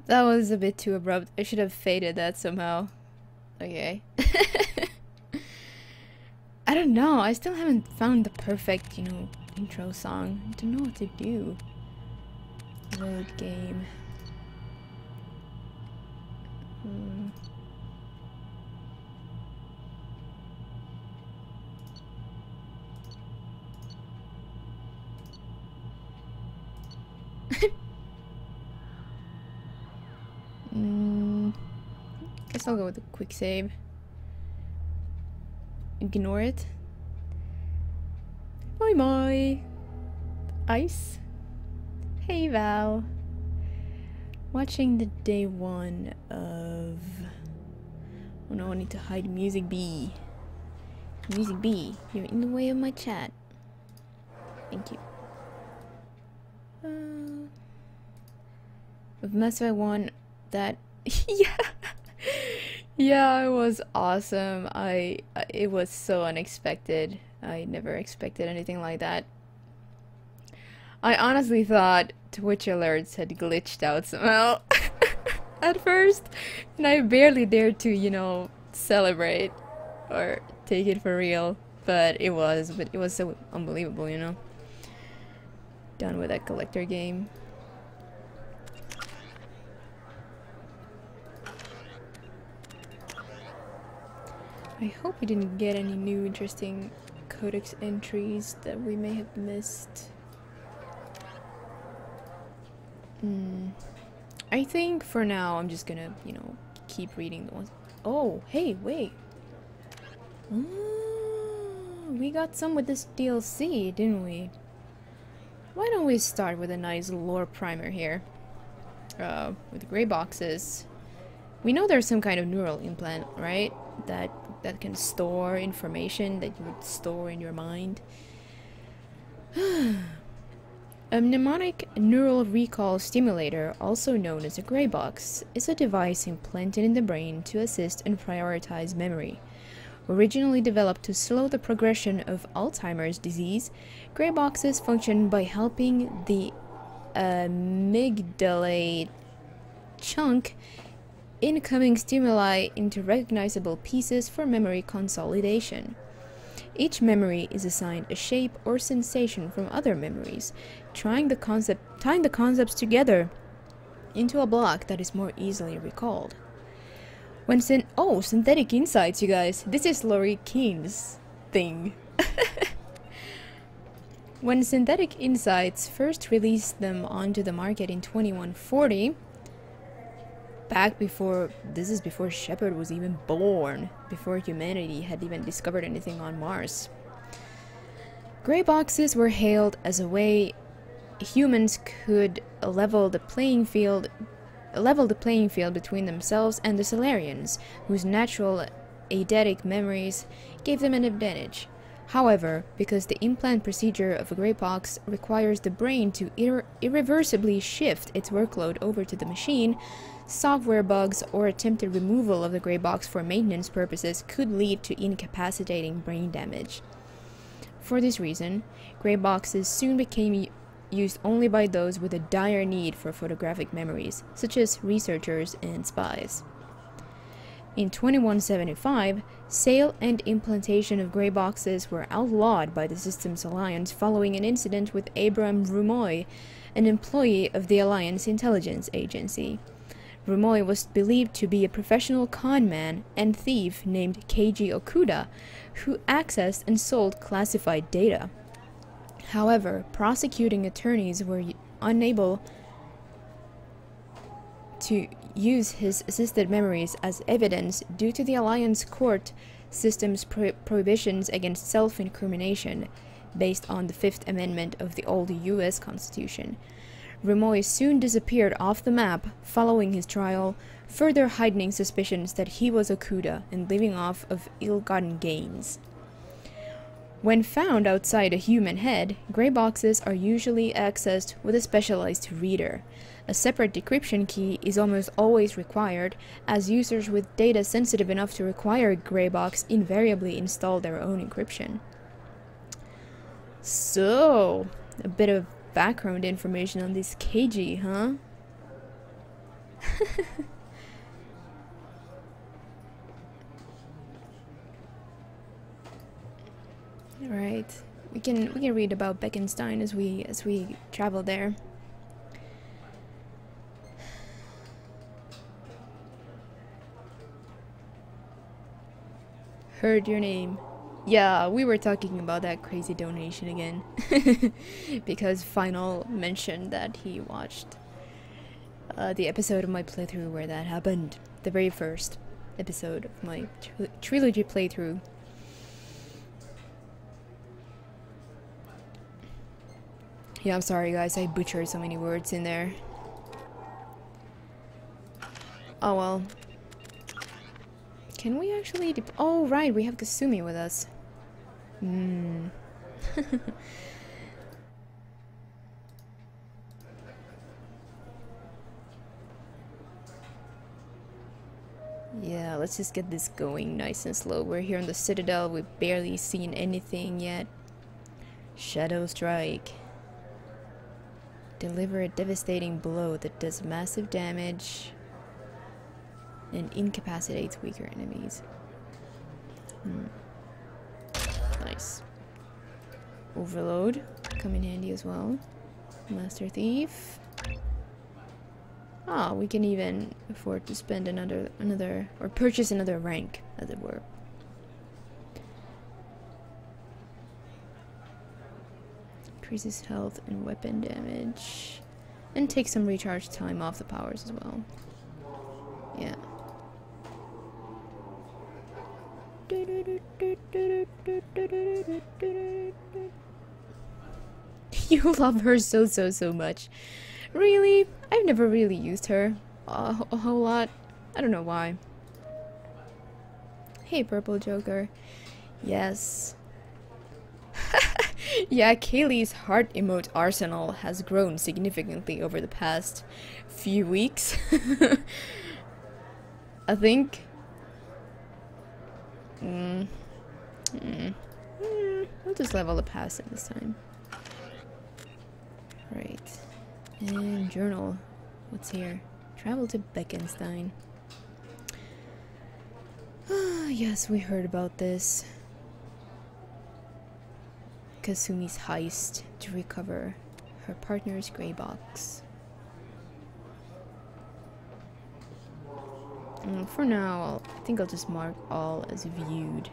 That was a bit too abrupt. I should have faded that somehow. Okay. I don't know. I still haven't found the perfect, intro song. I don't know what to do. Load game. guess I'll go with a quick save. Ignore it. Moi moi! Ice? Hey Val! Watching the day 1 of... Oh no, I need to hide Music B. Music B, you're in the way of my chat. Thank you. With Mass Effect 1, that... yeah! Yeah, it was awesome. It was so unexpected. I never expected anything like that. I honestly thought Twitch alerts had glitched out somehow at first, and I barely dared to, you know, celebrate or take it for real. But it was so unbelievable, you know. Done with that collector game. I hope we didn't get any new interesting codex entries that we may have missed. I think for now I'm just gonna, you know, keep reading the ones. Oh, hey, wait. We got some with this DLC, didn't we? Why don't we start with a nice lore primer here? With gray boxes. We know there's some kind of neural implant, right? That can store information that you would store in your mind. A mnemonic neural recall stimulator, also known as a gray box, is a device implanted in the brain to assist and prioritize memory. Originally developed to slow the progression of Alzheimer's disease, gray boxes function by helping the amygdala chunk incoming stimuli into recognizable pieces for memory consolidation. Each memory is assigned a shape or sensation from other memories, tying the concepts together into a block that is more easily recalled. When synthetic insights, you guys. This is Laurie Keene's thing. When Synthetic Insights first released them onto the market in 2140, back before, this is before Shepard was even born, before humanity had even discovered anything on Mars. Gray boxes were hailed as a way humans could level the playing field between themselves and the Solarians, whose natural eidetic memories gave them an advantage. However, because the implant procedure of a gray box requires the brain to irreversibly shift its workload over to the machine, software bugs or attempted removal of the gray box for maintenance purposes could lead to incapacitating brain damage. For this reason, gray boxes soon became used only by those with a dire need for photographic memories, such as researchers and spies. In 2175, sale and implantation of gray boxes were outlawed by the Systems Alliance following an incident with Abram Rumoy, an employee of the Alliance Intelligence Agency. Rumoy was believed to be a professional con man and thief named Keiji Okuda, who accessed and sold classified data. However, prosecuting attorneys were unable to use his assisted memories as evidence due to the Alliance court system's prohibitions against self-incrimination based on the Fifth Amendment of the old U.S. Constitution. Rumoy soon disappeared off the map following his trial, further heightening suspicions that he was Okuda and living off of ill-gotten gains. When found outside a human head, gray boxes are usually accessed with a specialized reader. A separate decryption key is almost always required, as users with data sensitive enough to require a gray box invariably install their own encryption. So, a bit of background information on this Keiji, huh? Alright, we can read about Beckenstein as we travel there. Heard your name. Yeah, we were talking about that crazy donation again. Because Final mentioned that he watched the episode of my playthrough where that happened. The very first. episode of my trilogy playthrough. Yeah, I'm sorry guys, I butchered so many words in there. Oh well. Can we actually oh right, we have Kasumi with us. Yeah, let's just get this going nice and slow. We're here on the Citadel, we've barely seen anything yet. Shadow Strike. Deliver a devastating blow that does massive damage and incapacitates weaker enemies. Nice. Overload, come in handy as well. Master Thief. Ah, we can even afford to spend another or purchase another rank, as it were. Increases health and weapon damage, and takes some recharge time off the powers as well. Yeah. You love her so much. Really? I've never really used her a whole lot. I don't know why. Hey, Purple Joker. Yes. Yeah, Kaylee's heart emote arsenal has grown significantly over the past few weeks. I think. We'll just level the past at this time. Right. And journal. What's here? Travel to Beckenstein. Ah, yes, we heard about this. Kasumi's heist to recover her partner's grey box. For now, I think I'll just mark all as viewed.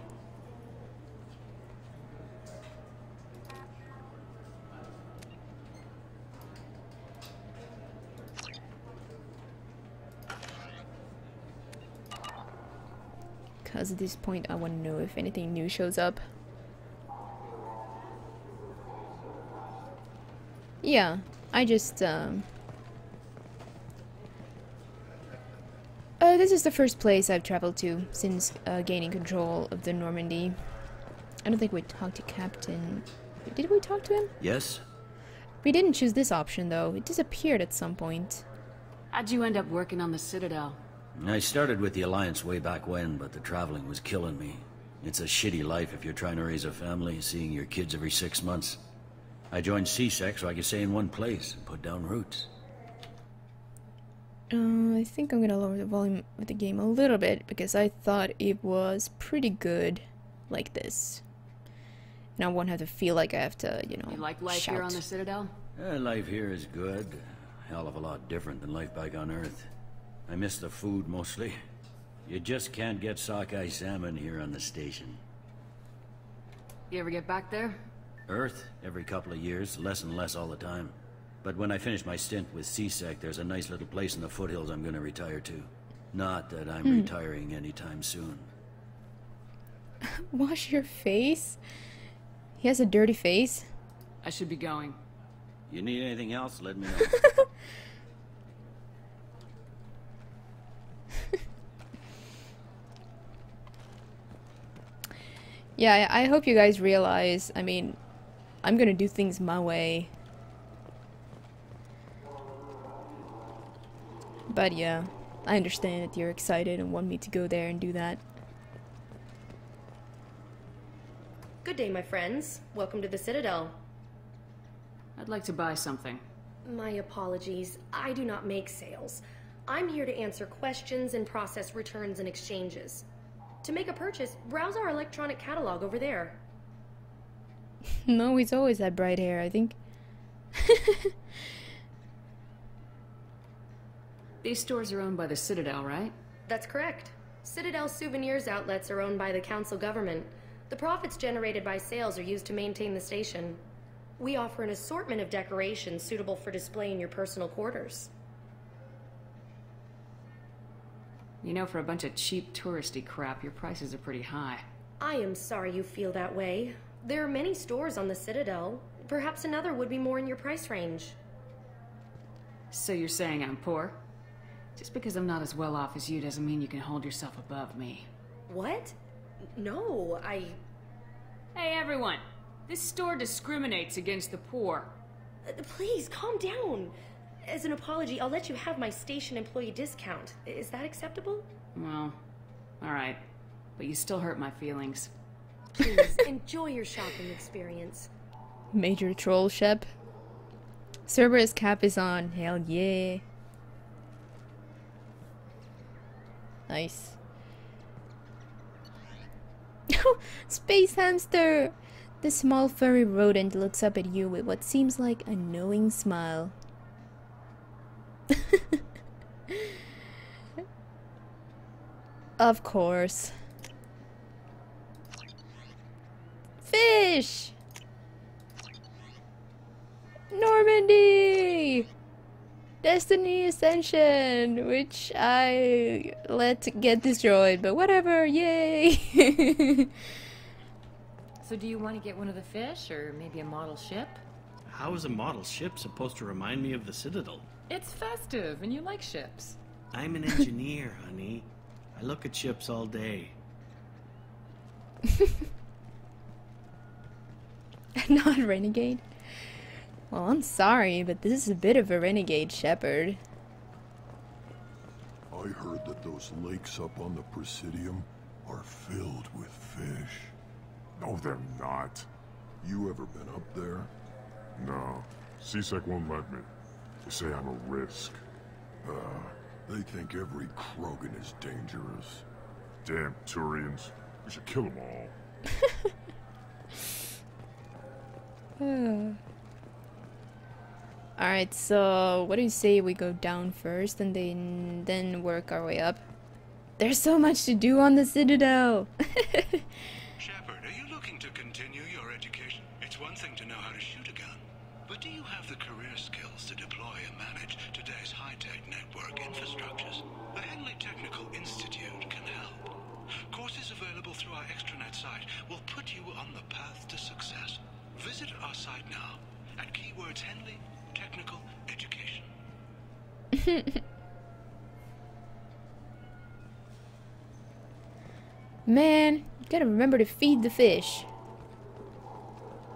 Because at this point I want to know if anything new shows up. Yeah, I just this is the first place I've traveled to since gaining control of the Normandy. I don't think we talked to Captain. Did we talk to him? Yes? We didn't choose this option though. It disappeared at some point. How'd you end up working on the Citadel? I started with the Alliance way back when, but the traveling was killing me. It's a shitty life if you're trying to raise a family, seeing your kids every 6 months. I joined CSEC so I could stay in one place and put down roots. I think I'm gonna lower the volume of the game a little bit because I thought it was pretty good like this. And I won't have to feel like I have to, you know, You like life shout. here on the Citadel? Life here is good. A hell of a lot different than life back on Earth. I miss the food mostly. You just can't get sockeye salmon here on the station. You ever get back there? Earth, every couple of years, less and less all the time. But when I finish my stint with CSEC, there's a nice little place in the foothills I'm gonna retire to. Not that I'm retiring anytime soon. Wash your face? He has a dirty face. I should be going. You need anything else, let me know. Yeah, I hope you guys realize, I mean, I'm gonna do things my way. But yeah, I understand that you're excited and want me to go there and do that. Good day, my friends. Welcome to the Citadel. I'd like to buy something. My apologies. I do not make sales. I'm here to answer questions and process returns and exchanges. To make a purchase, browse our electronic catalog over there. No, he's always had bright hair, I think. These stores are owned by the Citadel, right? That's correct. Citadel souvenirs outlets are owned by the council government. The profits generated by sales are used to maintain the station. We offer an assortment of decorations suitable for display in your personal quarters. You know, for a bunch of cheap touristy crap, your prices are pretty high. I am sorry you feel that way. There are many stores on the Citadel. Perhaps another would be more in your price range. So you're saying I'm poor? Just because I'm not as well off as you doesn't mean you can hold yourself above me. What? No, Hey everyone! This store discriminates against the poor. Please, calm down. As an apology, I'll let you have my station employee discount. Is that acceptable? Well, alright. But you still hurt my feelings. Please, enjoy your shopping experience. Major troll ship. Cerberus cap is on. Hell yeah. Nice. Space hamster! The small furry rodent looks up at you with what seems like a knowing smile. Of course. Fish! Normandy! Destiny Ascension, which I let get destroyed, but whatever, yay! So do you want to get one of the fish, or maybe a model ship? How is a model ship supposed to remind me of the Citadel? It's festive, and you like ships. I'm an engineer, honey. I look at ships all day. Not renegade? Well, I'm sorry, but this is a bit of a renegade shepherd. I heard that those lakes up on the Presidium are filled with fish. No, they're not. You ever been up there? No. CSEC won't let me. They say I'm a risk. They think every Krogan is dangerous. Damn Turians. We should kill them all. Alright, so what do you say we go down first and then work our way up? There's so much to do on the Citadel! Shepard, are you looking to continue your education? It's one thing to know how to shoot a gun, but do you have the career skills to deploy and manage today's high-tech network infrastructures? The Henley Technical Institute can help. Courses available through our extranet site will put you on the path to success. Visit our site now at keywords Henley Technical Education. Man, you gotta remember to feed the fish.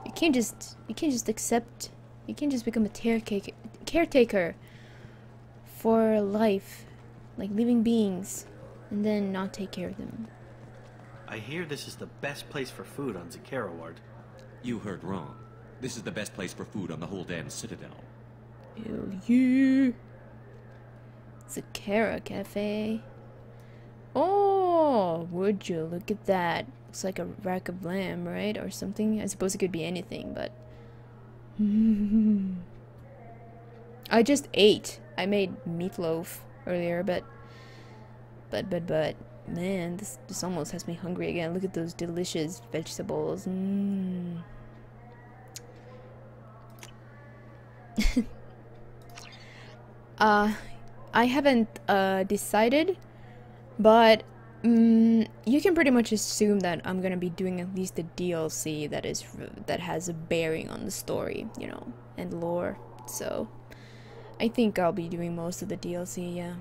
You can't just accept, you can't just become a caretaker for life, like living beings, and then not take care of them. I hear this is the best place for food on Zakara Ward. You heard wrong. This is the best place for food on the whole damn Citadel. Hell yeah! Zakara Cafe. Oh, would you look at that? Looks like a rack of lamb, right? Or something. I suppose it could be anything, but... I just ate. I made meatloaf earlier, but... Man, this almost has me hungry again. Look at those delicious vegetables. I haven't decided, but you can pretty much assume that I'm gonna be doing at least the DLC that has a bearing on the story, you know, and lore. So I think I'll be doing most of the DLC, yeah.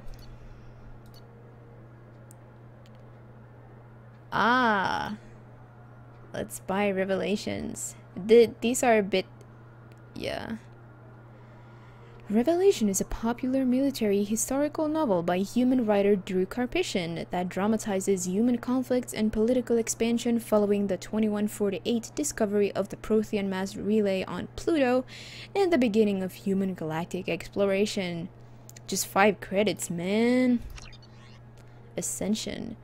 Let's buy Revelations. These are a bit, yeah. Revelation is a popular military historical novel by human writer Drew Karpyshyn that dramatizes human conflicts and political expansion following the 2148 discovery of the Prothean mass relay on Pluto and the beginning of human galactic exploration. Just 5 credits, man. Ascension.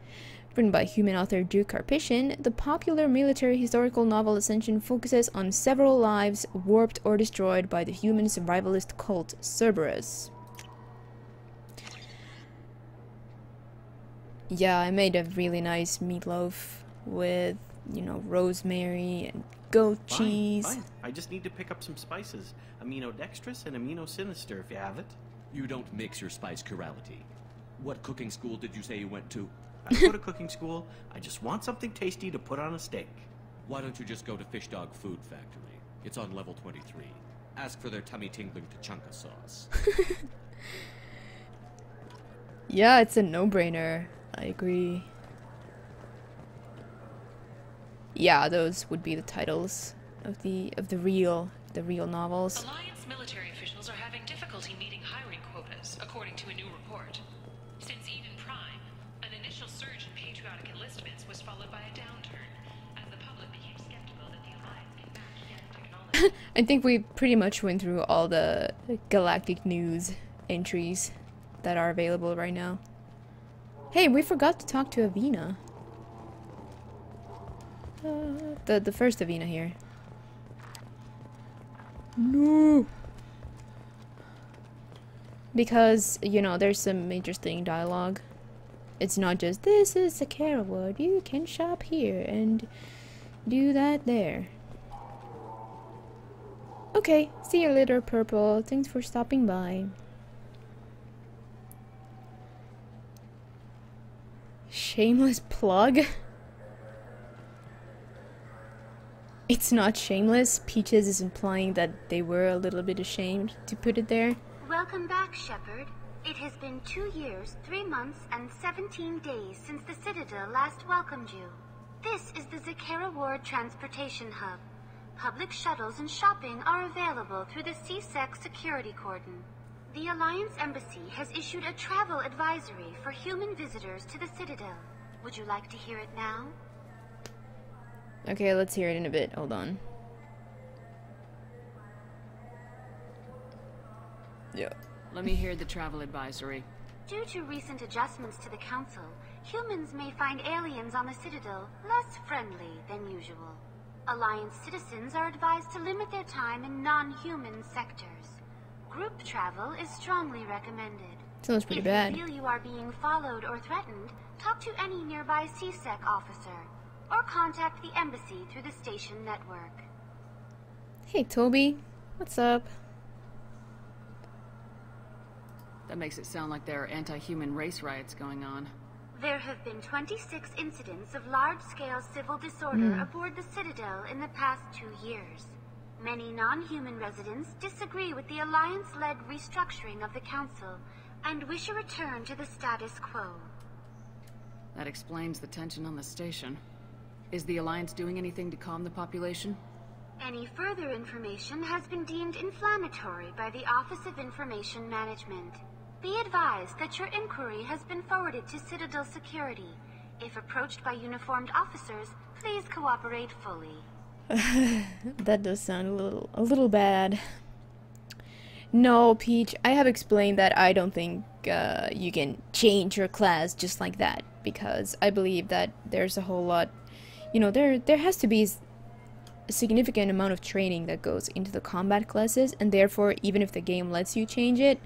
Written by human author Drew Karpyshyn, the popular military historical novel Ascension focuses on several lives warped or destroyed by the human survivalist cult Cerberus. Yeah, I made a really nice meatloaf with, you know, rosemary and goat cheese. Fine. I just need to pick up some spices. Aminodextrous and aminosinister if you have it. You don't mix your spice chirality. What cooking school did you say you went to? I go to cooking school. I just want something tasty to put on a steak. Why don't you just go to Fish Dog Food Factory? It's on level 23. Ask for their tummy-tingling tachanka sauce. Yeah, it's a no-brainer. I agree. Yeah, those would be the titles of the real novels. Alliance military officials are having difficulty meeting hiring quotas, according to a new report. Since Eden Prime, an initial surge in patriotic enlistments was followed by a downturn, as the public became skeptical that the Alliance can match Geth technology. I think we pretty much went through all the galactic news entries that are available right now. Hey, we forgot to talk to Avina. The first Avina here. No. Because, you know, there's some interesting dialogue. It's not just, this is the Kara word, you can shop here and do that there. Okay, see you later, Purple. Thanks for stopping by. Shameless plug? It's not shameless. Peaches is implying that they were a little bit ashamed to put it there. Welcome back, Shepard. It has been 2 years, 3 months, and 17 days since the Citadel last welcomed you. This is the Zakera Ward Transportation Hub. Public shuttles and shopping are available through the CSEC security cordon. The Alliance Embassy has issued a travel advisory for human visitors to the Citadel. Would you like to hear it now? Okay, let's hear it in a bit. Hold on. Yeah. Let me hear the travel advisory. Due to recent adjustments to the Council, humans may find aliens on the Citadel less friendly than usual. Alliance citizens are advised to limit their time in non-human sectors. Group travel is strongly recommended. Sounds pretty bad. If you feel you are being followed or threatened, talk to any nearby CSEC officer, or contact the embassy through the station network. Hey, Toby. What's up? That makes it sound like there are anti-human race riots going on. There have been 26 incidents of large-scale civil disorder aboard the Citadel in the past 2 years. Many non-human residents disagree with the Alliance-led restructuring of the Council and wish a return to the status quo. That explains the tension on the station. Is the Alliance doing anything to calm the population? Any further information has been deemed inflammatory by the Office of Information Management. Be advised that your inquiry has been forwarded to Citadel Security. If approached by uniformed officers, please cooperate fully. That does sound a little bad. No, Peach, I have explained that I don't think you can change your class just like that, because I believe that there's a whole lot, you know, there has to be a significant amount of training that goes into the combat classes, and therefore, even if the game lets you change it,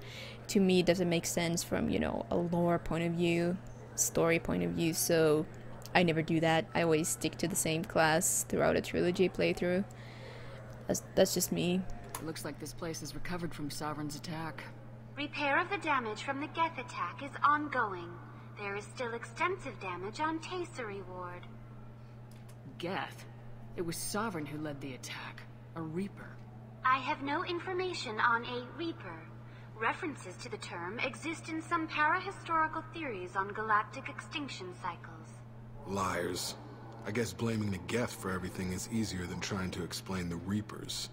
to me it doesn't make sense from, you know, a lore point of view, story point of view, so I never do that. I always stick to the same class throughout a Trilogy playthrough. That's just me. It looks like this place has recovered from Sovereign's attack. Repair of the damage from the Geth attack is ongoing. There is still extensive damage on Tasery Ward. Geth? It was Sovereign who led the attack. A Reaper. I have no information on a Reaper. References to the term exist in some parahistorical theories on galactic extinction cycles. Liars. I guess blaming the Geth for everything is easier than trying to explain the Reapers.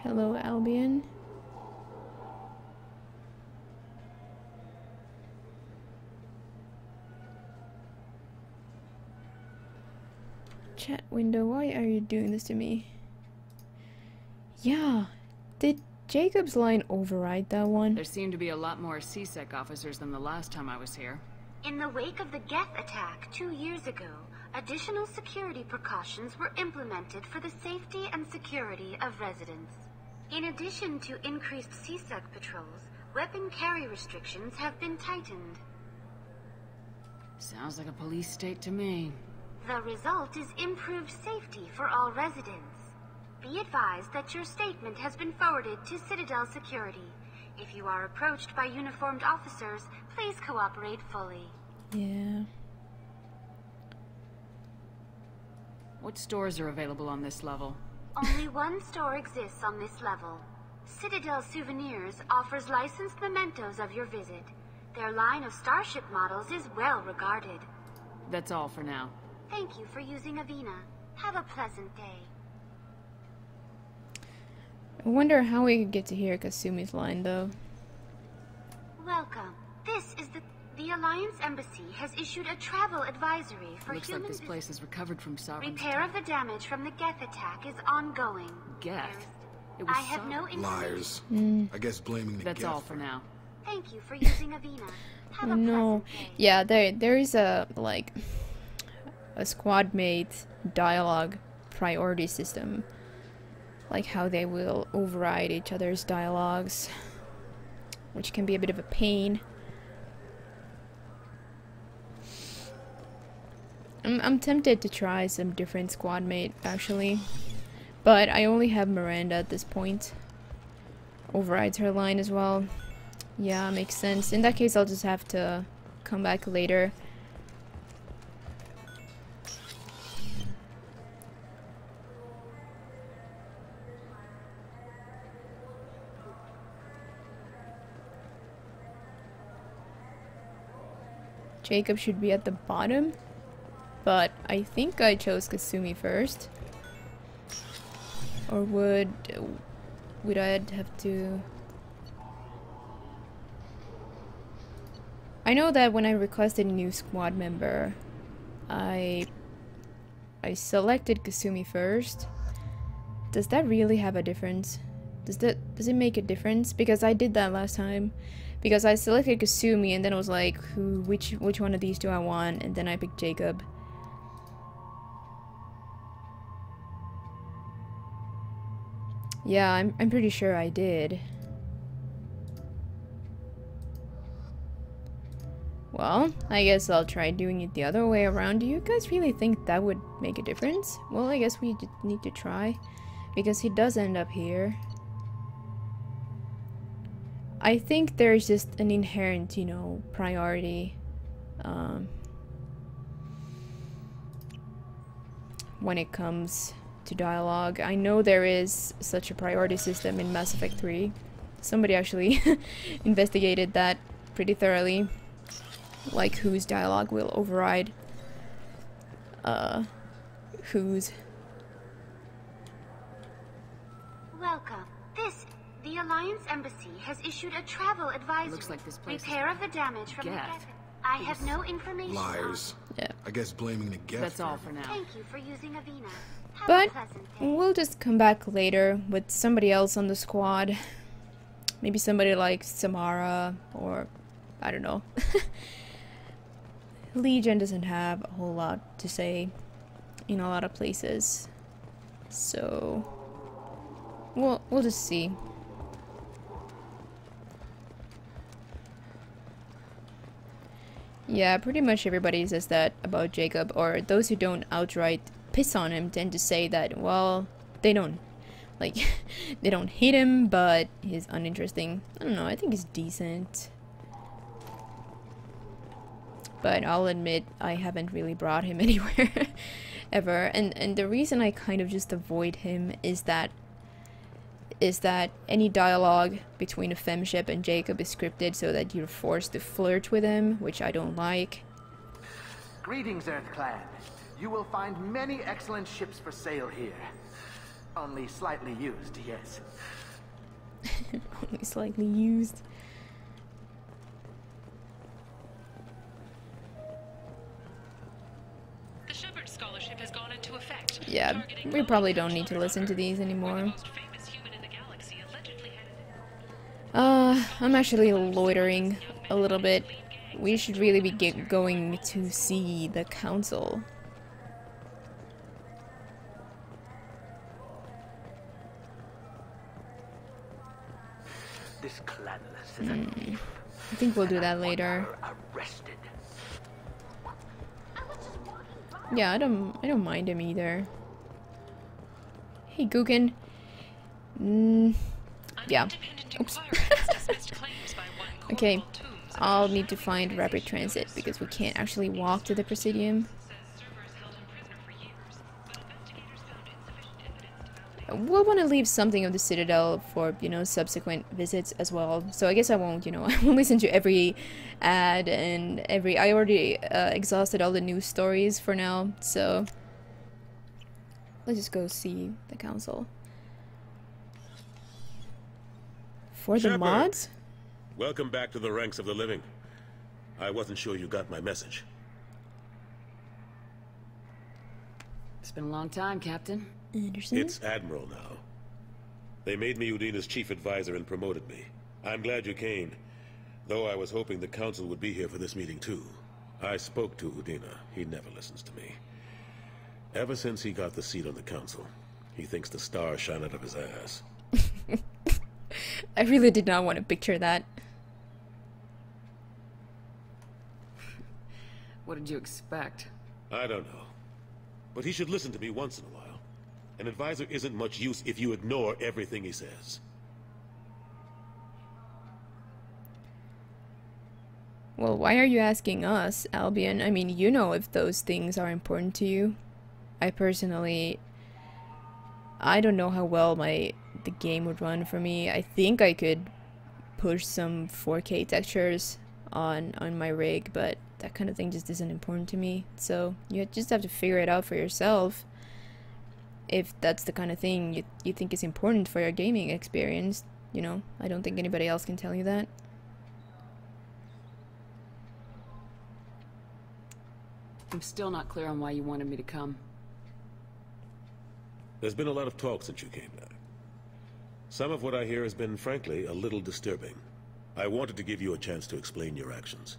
Hello, Albion. Chat window, why are you doing this to me? Yeah, did Jacob's line override that one? There seem to be a lot more CSEC officers than the last time I was here. In the wake of the Geth attack 2 years ago, additional security precautions were implemented for the safety and security of residents. In addition to increased CSEC patrols, weapon carry restrictions have been tightened. Sounds like a police state to me. The result is improved safety for all residents. Be advised that your statement has been forwarded to Citadel Security. If you are approached by uniformed officers, please cooperate fully. Yeah. What stores are available on this level? Only one store exists on this level. Citadel Souvenirs offers licensed mementos of your visit. Their line of starship models is well regarded. That's all for now. Thank you for using Avina. Have a pleasant day. I wonder how we could get to hear Kasumi's line, though. Welcome. This is the Alliance Embassy has issued a travel advisory for Looks human like this place is recovered from Sovereign's repair of the damage from the Geth attack is ongoing. Geth? It was I have no information. Liars. I guess blaming the That's Geth all for now. Thank you for using Avina. Have a No. pleasant day. Yeah, there is a, like, a squad mate dialogue priority system. Like how they will override each other's dialogues, which can be a bit of a pain. I'm tempted to try some different squad mate, actually. But I only have Miranda at this point. Overrides her line as well. Yeah, makes sense. In that case, I'll just have to come back later. Jacob should be at the bottom, but I think I chose Kasumi first. Or would I have to... I know that when I requested a new squad member, I selected Kasumi first. Does that really have a difference? Does it make a difference? Because I did that last time. Because I selected Kasumi and then I was like, which one of these do I want? And then I picked Jacob. Yeah, I'm pretty sure I did. Well, I guess I'll try doing it the other way around. Do you guys really think that would make a difference? Well, I guess we just need to try. Because he does end up here. I think there's just an inherent, you know, priority when it comes to dialogue. I know there is such a priority system in Mass Effect 3. Somebody actually investigated that pretty thoroughly. Like whose dialogue will override whose. Welcome. The Alliance Embassy has issued a travel advisory. Looks like this place repair of the damage from the Geth. I have no information. Liars. Yeah. I guess blaming the Geth. That's all for now. Thank you for using Avina. Have But a pleasant day. we'll just come back later with somebody else on the squad. Maybe somebody like Samara or I don't know. Legion doesn't have a whole lot to say in a lot of places. So we'll just see. Yeah, pretty much everybody says that about Jacob, or those who don't outright piss on him tend to say that, well, they don't, like, they don't hate him, but he's uninteresting. I don't know, I think he's decent. But I'll admit, I haven't really brought him anywhere, ever. And the reason I kind of just avoid him is that any dialogue between a femship and Jacob is scripted so that you're forced to flirt with him, which I don't like. Greetings, EarthClan. You will find many excellent ships for sale here. Only slightly used, yes. Only slightly used. The Shepard Scholarship has gone into effect. Yeah, we probably don't need to listen to these anymore. I'm actually loitering a little bit. We should really be going to see the council. This clanless is a thief. I think we'll do that later. Arrested. Yeah, I don't mind him either. Hey, Guggen. Yeah. Oops. Okay, I'll need to find rapid transit because we can't actually walk to the Presidium. We'll want to leave something of the Citadel for, you know, subsequent visits as well. So I guess I won't, you know, I won't listen to every ad and I already exhausted all the news stories for now, so let's just go see the council. For the mods? Welcome back to the ranks of the living. I wasn't sure you got my message. It's been a long time, Captain. Anderson? It's Admiral now. They made me Udina's chief advisor and promoted me. I'm glad you came, though I was hoping the council would be here for this meeting too. I spoke to Udina. He never listens to me. Ever since he got the seat on the council, he thinks the stars shine out of his ass. I really did not want to picture that. What did you expect? I don't know. But he should listen to me once in a while. An advisor isn't much use if you ignore everything he says. Well, why are you asking us, Albion? I mean, you know if those things are important to you. I personally... I don't know how well the game would run for me. I think I could push some 4K textures on my rig, but that kind of thing just isn't important to me. So you just have to figure it out for yourself. If that's the kind of thing you think is important for your gaming experience, you know, I don't think anybody else can tell you that. I'm still not clear on why you wanted me to come. There's been a lot of talk since you came back. Some of what I hear has been, frankly, a little disturbing. I wanted to give you a chance to explain your actions.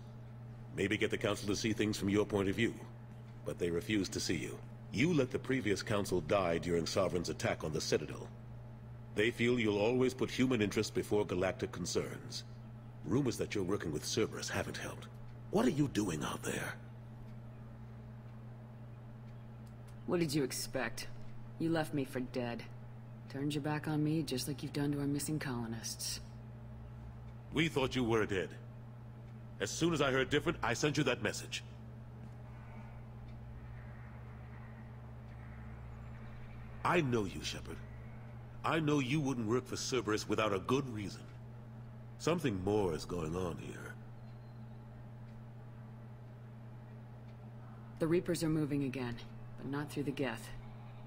Maybe get the council to see things from your point of view. But they refused to see you. You let the previous council die during Sovereign's attack on the Citadel. They feel you'll always put human interests before galactic concerns. Rumors that you're working with Cerberus haven't helped. What are you doing out there? What did you expect? You left me for dead. Turned your back on me just like you've done to our missing colonists. We thought you were dead. As soon as I heard different, I sent you that message. I know you, Shepard. I know you wouldn't work for Cerberus without a good reason. Something more is going on here. The Reapers are moving again, but not through the Geth.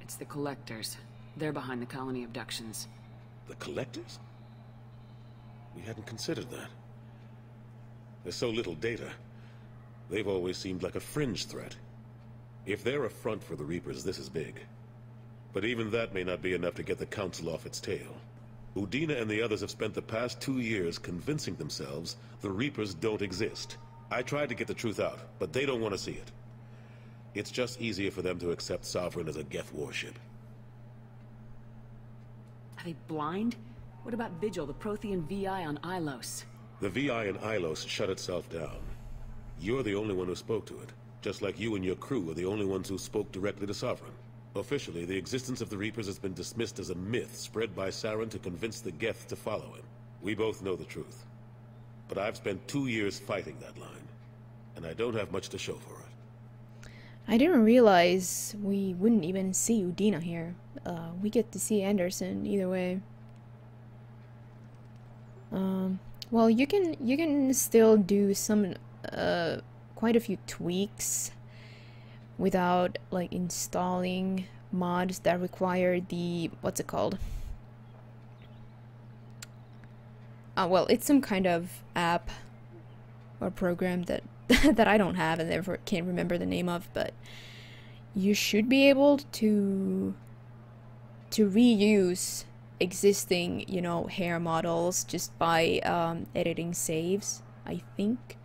It's the Collectors. They're behind the colony abductions. The Collectors? We hadn't considered that. There's so little data. They've always seemed like a fringe threat. If they're a front for the Reapers, this is big. But even that may not be enough to get the Council off its tail. Udina and the others have spent the past 2 years convincing themselves the Reapers don't exist. I tried to get the truth out, but they don't want to see it. It's just easier for them to accept Sovereign as a Geth warship. Are they blind? What about Vigil, the Prothean VI on Ilos? The VI in Ilos shut itself down. You're the only one who spoke to it, just like you and your crew are the only ones who spoke directly to Sovereign. Officially, the existence of the Reapers has been dismissed as a myth spread by Saren to convince the Geth to follow him. We both know the truth. But I've spent 2 years fighting that line, and I don't have much to show for it. I didn't realize we wouldn't even see Udina here. We get to see Anderson either way. Well, you can still do some quite a few tweaks without like installing mods that require the what's it called? Well, it's some kind of app or program that that I don't have and therefore can't remember the name of, but you should be able to reuse existing, you know, hair models just by editing saves, I think.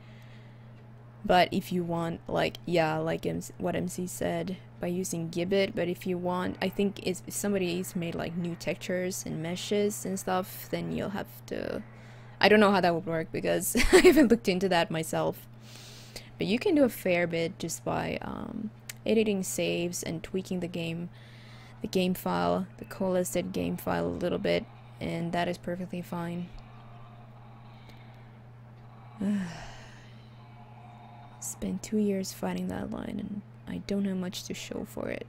But if you want, like, yeah, like what MC said, by using Gibbet, but if you want, I think if somebody's made like new textures and meshes and stuff, then you'll have to, I don't know how that would work because I haven't looked into that myself. But you can do a fair bit just by editing saves and tweaking the game file, the coalesced game file a little bit, and that is perfectly fine. Spent 2 years fighting that line, and I don't have much to show for it.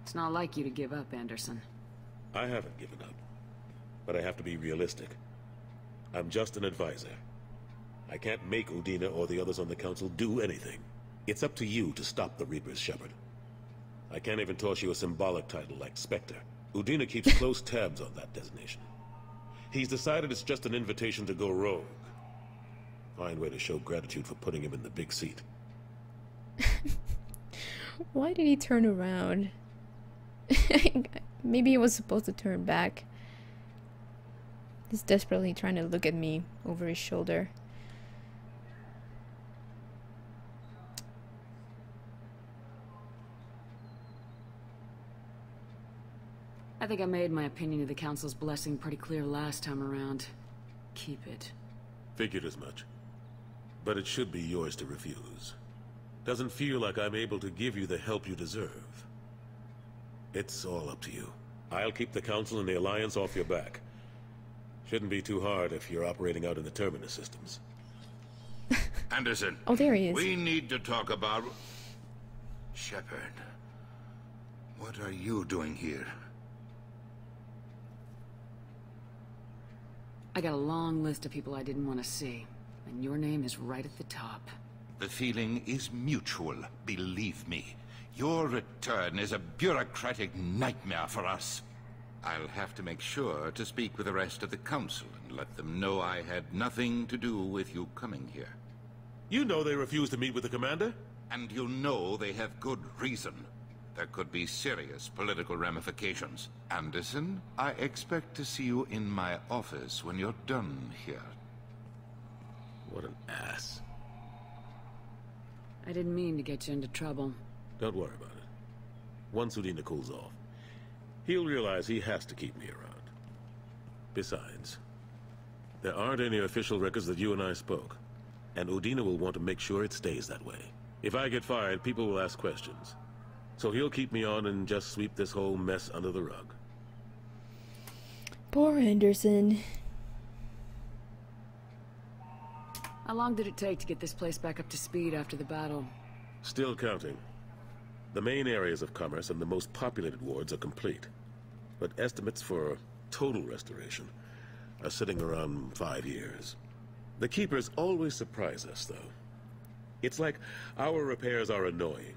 It's not like you to give up, Anderson. I haven't given up, but I have to be realistic. I'm just an advisor. I can't make Udina or the others on the council do anything. It's up to you to stop the Reapers, Shepard. I can't even toss you a symbolic title like Spectre. Udina keeps close tabs on that designation. He's decided it's just an invitation to go rogue. Fine way to show gratitude for putting him in the big seat. Why did he turn around? Maybe he was supposed to turn back. He's desperately trying to look at me over his shoulder. I think I made my opinion of the Council's blessing pretty clear last time around. Keep it. Figured as much. But it should be yours to refuse. Doesn't feel like I'm able to give you the help you deserve. It's all up to you. I'll keep the Council and the Alliance off your back. Shouldn't be too hard if you're operating out in the Terminus systems. Anderson. Oh, there he is. We need to talk about... Shepard. What are you doing here? I got a long list of people I didn't want to see, and your name is right at the top. The feeling is mutual, believe me. Your return is a bureaucratic nightmare for us. I'll have to make sure to speak with the rest of the Council and let them know I had nothing to do with you coming here. You know they refused to meet with the Commander? And you know they have good reason. There could be serious political ramifications. Anderson, I expect to see you in my office when you're done here. What an ass. I didn't mean to get you into trouble. Don't worry about it. Once Udina cools off, he'll realize he has to keep me around. Besides, there aren't any official records that you and I spoke, and Udina will want to make sure it stays that way. If I get fired, people will ask questions. So he'll keep me on and just sweep this whole mess under the rug. Poor Anderson. How long did it take to get this place back up to speed after the battle? Still counting. The main areas of commerce and the most populated wards are complete. But estimates for total restoration are sitting around 5 years. The Keepers always surprise us, though. It's like our repairs are annoying.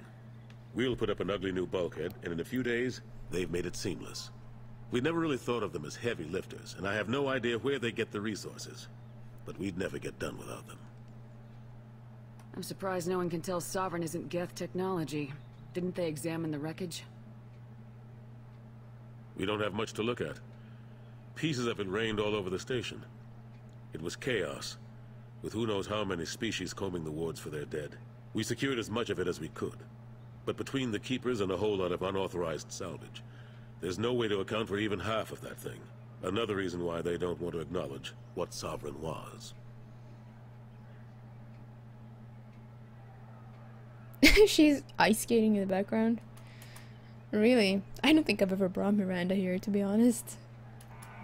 We'll put up an ugly new bulkhead, and in a few days, they've made it seamless. We never really thought of them as heavy lifters, and I have no idea where they get the resources. But we'd never get done without them. I'm surprised no one can tell Sovereign isn't Geth technology. Didn't they examine the wreckage? We don't have much to look at. Pieces of it rained all over the station. It was chaos, with who knows how many species combing the wards for their dead. We secured as much of it as we could. But between the Keepers and a whole lot of unauthorized salvage, there's no way to account for even half of that thing. Another reason why they don't want to acknowledge what Sovereign was. She's ice skating in the background. Really? I don't think I've ever brought Miranda here, to be honest.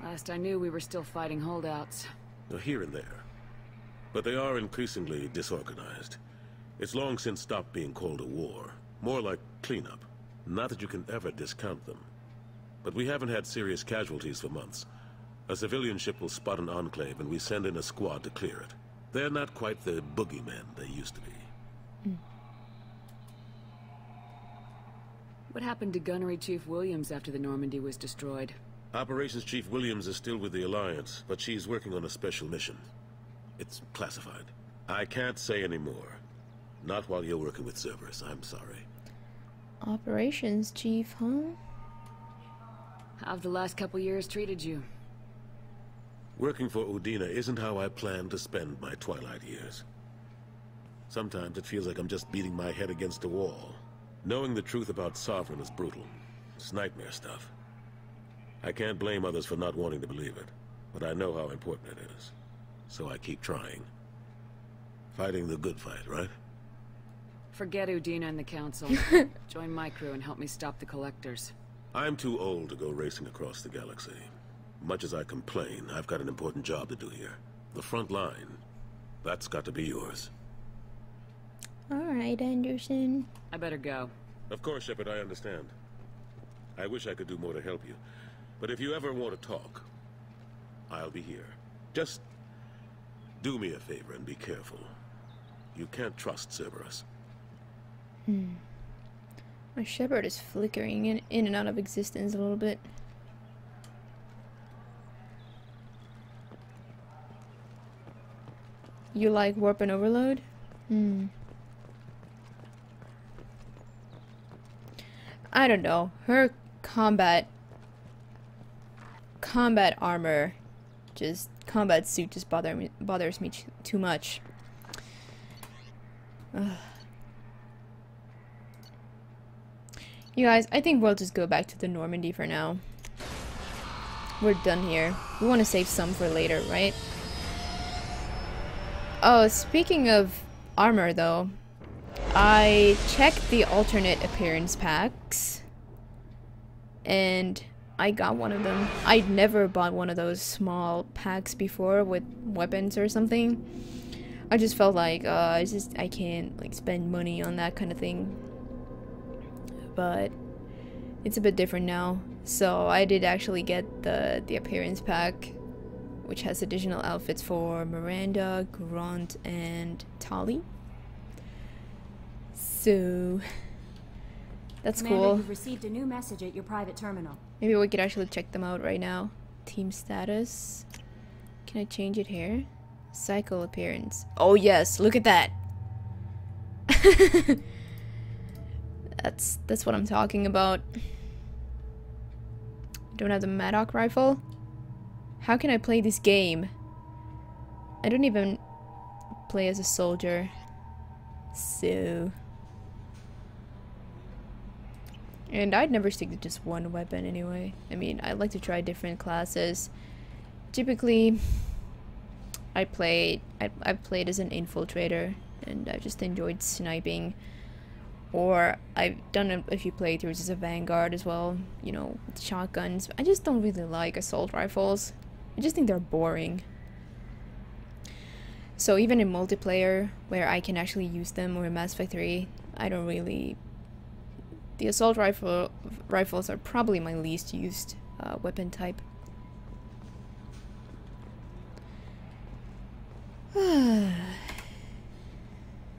Last I knew, we were still fighting holdouts. Here and there. But they are increasingly disorganized. It's long since stopped being called a war. More like cleanup. Not that you can ever discount them. But we haven't had serious casualties for months. A civilian ship will spot an enclave and we send in a squad to clear it. They're not quite the boogeymen they used to be. What happened to Gunnery Chief Williams after the Normandy was destroyed? Operations Chief Williams is still with the Alliance, but she's working on a special mission. It's classified. I can't say any more. Not while you're working with Cerberus, I'm sorry. Operations Chief, huh? How've the last couple years treated you? Working for Udina isn't how I plan to spend my twilight years. Sometimes it feels like I'm just beating my head against a wall. Knowing the truth about Sovereign is brutal. It's nightmare stuff. I can't blame others for not wanting to believe it, but I know how important it is. So I keep trying. Fighting the good fight, right? Forget Udina and the Council. Join my crew and help me stop the Collectors. I'm too old to go racing across the galaxy. Much as I complain, I've got an important job to do here. The front line. That's got to be yours. Alright, Anderson. I better go. Of course, Shepard, I understand. I wish I could do more to help you. But if you ever want to talk, I'll be here. Just do me a favor and be careful. You can't trust Cerberus. My Shepard is flickering in and out of existence a little bit. You like warp and overload? I don't know. Her combat armor, combat suit just bothers me too much. Ugh. You guys, I think we'll just go back to the Normandy for now. We're done here. We want to save some for later, right? Oh, speaking of armor though, I checked the alternate appearance packs and I got one of them. I'd never bought one of those small packs before with weapons or something. I just felt like I can't like spend money on that kind of thing. But it's a bit different now. So I did actually get the appearance pack, which has additional outfits for Miranda, Grunt, and Tali. So that's Commander, cool. You've received a new message at your private terminal. Maybe we could actually check them out right now. Team status. Can I change it here? Cycle appearance. Oh yes, look at that. That's what I'm talking about. Don't have the Maddock rifle. How can I play this game? I don't even play as a soldier. So. And I'd never stick to just one weapon anyway. I mean, I like to try different classes. Typically, I've played as an infiltrator, and I just enjoyed sniping. Or I've done a few playthroughs as a vanguard as well, you know, with shotguns. I just don't really like assault rifles. I just think they're boring. So even in multiplayer, where I can actually use them, or in Mass Effect 3, I don't really... The assault rifles are probably my least used weapon type.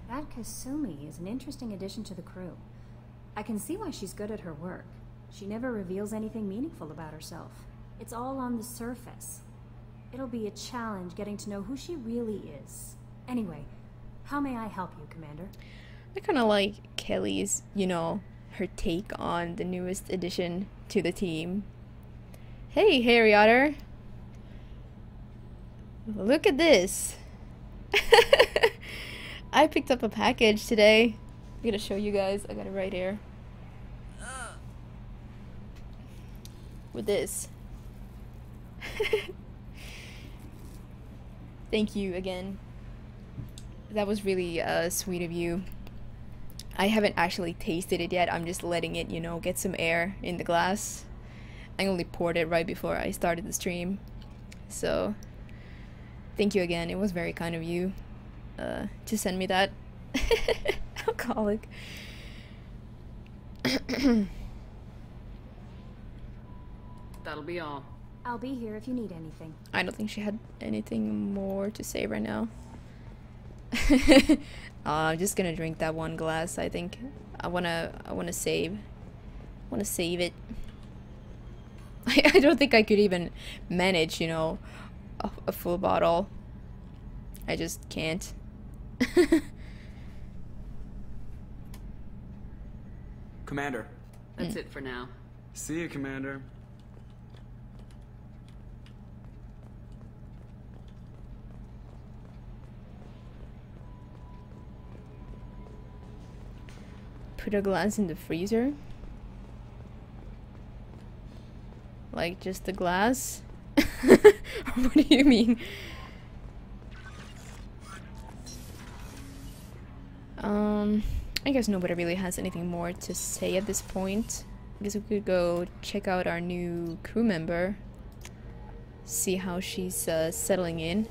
That Kasumi is an interesting addition to the crew. I can see why she's good at her work. She never reveals anything meaningful about herself. It's all on the surface. It'll be a challenge getting to know who she really is. Anyway, how may I help you, Commander? I kind of like Kelly's, you know, her take on the newest addition to the team. Hey, Harry Otter. Look at this. I picked up a package today. I'm gonna show you guys. I got it right here. With this. Thank you again. That was really sweet of you. I haven't actually tasted it yet. I'm just letting it, you know, get some air in the glass. I only poured it right before I started the stream. So, thank you again. It was very kind of you to send me that. Alcoholic. That'll be all. I'll be here if you need anything. I don't think she had anything more to say right now. I'm just gonna drink that one glass. I think I wanna save it. I don't think I could even manage, you know, a full bottle. I just can't. Commander. That's it for now. See you, Commander. Put a glass in the freezer? Like just the glass? What do you mean? I guess nobody really has anything more to say at this point. I guess we could go check out our new crew member. See how she's settling in.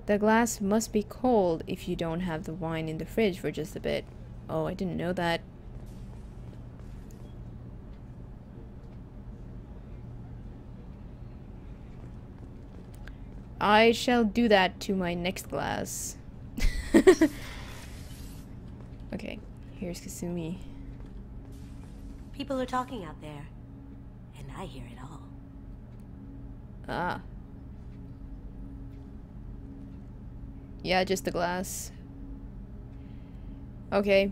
The glass must be cold if you don't have the wine in the fridge for just a bit. Oh, I didn't know that. I shall do that to my next glass. Okay, here's Kasumi. People are talking out there, and I hear it all. Ah. Yeah, just the glass. Okay.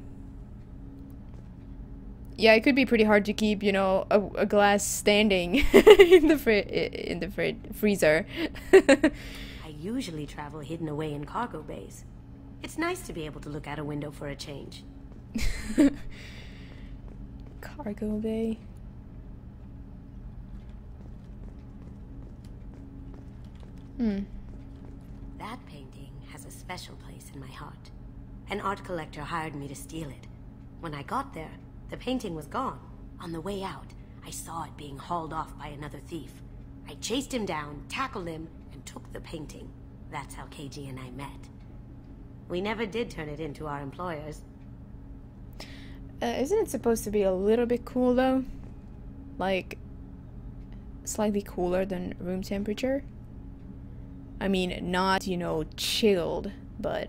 Yeah, it could be pretty hard to keep, you know, a glass standing in the freezer. I usually travel hidden away in cargo bays. It's nice to be able to look out a window for a change. Cargo bay. That painting has a special place in my heart. An art collector hired me to steal it. When I got there, the painting was gone. On the way out, I saw it being hauled off by another thief. I chased him down, tackled him, and took the painting. That's how KG and I met. We never did turn it into our employers. Isn't it supposed to be a little bit cool though? Like, slightly cooler than room temperature? I mean, not, you know, chilled, but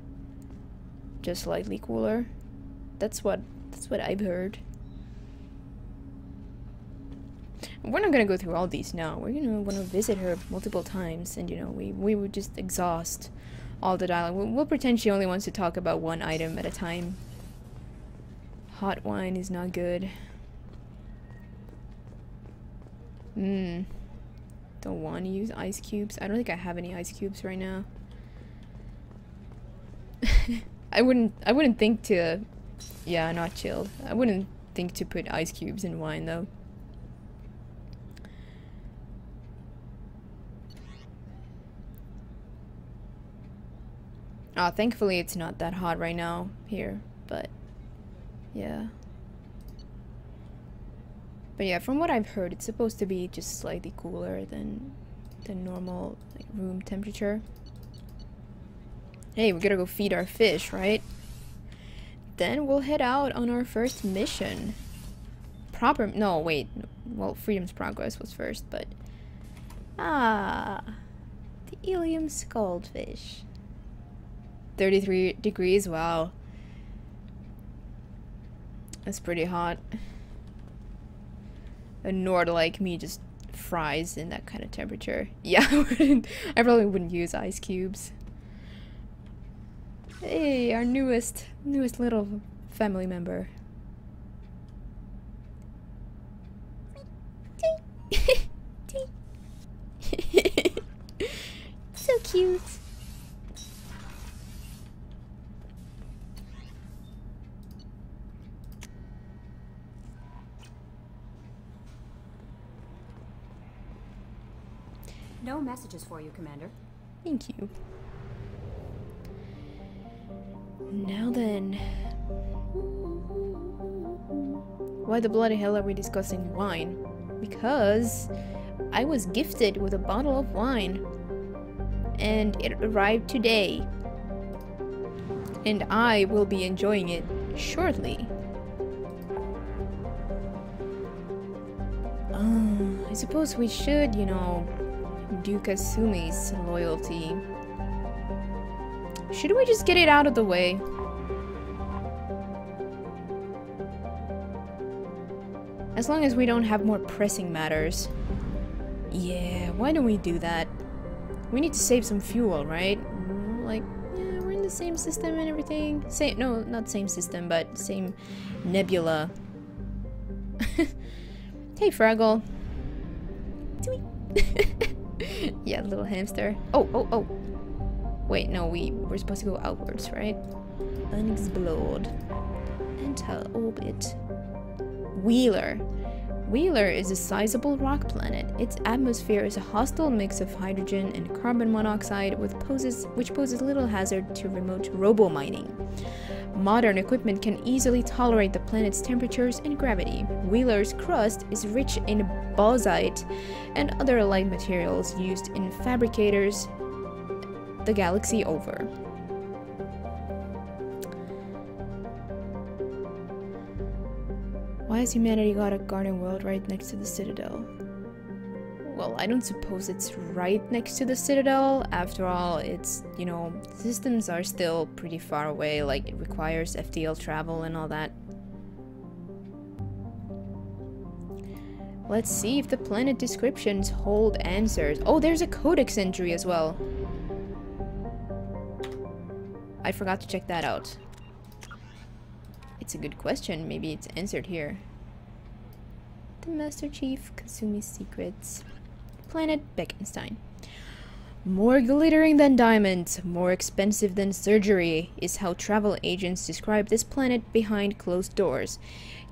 just slightly cooler. That's what I've heard. We're not gonna go through all these now. We're gonna want to visit her multiple times, and you know, we would just exhaust all the dialogue. We'll pretend she only wants to talk about one item at a time. Hot wine is not good. Don't want to use ice cubes. I don't think I have any ice cubes right now. I wouldn't think to, yeah, not chilled. I wouldn't think to put ice cubes in wine though. Oh, thankfully it's not that hot right now here, but yeah. But yeah, from what I've heard, it's supposed to be just slightly cooler than normal, like, room temperature. Hey, we gotta go feed our fish, right? Then we'll head out on our first mission. No, wait. Well, Freedom's Progress was first, but... Ah, the Ilium Skullfish. 33 degrees, wow. That's pretty hot. A Nord like me just fries in that kind of temperature. Yeah, I probably wouldn't use ice cubes. Hey, our newest little family member. So cute. No messages for you, Commander. Thank you. Now then. Why the bloody hell are we discussing wine? Because I was gifted with a bottle of wine. And it arrived today. And I will be enjoying it shortly. I suppose we should, you know, do Kasumi's loyalty. Should we just get it out of the way? As long as we don't have more pressing matters. Yeah, why don't we do that? We need to save some fuel, right? Like, yeah, we're in the same system and everything. No, not same system, but same nebula. Hey, Fraggle. Yeah, little hamster. Oh. Wait, no, we're supposed to go outwards, right? Unexplode. Enter orbit. Wheeler. Wheeler is a sizable rock planet. Its atmosphere is a hostile mix of hydrogen and carbon monoxide which poses little hazard to remote robo-mining. Modern equipment can easily tolerate the planet's temperatures and gravity. Wheeler's crust is rich in bauxite and other light materials used in fabricators the galaxy over. Why has humanity got a garden world right next to the Citadel? Well, I don't suppose it's right next to the Citadel. After all, it's, you know, systems are still pretty far away, like it requires FTL travel and all that. Let's see if the planet descriptions hold answers. Oh, there's a codex entry as well. I forgot to check that out. It's a good question. Maybe it's answered here. The Master Chief, Kasumi's secrets. Planet Beckenstein. More glittering than diamonds, more expensive than surgery, is how travel agents describe this planet behind closed doors.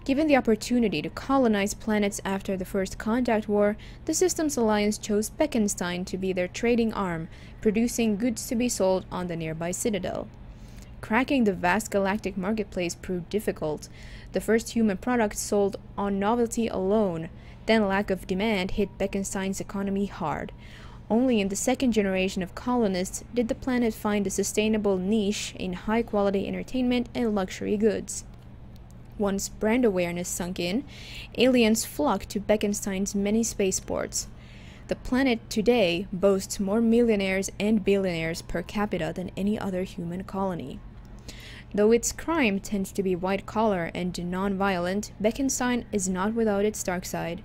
Given the opportunity to colonize planets after the First Contact War, the Systems Alliance chose Beckenstein to be their trading arm, producing goods to be sold on the nearby Citadel. Cracking the vast galactic marketplace proved difficult. The first human products sold on novelty alone, then lack of demand hit Beckenstein's economy hard. Only in the second generation of colonists did the planet find a sustainable niche in high-quality entertainment and luxury goods. Once brand awareness sunk in, aliens flocked to Beckenstein's many spaceports. The planet today boasts more millionaires and billionaires per capita than any other human colony. Though its crime tends to be white-collar and non-violent, Beckenstein is not without its dark side.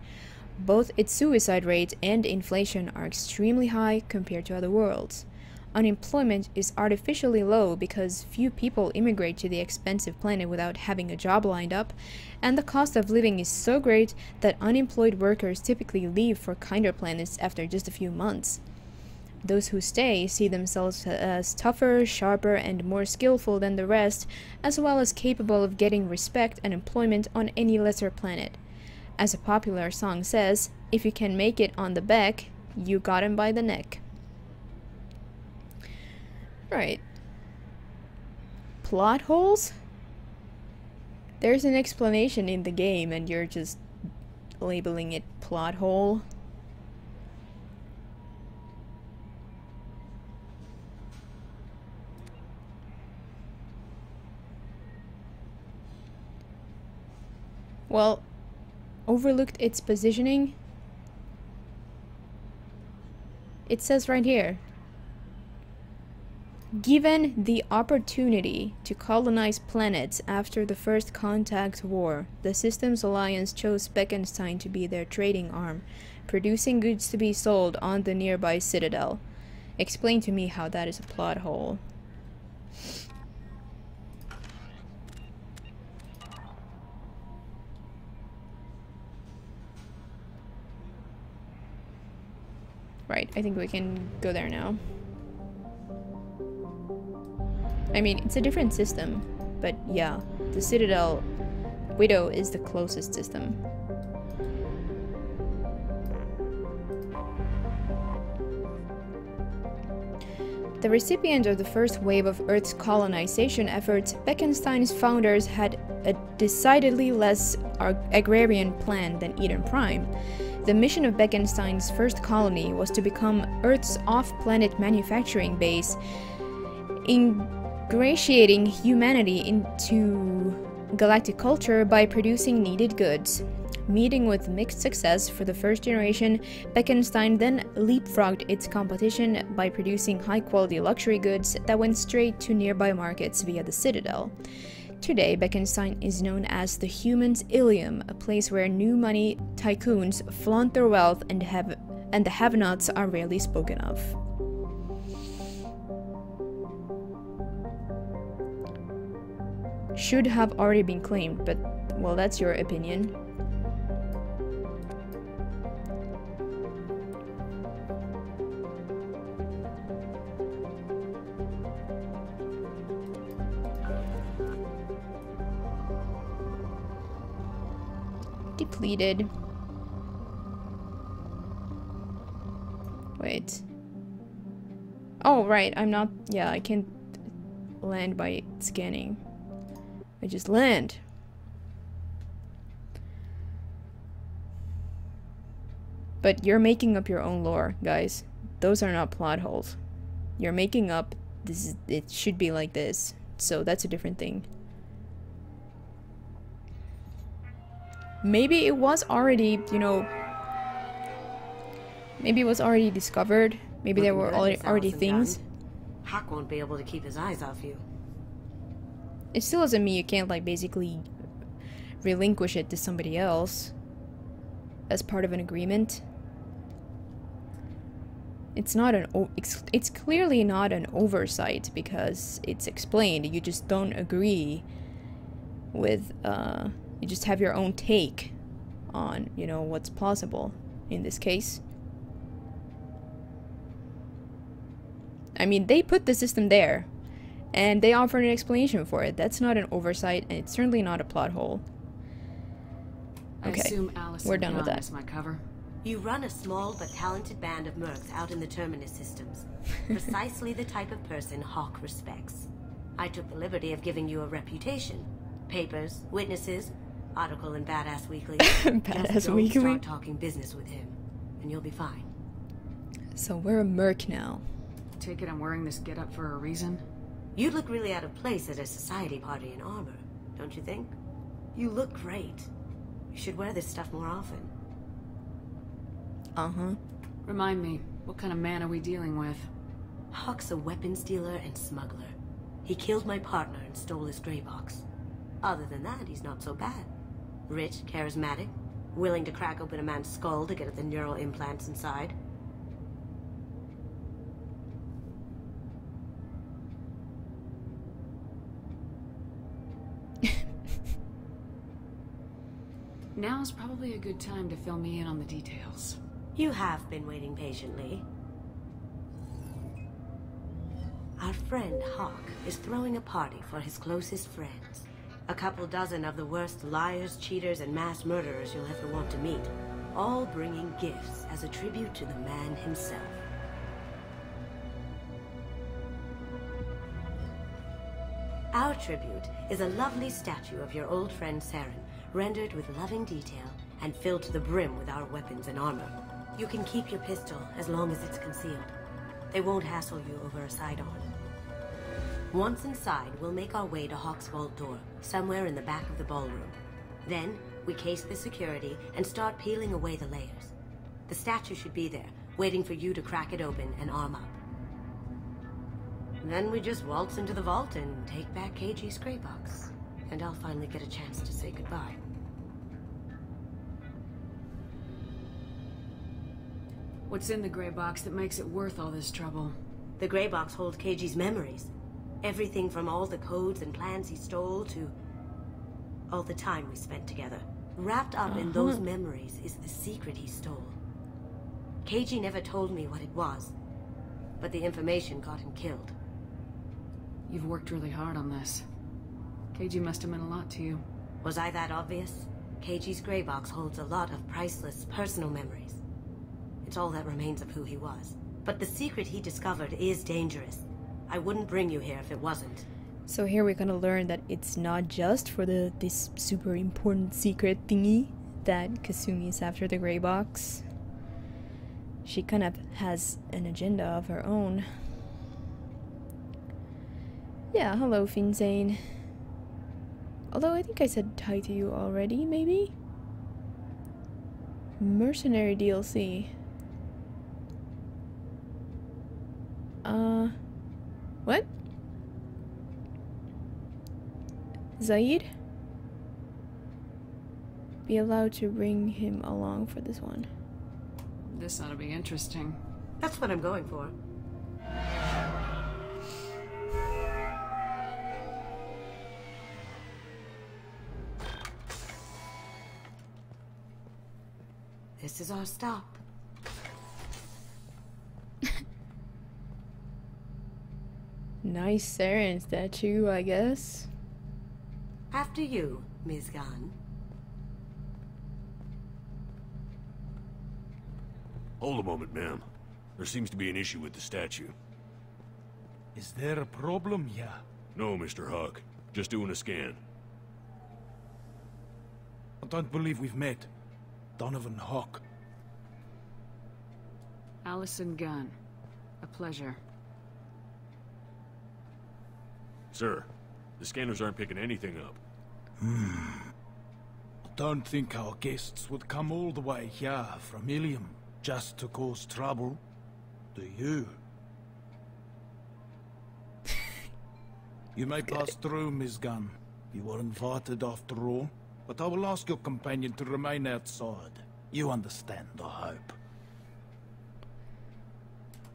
Both its suicide rate and inflation are extremely high compared to other worlds. Unemployment is artificially low because few people immigrate to the expensive planet without having a job lined up, and the cost of living is so great that unemployed workers typically leave for kinder planets after just a few months. Those who stay see themselves as tougher, sharper, and more skillful than the rest, as well as capable of getting respect and employment on any lesser planet. As a popular song says, if you can make it on the Beck, you got him by the neck. Right. Plot holes? There's an explanation in the game and you're just labeling it plot hole. Well, overlooked its positioning. It says right here, given the opportunity to colonize planets after the First Contact War, the Systems Alliance chose Beckenstein to be their trading arm, producing goods to be sold on the nearby Citadel. Explain to me how that is a plot hole. Right, I think we can go there now. I mean, it's a different system, but yeah, the Citadel Widow is the closest system. The recipient of the first wave of Earth's colonization efforts, Beckenstein's founders had a decidedly less agrarian plan than Eden Prime. The mission of Beckenstein's first colony was to become Earth's off-planet manufacturing base, ingratiating humanity into galactic culture by producing needed goods. Meeting with mixed success for the first generation, Beckenstein then leapfrogged its competition by producing high-quality luxury goods that went straight to nearby markets via the Citadel. Today, Beckenstein is known as the Human's Ilium, a place where new money tycoons flaunt their wealth and the have-nots are rarely spoken of. Should have already been claimed, but, well, that's your opinion. Depleted. Wait. Oh, right, I'm not... Yeah, I can't land by scanning. I just land. But you're making up your own lore, guys. Those are not plot holes. You're making up... This is, it should be like this. So that's a different thing. Maybe it was already, you know... Maybe it was already discovered. Maybe there were already things. Hawk won't be able to keep his eyes off you. It still doesn't mean you can't, like, basically relinquish it to somebody else as part of an agreement. It's not an it's clearly not an oversight because it's explained. You just don't agree with you just have your own take on, you know, what's possible in this case. I mean, they put the system there and they offered an explanation for it. That's not an oversight, and it's certainly not a plot hole. Okay, I assume Alice we're done with that. is my cover. You run a small but talented band of mercs out in the Terminus systems. Precisely the type of person Hawk respects. I took the liberty of giving you a reputation. Papers, witnesses, article in Badass Weekly. Badass Just don't Weekly? start talking business with him, and you'll be fine. So we're a merc now. Take it I'm wearing this getup for a reason? You look really out of place at a society party in armor, don't you think? You look great. You should wear this stuff more often. Uh-huh. Remind me, what kind of man are we dealing with? Hawk's a weapons dealer and smuggler. He killed my partner and stole his gray box. Other than that, he's not so bad. Rich, charismatic, willing to crack open a man's skull to get at the neural implants inside. Now's probably a good time to fill me in on the details. You have been waiting patiently. Our friend Hawk is throwing a party for his closest friends. A couple dozen of the worst liars, cheaters, and mass murderers you'll ever want to meet. All bringing gifts as a tribute to the man himself. Our tribute is a lovely statue of your old friend Saren, rendered with loving detail and filled to the brim with our weapons and armor. You can keep your pistol as long as it's concealed. They won't hassle you over a side-on. Once inside, we'll make our way to Hawk's vault door, somewhere in the back of the ballroom. Then, we case the security and start peeling away the layers. The statue should be there, waiting for you to crack it open and arm up. Then we just waltz into the vault and take back KG's gray box. And I'll finally get a chance to say goodbye. What's in the gray box that makes it worth all this trouble? The gray box holds KG's memories. Everything from all the codes and plans he stole to all the time we spent together. Wrapped up in those memories is the secret he stole. KG never told me what it was, but the information got him killed. You've worked really hard on this. KG must have meant a lot to you. Was I that obvious? KG's gray box holds a lot of priceless personal memories. It's all that remains of who he was. But the secret he discovered is dangerous. I wouldn't bring you here if it wasn't. So here we're gonna learn that it's not just for this super important secret thingy that Kasumi is after the gray box. She kind of has an agenda of her own. Yeah, hello, Finsane. Although I think I said hi to you already, maybe? Mercenary DLC. What? Zaid? Be allowed to bring him along for this one. This ought to be interesting. That's what I'm going for. This is our stop. Nice Saren statue, I guess. After you, Ms. Gunn. Hold a moment, man. There seems to be an issue with the statue. Is there a problem here? No, Mr. Hawk. Just doing a scan. I don't believe we've met. Donovan Hawk. Allison Gunn. A pleasure. Sir, the scanners aren't picking anything up. I don't think our guests would come all the way here from Ilium just to cause trouble. Do you? You may pass through, Ms. Gunn. You were invited after all. But I will ask your companion to remain outside. You understand, I hope.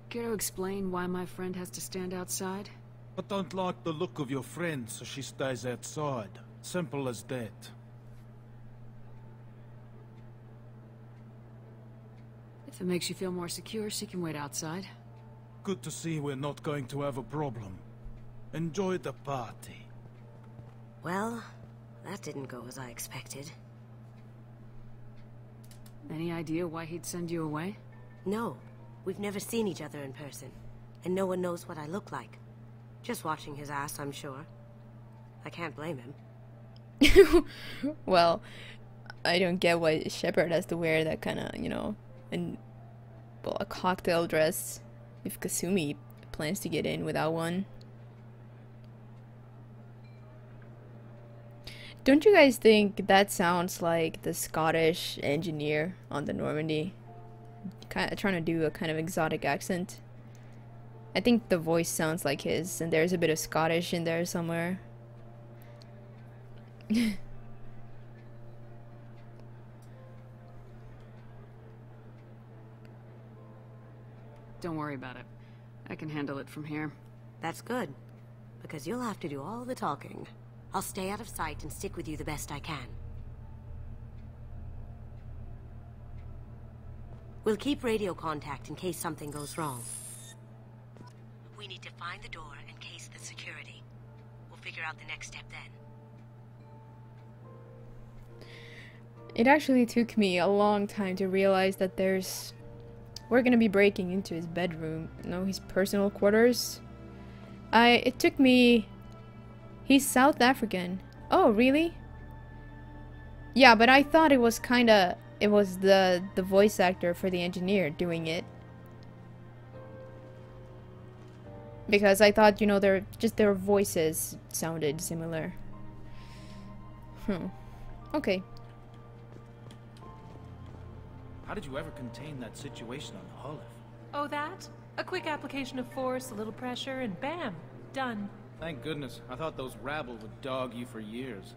Care to explain why my friend has to stand outside? I don't like the look of your friend, so she stays outside. Simple as that. If it makes you feel more secure, she can wait outside. Good to see we're not going to have a problem. Enjoy the party. Well, that didn't go as I expected. Any idea why he'd send you away? No. We've never seen each other in person. And no one knows what I look like. Just watching his ass, I'm sure. I can't blame him. Well, I don't get why Shepard has to wear that kind of, you know, a cocktail dress if Kasumi plans to get in without one. Don't you guys think that sounds like the Scottish engineer on the Normandy? Kind of trying to do a kind of exotic accent. I think the voice sounds like his, and there's a bit of Scottish in there somewhere. Don't worry about it. I can handle it from here. That's good, because you'll have to do all the talking. I'll stay out of sight and stick with you the best I can. We'll keep radio contact in case something goes wrong. We need to find the door and case the security. We'll figure out the next step then. It actually took me a long time to realize that we're gonna be breaking into his bedroom, his personal quarters. It took me... He's South African. Oh, really? Yeah, but I thought it was kinda... It was the voice actor for the engineer doing it. Because I thought, you know, their voices sounded similar. Okay. How did you ever contain that situation on the Olive? Oh, that? A quick application of force, a little pressure, and bam! Done. Thank goodness. I thought those rabble would dog you for years.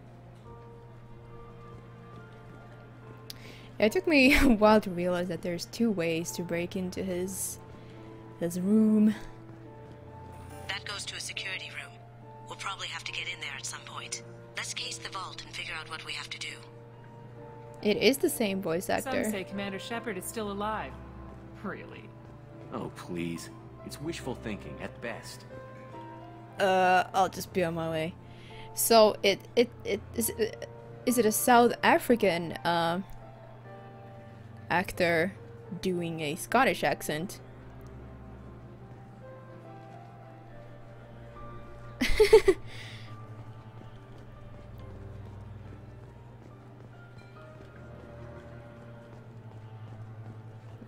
It took me a while to realize that there's two ways to break into his room. That goes to a security room. We'll probably have to get in there at some point. Let's case the vault and figure out what we have to do. It is the same voice actor. Some say Commander Shepard is still alive. Really? Oh, please. It's wishful thinking at best. I'll just be on my way. So is it a South African actor doing a Scottish accent?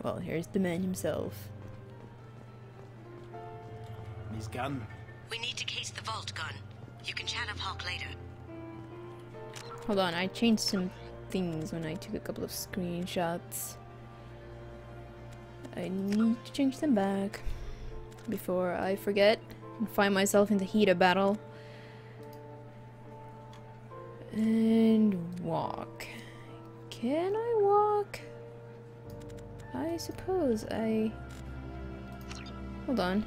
Well, here's the man himself. Ms. Gunn. We need to case the vault, Gunn. You can chat up Hawk later. Hold on, I changed some things when I took a couple of screenshots. I need to change them back before I forget and find myself in the heat of battle. And walk. Can I walk? I suppose I... Hold on.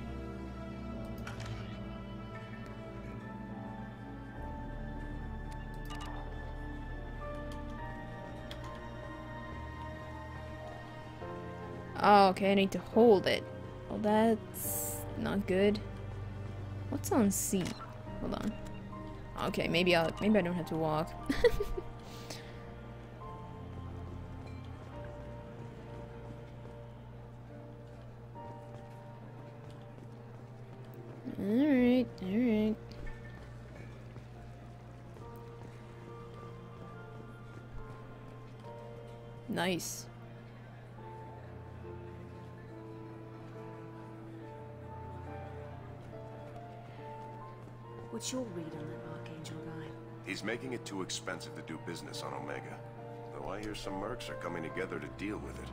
Oh, okay, I need to hold it. Well, that's not good. What's on C? Hold on. Okay, maybe I don't have to walk. Nice. What's your read on that Archangel guy? He's making it too expensive to do business on Omega. Though I hear some mercs are coming together to deal with it.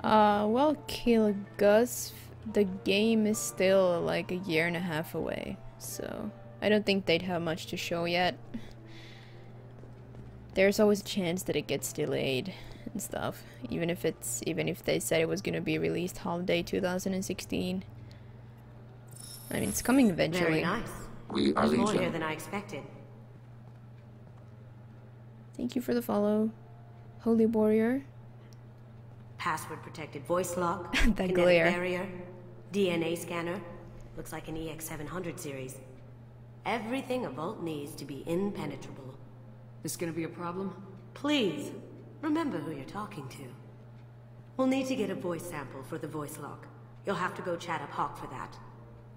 Well, Kill Gus, the game is still like a year and a half away, so I don't think they'd have much to show yet. There's always a chance that it gets delayed and stuff, even if they said it was gonna be released holiday 2016. I mean, it's coming eventually. Very nice. We are more Legion. here than I expected. Thank you for the follow, Holy Warrior. Password protected voice lock, That kinetic glare. barrier, DNA scanner. Looks like an EX700 series. Everything a vault needs to be impenetrable. This gonna be a problem? Please, remember who you're talking to. We'll need to get a voice sample for the voice lock. You'll have to go chat up Hawk for that.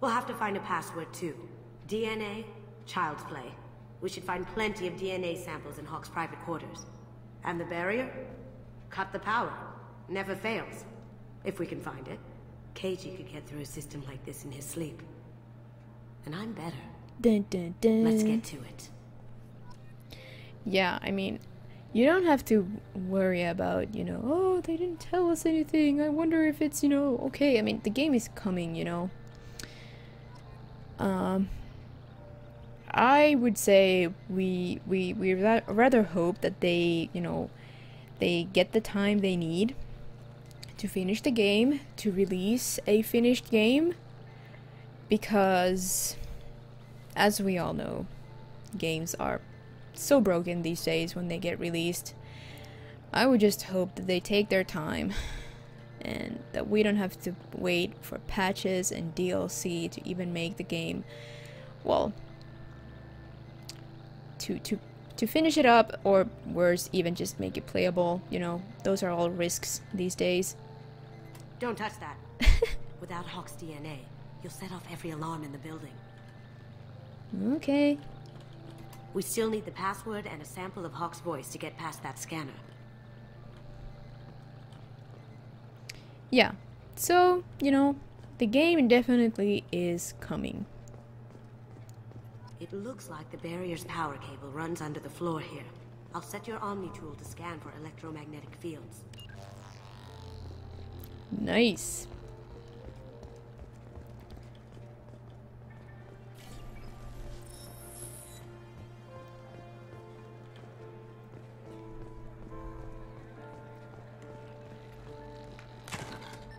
We'll have to find a password too. DNA, child's play. We should find plenty of DNA samples in Hawk's private quarters. And the barrier? Cut the power. Never fails. If we can find it. KG could get through a system like this in his sleep. And I'm better. Dun, dun, dun. Let's get to it. Yeah, I mean, you don't have to worry about, you know, oh, they didn't tell us anything. I wonder if it's, you know, okay. I mean, the game is coming, you know. I would say we rather hope that they, you know, they get the time they need to finish the game, to release a finished game, because as we all know, games are so broken these days when they get released. I would just hope that they take their time and that we don't have to wait for patches and DLC to even make the game, well, to finish it up, or worse, even just make it playable. You know, those are all risks these days. Don't touch that. Without Hawk's DNA, you'll set off every alarm in the building. Okay. We still need the password and a sample of Hawk's voice to get past that scanner. Yeah, so, you know, the game definitely is coming. It looks like the barrier's power cable runs under the floor here. I'll set your Omni tool to scan for electromagnetic fields. Nice.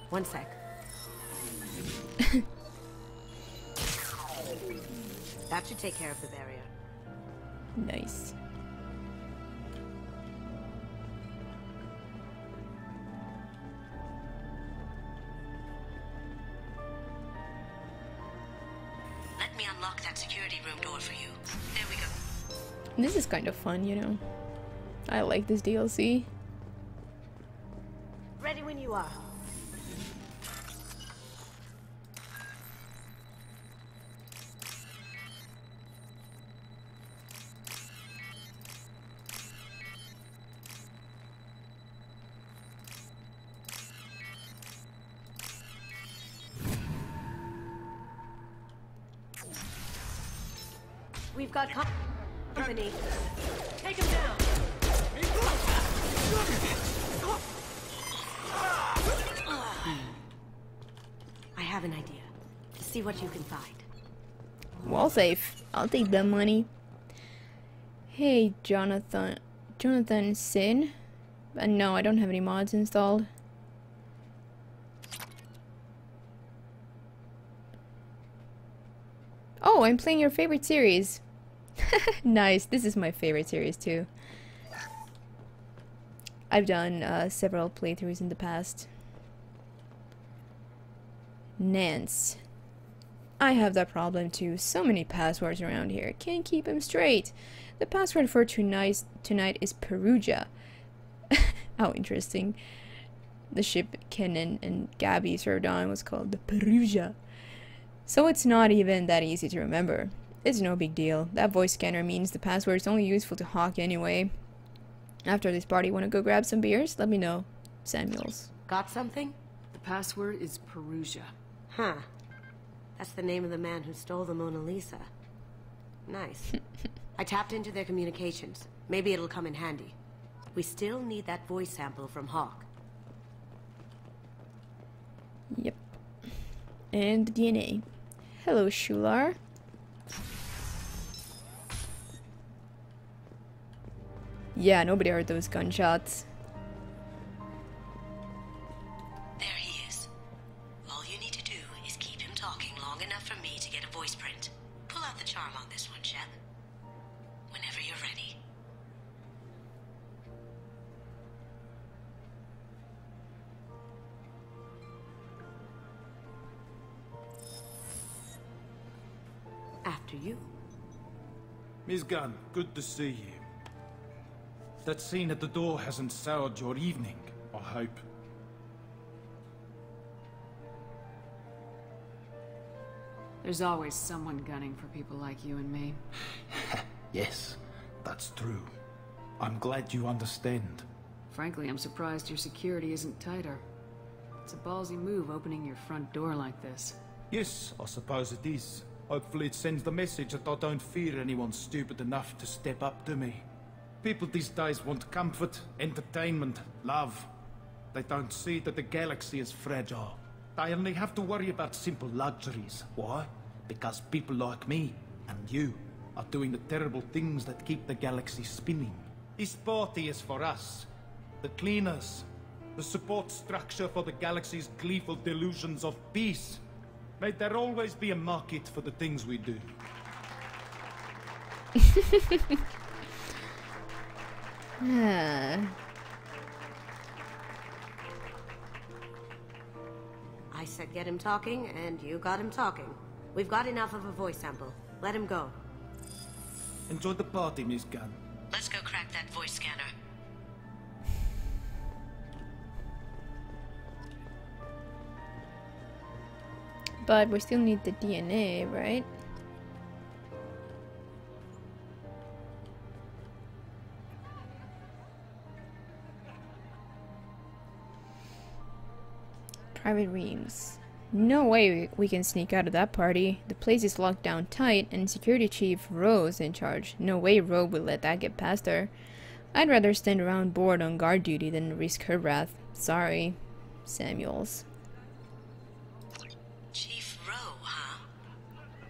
One sec. That should take care of the barrier. Nice. Let me unlock that security room door for you. There we go. This is kind of fun, you know. I like this DLC. Ready when you are. We've got company. Take him down. I have an idea. See what you can find. Wall safe. I'll take the money. Hey, Jonathan Sin. No, I don't have any mods installed. Oh, I'm playing your favorite series. Nice. This is my favorite series too. I've done several playthroughs in the past. Nance. I have that problem too. So many passwords around here. Can't keep them straight. The password for tonight is Perugia. How interesting. The ship Ken and Gabby served on was called the Perugia. So it's not even that easy to remember. It's no big deal. That voice scanner means the password is only useful to Hawk anyway. After this party, wanna go grab some beers? Let me know. Samuels. Got something? The password is Perugia. Huh. That's the name of the man who stole the Mona Lisa. Nice. I tapped into their communications. Maybe it'll come in handy. We still need that voice sample from Hawk. Yep. And the DNA. Hello, Shular. Yeah, nobody heard those gunshots. There he is. All you need to do is keep him talking long enough for me to get a voice print. Pull out the charm on this one, Shep. Whenever you're ready. After you. Miss Gunn, good to see you. That scene at the door hasn't soured your evening, I hope. There's always someone gunning for people like you and me. Yes, that's true. I'm glad you understand. Frankly, I'm surprised your security isn't tighter. It's a ballsy move opening your front door like this. Yes, I suppose it is. Hopefully it sends the message that I don't fear anyone stupid enough to step up to me. People these days want comfort, entertainment, love. They don't see that the galaxy is fragile. They only have to worry about simple luxuries. Why? Because people like me and you are doing the terrible things that keep the galaxy spinning. This party is for us, the cleaners, the support structure for the galaxy's gleeful delusions of peace. May there always be a market for the things we do. I said get him talking, and you got him talking. We've got enough of a voice sample. Let him go. Enjoy the party, Miss Gunn. Let's go crack that voice scanner. But we still need the DNA, right? Private rooms. No way we can sneak out of that party. The place is locked down tight, and Security Chief Rowe's in charge. No way Rowe will let that get past her. I'd rather stand around bored on guard duty than risk her wrath. Sorry, Samuels. Chief Rowe, huh?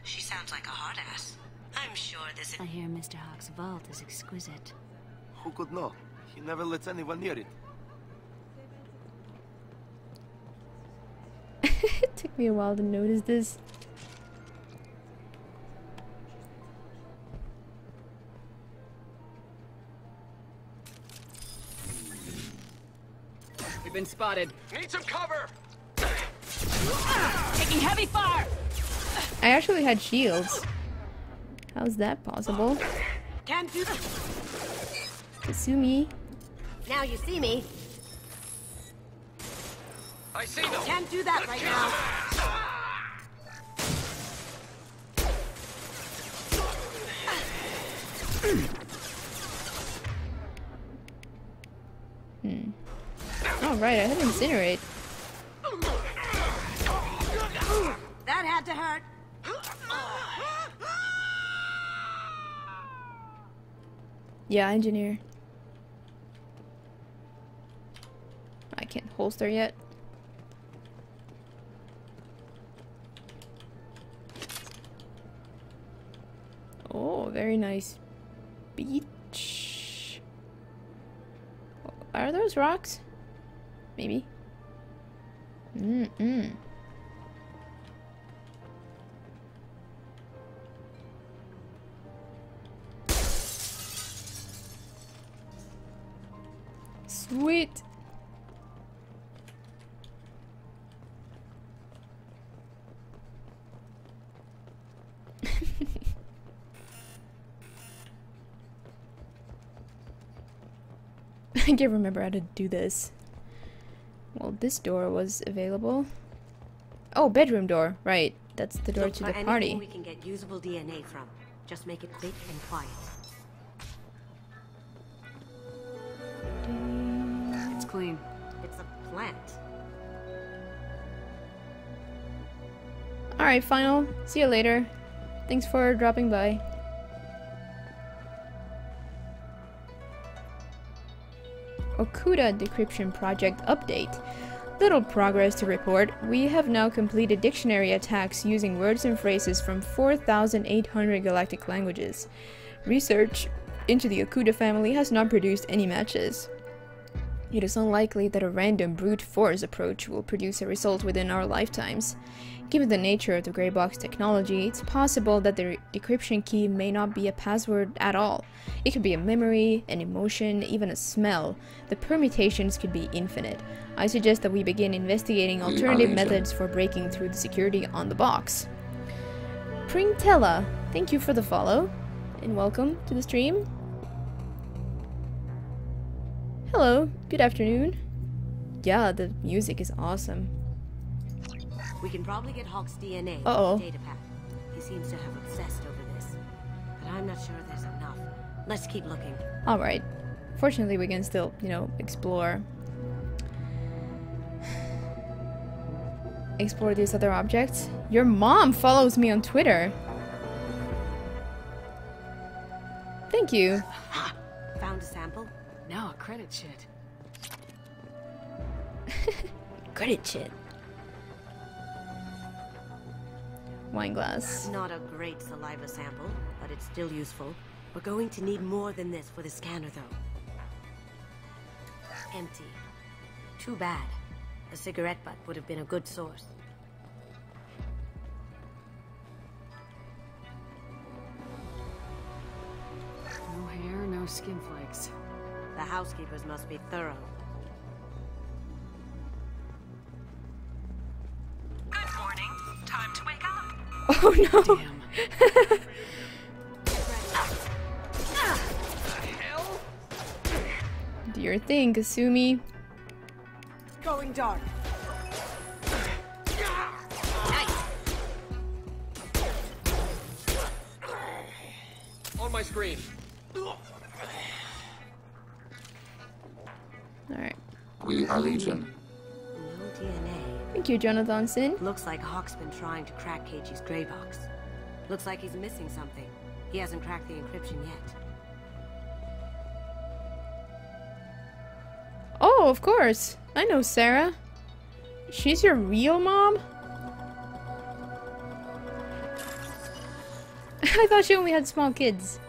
She sounds like a hard ass. I'm sure this. I hear Mr. Hawk's vault is exquisite. Who could know? He never lets anyone near it. It took me a while to notice this. We've been spotted. Need some cover! Taking heavy fire! I actually had shields. How's that possible? Can't do that. Kasumi. Now you see me. I see them. Can't do that right now. Alright, I had incinerate. That had to hurt. Yeah, engineer. I can't holster yet. Oh, very nice beach. Are those rocks? Maybe. Sweet. I can't remember how to do this. Well, this door was available. Oh, bedroom door. Right. That's the door Look to for the anything party. we can get usable DNA from. Just make it quick and quiet. It's clean. It's a plant. Alright, final. See you later. Thanks for dropping by. Okuda Decryption Project update. Little progress to report. We have now completed dictionary attacks using words and phrases from 4,800 galactic languages. Research into the Okuda family has not produced any matches. It is unlikely that a random brute force approach will produce a result within our lifetimes. Given the nature of the gray box technology, it's possible that the decryption key may not be a password at all. It could be a memory, an emotion, even a smell. The permutations could be infinite. I suggest that we begin investigating alternative methods for breaking through the security on the box. Pringtella, thank you for the follow, and welcome to the stream. Hello, good afternoon. Yeah, the music is awesome. We can probably get Hawk's DNA Uh-oh. from the data pack. He seems to have obsessed over this. But I'm not sure there's enough. Let's keep looking. Alright. Fortunately, we can still, explore. Explore these other objects. Your mom follows me on Twitter. Thank you. Found a sample? No, credit shit. Credit shit. Wine glass. Not a great saliva sample, but it's still useful. We're going to need more than this for the scanner, though. Empty. Too bad. A cigarette butt would have been a good source. No hair, no skin flakes. The housekeepers must be thorough. Good morning. Time to wake up. Oh no! Do your thing, Kasumi. Going dark. On my screen. Alright. We are Legion. No DNA. Thank you, Jonathan Sin. Looks like Hawk's been trying to crack Keiichi's gray box. Looks like he's missing something. He hasn't cracked the encryption yet. Oh, of course. I know Sarah. She's your real mom? I thought she only had small kids.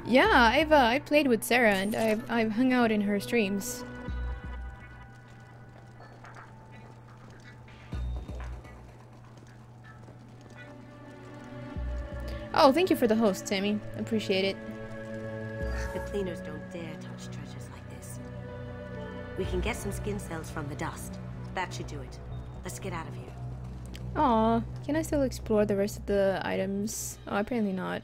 Yeah, I played with Sarah and I've hung out in her streams. Oh, thank you for the host, Sammy. Appreciate it. The cleaners don't dare touch treasures like this. We can get some skin cells from the dust. That should do it. Let's get out of here. Aw, can I still explore the rest of the items? Oh, apparently not.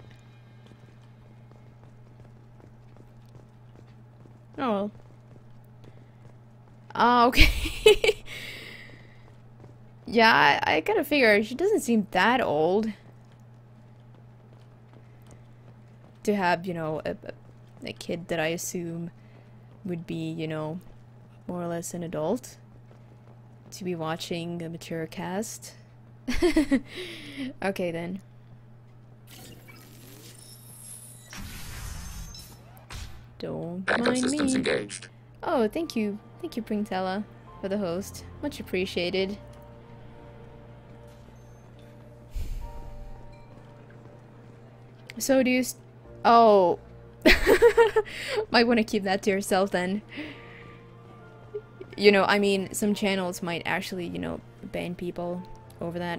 Oh well. Ah, okay. Yeah, I kind of figure she doesn't seem that old to have, a kid that I assume would be, more or less an adult to be watching a mature cast. Okay then. Don't Backup mind systems me. engaged. Oh, thank you, Pringtella, for the host. Much appreciated. So do you? Oh, might want to keep that to yourself then. I mean, some channels might actually, ban people over that.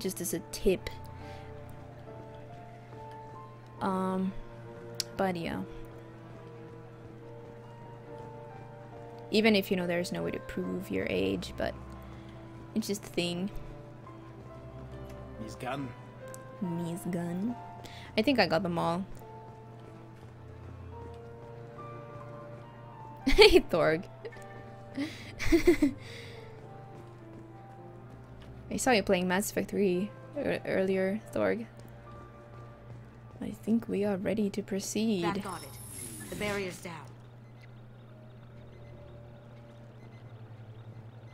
Just as a tip. But yeah. Even if, there's no way to prove your age, but it's just a thing. He's gone. Miss Gun. I think I got them all. Hey, Thorg. I saw you playing Mass Effect 3 earlier, Thorg. I think we are ready to proceed. That got it. The barrier's down.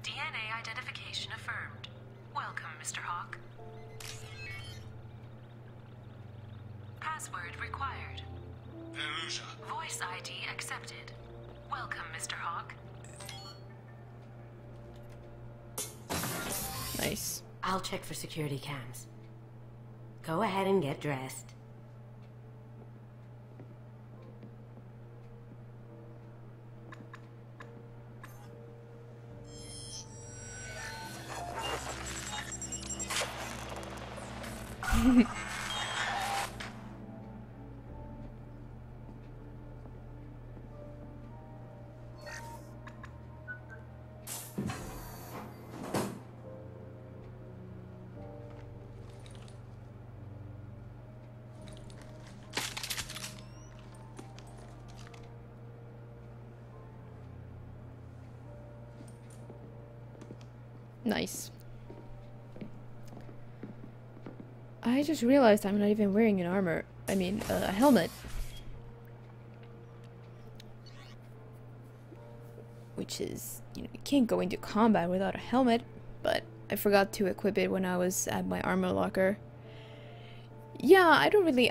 DNA identification affirmed. Welcome, Mr. Hawk. Password required. Veruza. Voice ID accepted. Welcome, Mr. Hawk. Nice. I'll check for security cams. Go ahead and get dressed. Nice. I just realized I'm not even wearing an armor. I mean, a helmet. Which is, you know, you can't go into combat without a helmet, but I forgot to equip it when I was at my armor locker. Yeah, I don't really,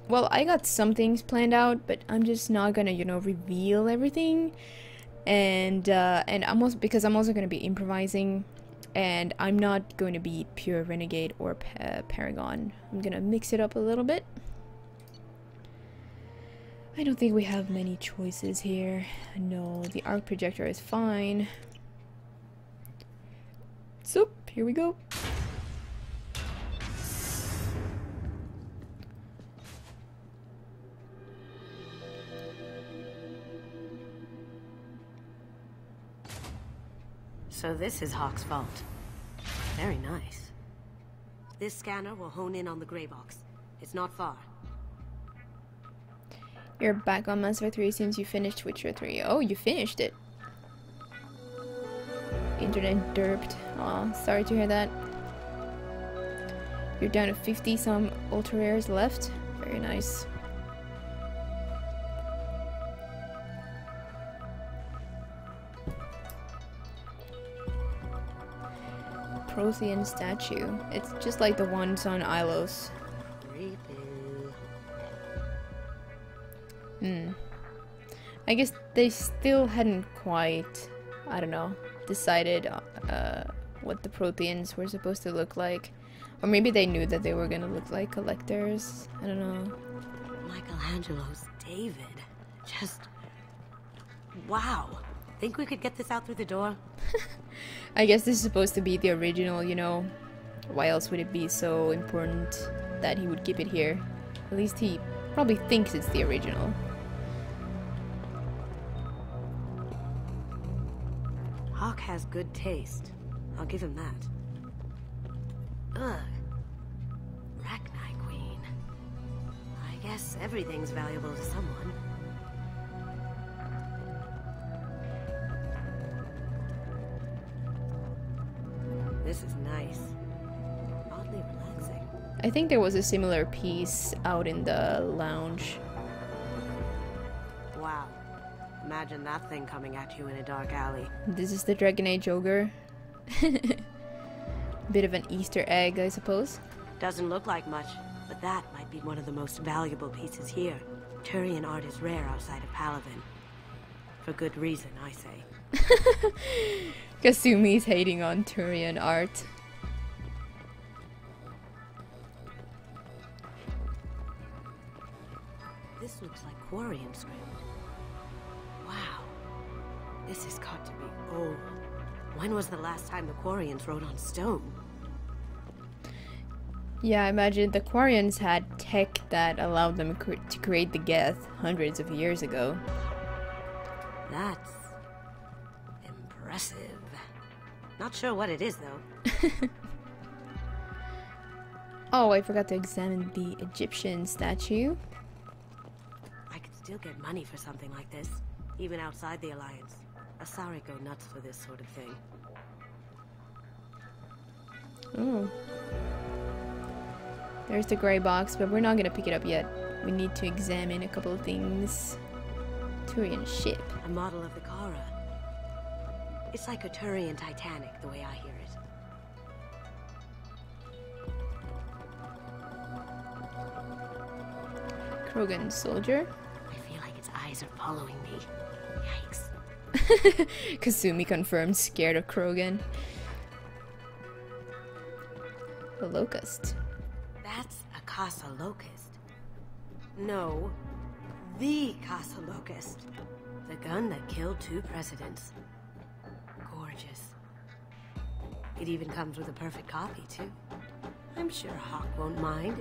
well, I got some things planned out, but I'm just not gonna, you know, reveal everything. And I'm also, because I'm also gonna be improvising. And I'm not going to be pure Renegade or Paragon. I'm gonna mix it up a little bit. I don't think we have many choices here. No, the arc projector is fine. So, here we go. So this is Hawk's vault. Very nice. This scanner will hone in on the gray box. It's not far. You're back on Mass Effect 3 since you finished Witcher 3. Oh, you finished it. Internet derped. Aw, sorry to hear that. You're down to 50 some ultra rares left. Very nice. Prothean statue. It's just like the ones on Ilos. I guess they still hadn't quite, I don't know, decided what the Protheans were supposed to look like. Or maybe they knew that they were gonna look like collectors. I don't know. Michelangelo's David. Just... wow. Think we could get this out through the door? I guess this is supposed to be the original, you know. Why else would it be so important that he would keep it here? At least he probably thinks it's the original. Hawk has good taste. I'll give him that. Ugh. Rachni Queen. I guess everything's valuable to someone. This is nice. Oddly relaxing. I think there was a similar piece out in the lounge. Wow. Imagine that thing coming at you in a dark alley. This is the Dragon Age ogre. Bit of an Easter egg, I suppose. Doesn't look like much, but that might be one of the most valuable pieces here. Turian art is rare outside of Palaven. For good reason, I say. Kasumi's hating on Turian art. This looks like Quarian script. Wow. This has got to be old. When was the last time the Quarians wrote on stone? Yeah, I imagine the Quarians had tech that allowed them to create the Geth hundreds of years ago. That's... impressive. Not sure what it is, though. Oh, I forgot to examine the Egyptian statue. I could still get money for something like this, even outside the Alliance. Asari go nuts for this sort of thing. Oh. There's the gray box, but we're not gonna pick it up yet. We need to examine a couple of things. Turian ship. A model of the Kara. It's like a Turian Titanic, the way I hear it. Krogan soldier. I feel like its eyes are following me. Yikes. Kasumi confirmed scared of Krogan. The locust. That's a Casa Locust. No, the Casa Locust. The gun that killed 2 presidents. Gorgeous. It even comes with a perfect copy, too. I'm sure Hawk won't mind.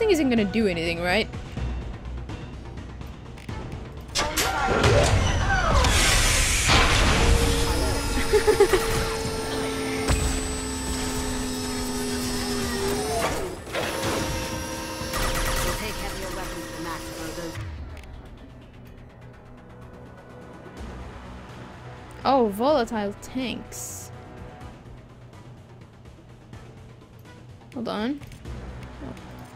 thing isn't gonna do anything, right? We'll take heavier weapons to Max Brothers. Oh, volatile tanks. Hold on.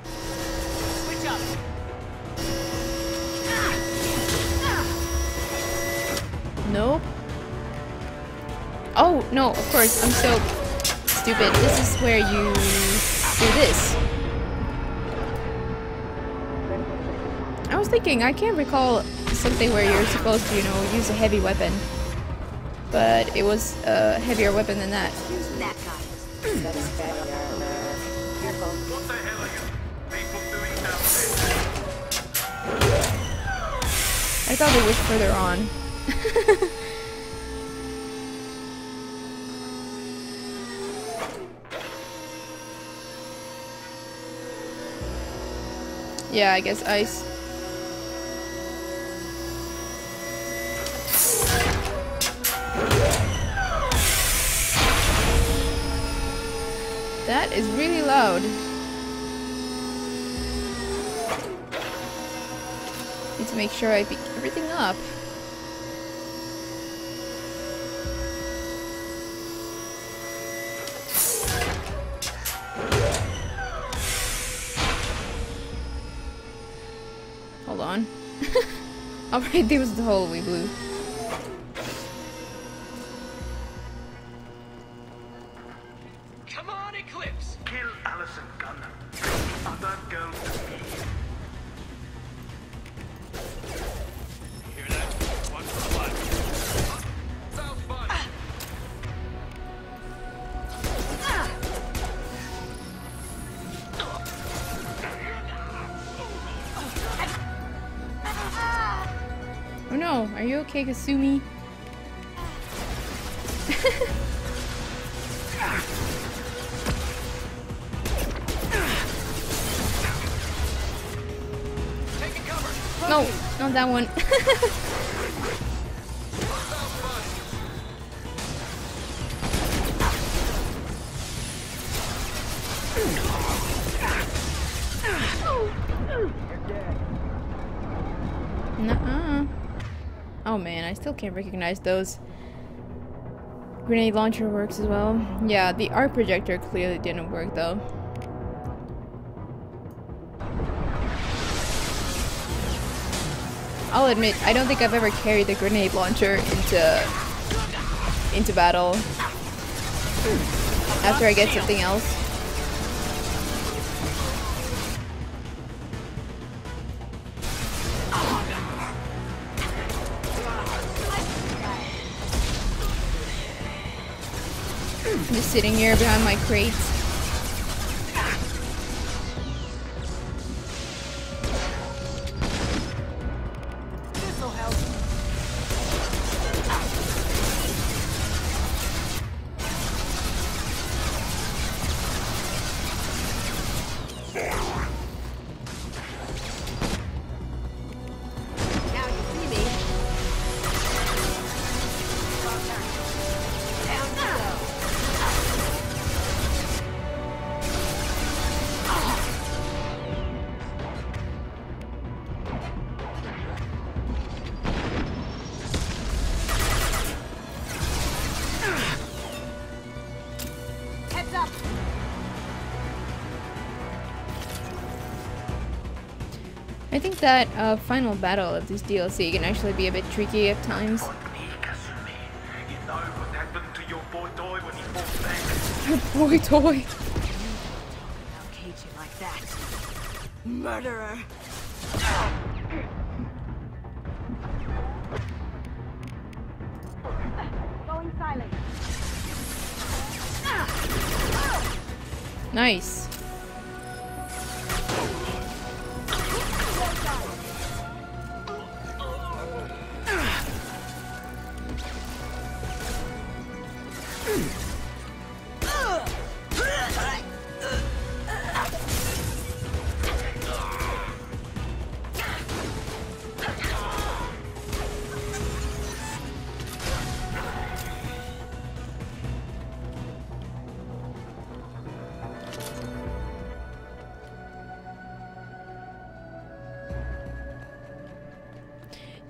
Switch up. Nope. Oh, no, of course, I'm so stupid. This is where you do this. I was thinking, I can't recall something where you're supposed to, you know, use a heavy weapon. But it was a heavier weapon than that. That guy. What the hell are you people doing down I thought it was further on. Yeah, I guess ice. That is really loud. Need to make sure I pick everything up. Hold on. Alright, there was the hole we blew. Come on, Eclipse! Kill Allison Gunner. Other girl to me. Hear that? One for one. Sounds fun. Oh no, are you okay, Kasumi? No, not that one. Nuh-uh. Oh man, I still can't recognize those. Grenade launcher works as well. Yeah, the arc projector clearly didn't work though. I'll admit, I don't think I've ever carried the grenade launcher into battle after I get something else. I'm just sitting here behind my crates. I think that final battle of this DLC can actually be a bit tricky at times. You know what happened to your boy toy when he fought back? Boy toy. I'll cage you like that. Murderer. Going silent. Nice.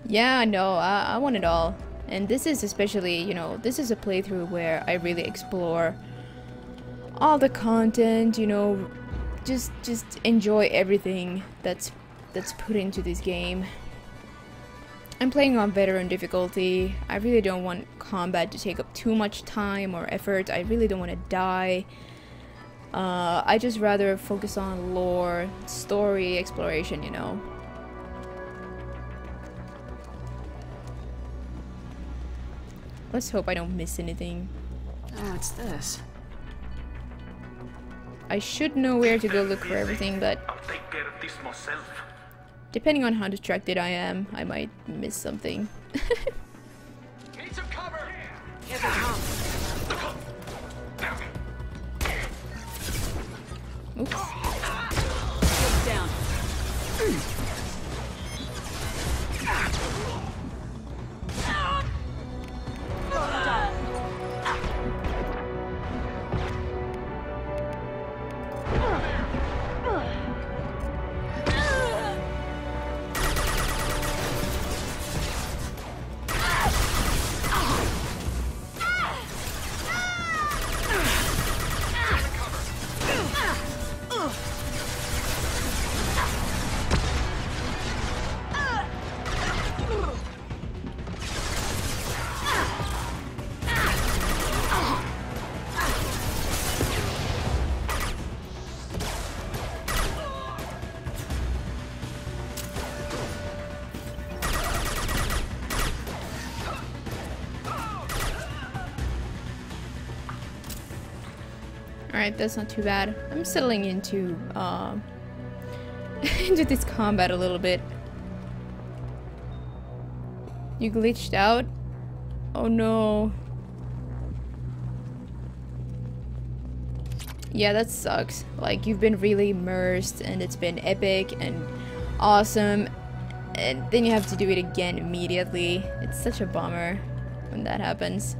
Yeah, no, I want it all. And this is especially, you know, this is a playthrough where I really explore all the content, you know, just enjoy everything that's put into this game. I'm playing on veteran difficulty. I really don't want combat to take up too much time or effort. I really don't want to die. I just rather focus on lore, story, exploration, you know. Let's hope I don't miss anything. Oh, what's this? I should know where to go look for everything, but I'll take care of this myself. depending on how distracted I am, I might miss something. Need some cover. Here they come. Oops. Get down. Alright, that's not too bad. I'm settling into into this combat a little bit. You glitched out? Oh no. Yeah, that sucks. Like, you've been really immersed and it's been epic and awesome, and then you have to do it again immediately. It's such a bummer when that happens.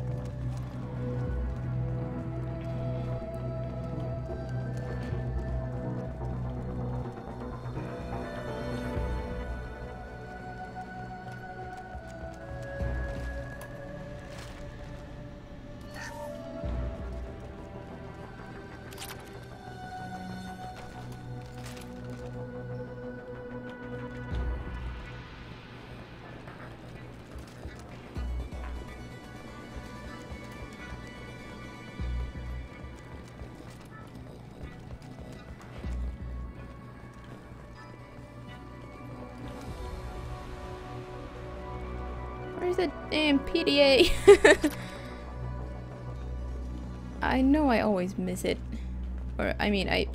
Where's the damn PDA? I know I always miss it. Or, I mean, I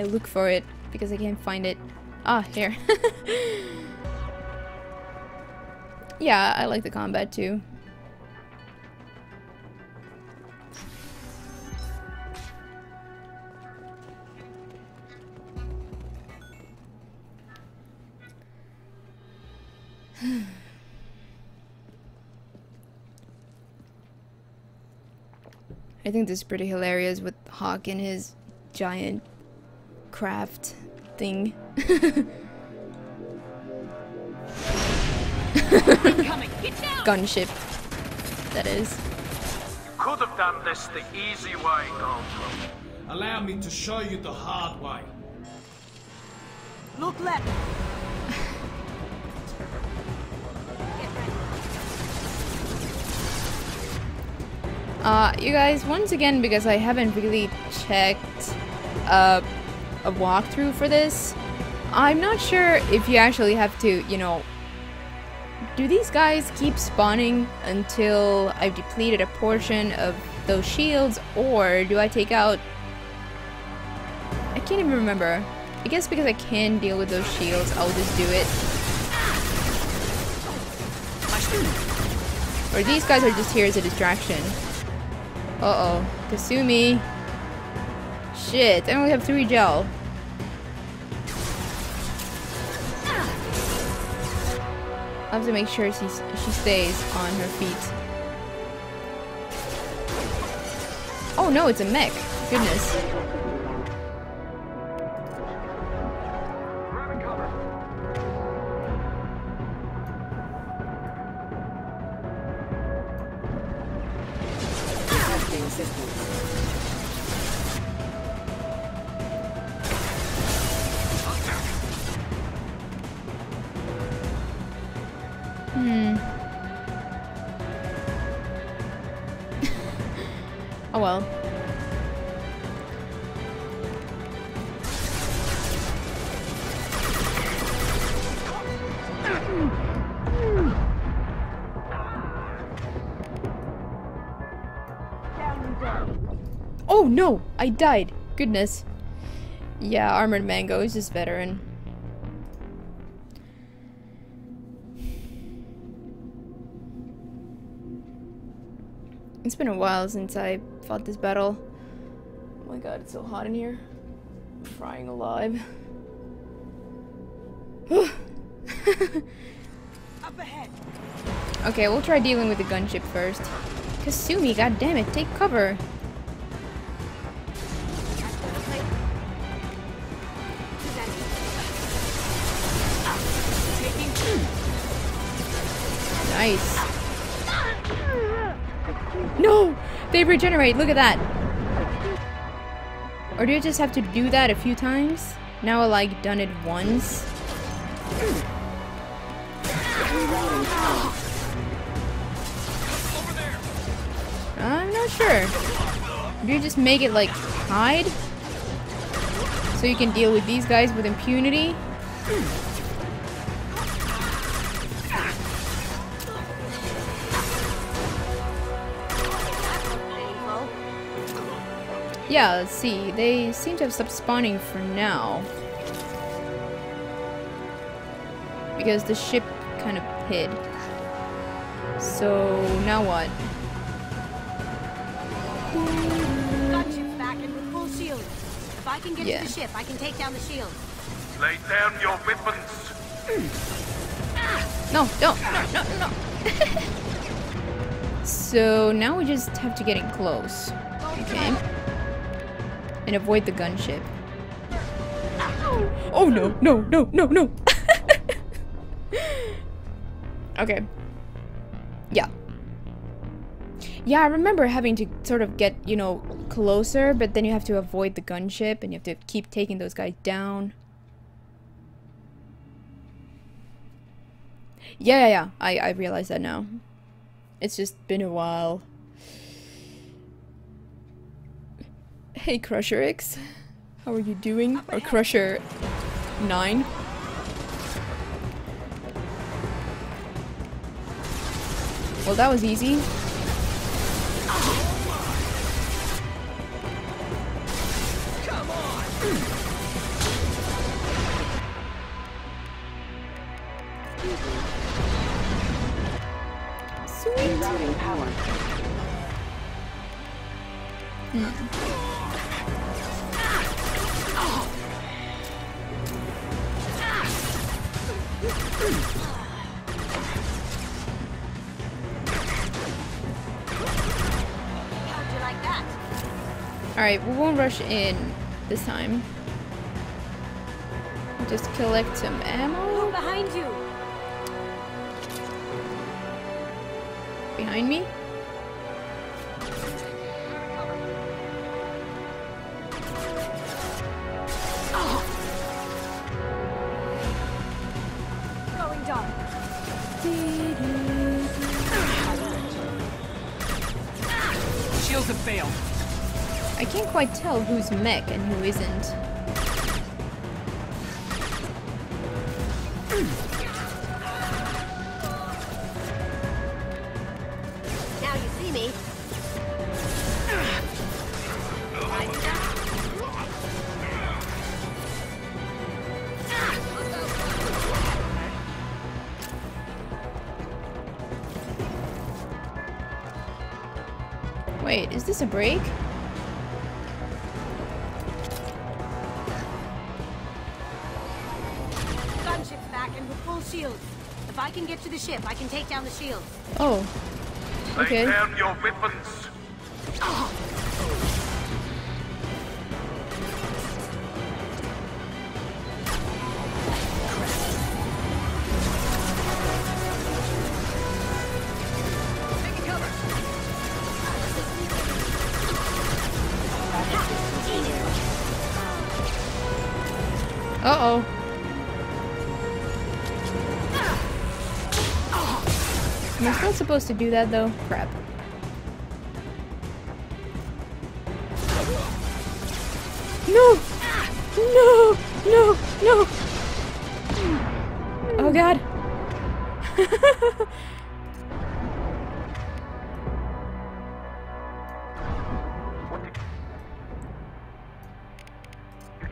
look for it because I can't find it. Ah, here. Yeah, I like the combat too. I think this is pretty hilarious with Hawk and his giant craft thing. Gunship, that is. You could have done this the easy way, Grunt. Allow me to show you the hard way. Look left. You guys, once again, because I haven't really checked a walkthrough for this, I'm not sure if you actually have to, you know, do these guys keep spawning until I've depleted a portion of those shields, or do I take out... I can't even remember. I guess because I can deal with those shields, I'll just do it. Or these guys are just here as a distraction. Uh-oh. Kasumi. Shit, I only have 3 gel. I have to make sure she stays on her feet. Oh no, it's a mech. Goodness. assistance. Oh well. Oh no! I died! Goodness. Yeah, Armored Mango is just veteran. It's been a while since I fought this battle. Oh my god, it's so hot in here. I'm frying alive. Up ahead. Okay, we'll try dealing with the gunship first. Kasumi, goddammit, take cover! Nice. No! They regenerate, look at that! Or do you just have to do that a few times? Now I like done it once. I'm not sure. Do you just make it like hide? So you can deal with these guys with impunity? Yeah, let's see. They seem to have stopped spawning for now. Because the ship kind of hid. So, now what? Gunship's back and with full shields. If I can get to the ship, I can take down the shields. Lay down your weapons. No, don't. No, no, no. So, now we just have to get in close. Okay. And avoid the gunship. Oh no, no, no, no, no! Okay. Yeah. Yeah, I remember having to sort of get, you know, closer, but then you have to avoid the gunship and you have to keep taking those guys down. Yeah. I realize that now. It's just been a while. Hey, Crusher X. How are you doing? Or Crusher 9. Well, that was easy. Come on. Sweet. Routing power. How'd you like that? Alright, we won't rush in this time. We'll just collect some ammo. Look behind you. Behind me? Throwing dart. Shields have failed. I can't quite tell who's mech and who isn't. Now you see me. Wait, is this a break? Gunship's back and with full shields. If I can get to the ship, I can take down the shields. Oh. Okay. Lay down your weapons. Uh-oh. Am I still supposed to do that though? Crap. No! No! No! No! Oh god. You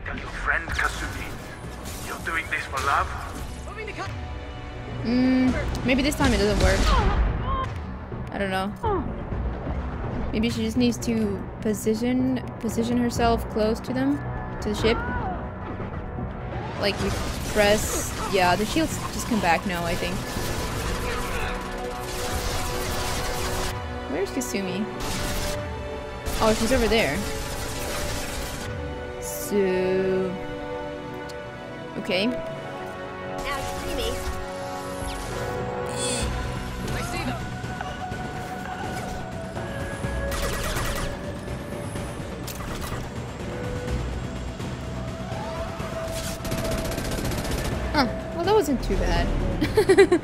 tell your friend, Kasumi, you're doing this for love? Maybe this time it doesn't work. I don't know. Maybe she just needs to position herself close to them, to the ship. Like we press, yeah, the shields just come back now, I think. Where's Kasumi? Oh, she's over there. So, okay. Now you see me. I see them. Huh. Well, that wasn't too bad.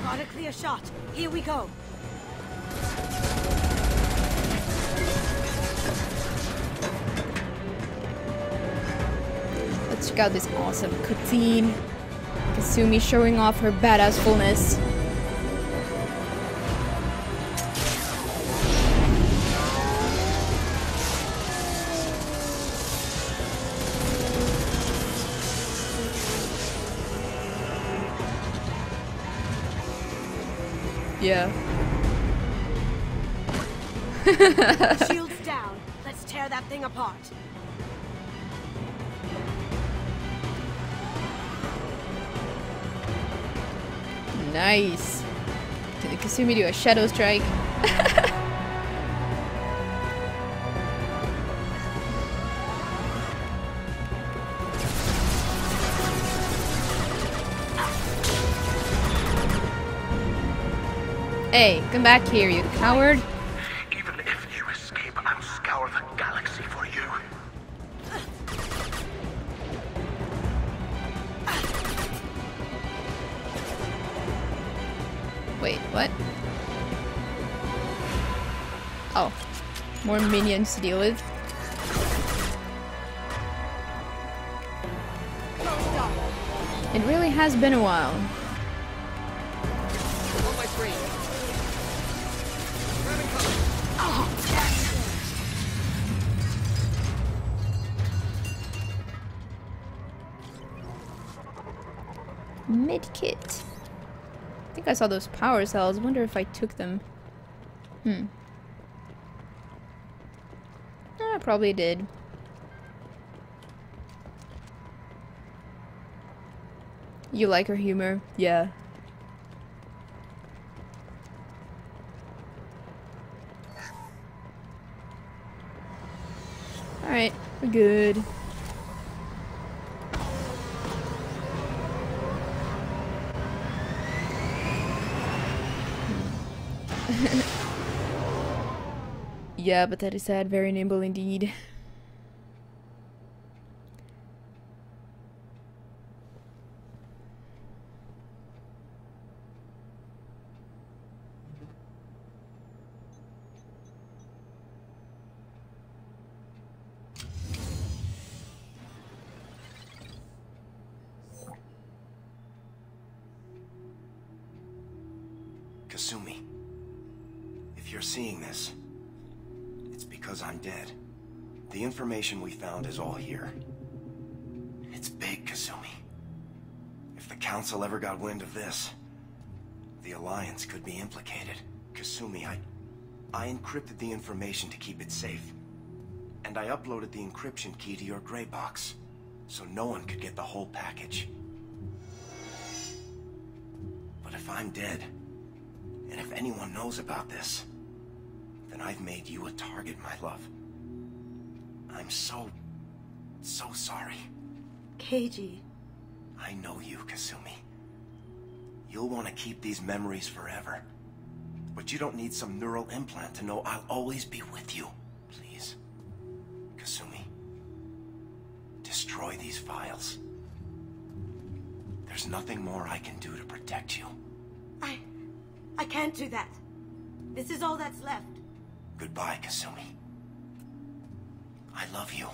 Got a clear shot. Here we go. Let's check out this awesome cutscene. Kasumi showing off her badassfulness. Yeah. Shields down. Let's tear that thing apart. Nice. Did Kasumi do a shadow strike? Hey, come back here, you coward. Even if you escape, I'll scour the galaxy for you. Wait, what? Oh. More minions to deal with. It really has been a while. On my screen. Grabbing cover. Medkit. I think I saw those power cells. Wonder if I took them. I probably did. You like her humor? Yeah. Alright, we're good. Yeah, but that is sad. Very nimble indeed. Kasumi, if you're seeing this, it's because I'm dead. The information we found is all here. It's big, Kasumi. If the Council ever got wind of this, the Alliance could be implicated. Kasumi, I encrypted the information to keep it safe. And I uploaded the encryption key to your gray box, so no one could get the whole package. But if I'm dead, and if anyone knows about this, then I've made you a target, my love. I'm so sorry. Keiji. I know you, Kasumi. You'll want to keep these memories forever. But you don't need some neural implant to know I'll always be with you. Please, Kasumi, destroy these files. There's nothing more I can do to protect you. I can't do that. This is all that's left. Goodbye, Kasumi. I love you.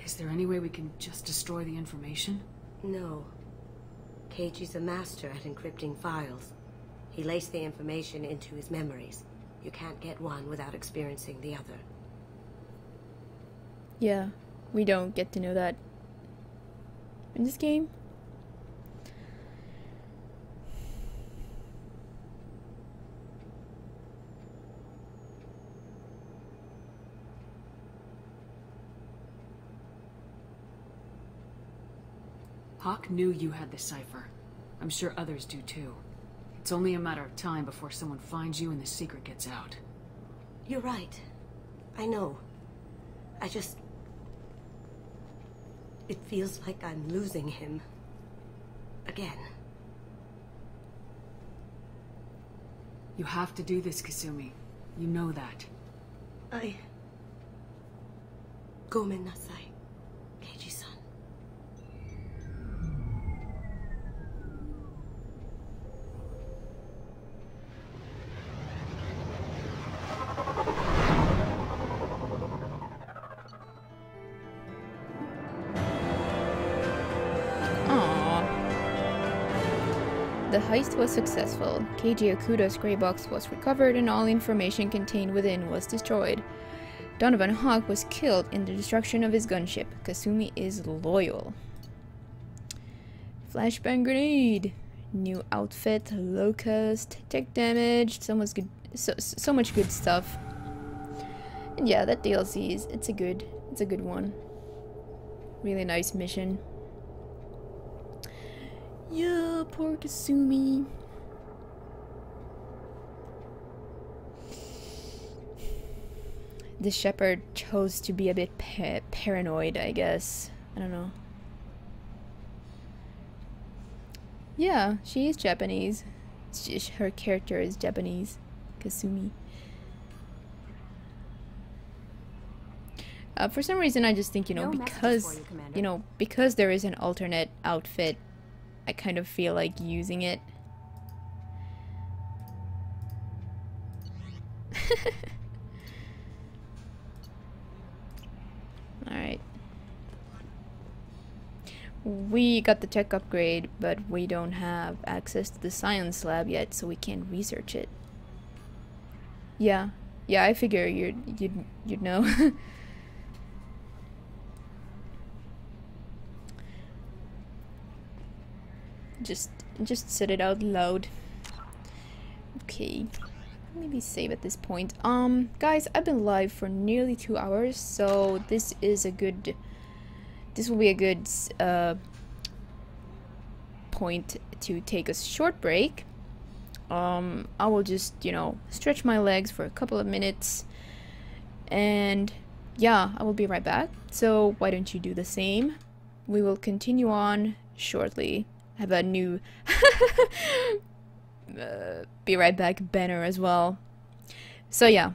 Is there any way we can just destroy the information? No. Keiji's a master at encrypting files. He laced the information into his memories. You can't get one without experiencing the other. Yeah, we don't get to know that in this game. Hawk knew you had the cipher. I'm sure others do too. It's only a matter of time before someone finds you and the secret gets out. You're right. I know. I just... It feels like I'm losing him. Again. You have to do this, Kasumi. You know that. Gomen nasai, Keiji-san. The heist was successful. Keiji Okuda's grey box was recovered and all information contained within was destroyed. Donovan Hawk was killed in the destruction of his gunship. Kasumi is loyal. Flashbang grenade. New outfit, locust, tech damage, so much good stuff. And yeah, that DLC it's a good one. Really nice mission. Yeah, poor Kasumi. The shepherd chose to be a bit paranoid, I guess. I don't know. Yeah, she is Japanese. Her character is Japanese. Kasumi. For some reason, I just think, because there is an alternate outfit, I kind of feel like using it. Alright. We got the tech upgrade, but we don't have access to the science lab yet, so we can't research it. Yeah. Yeah, I figure you'd know. Just said it out loud. Okay. Maybe save at this point. Guys, I've been live for nearly 2 hours, so this will be a good point to take a short break. I will just, stretch my legs for a couple of minutes, and yeah, I will be right back. So why don't you do the same? We will continue on shortly. I have a new be right back banner as well. So yeah.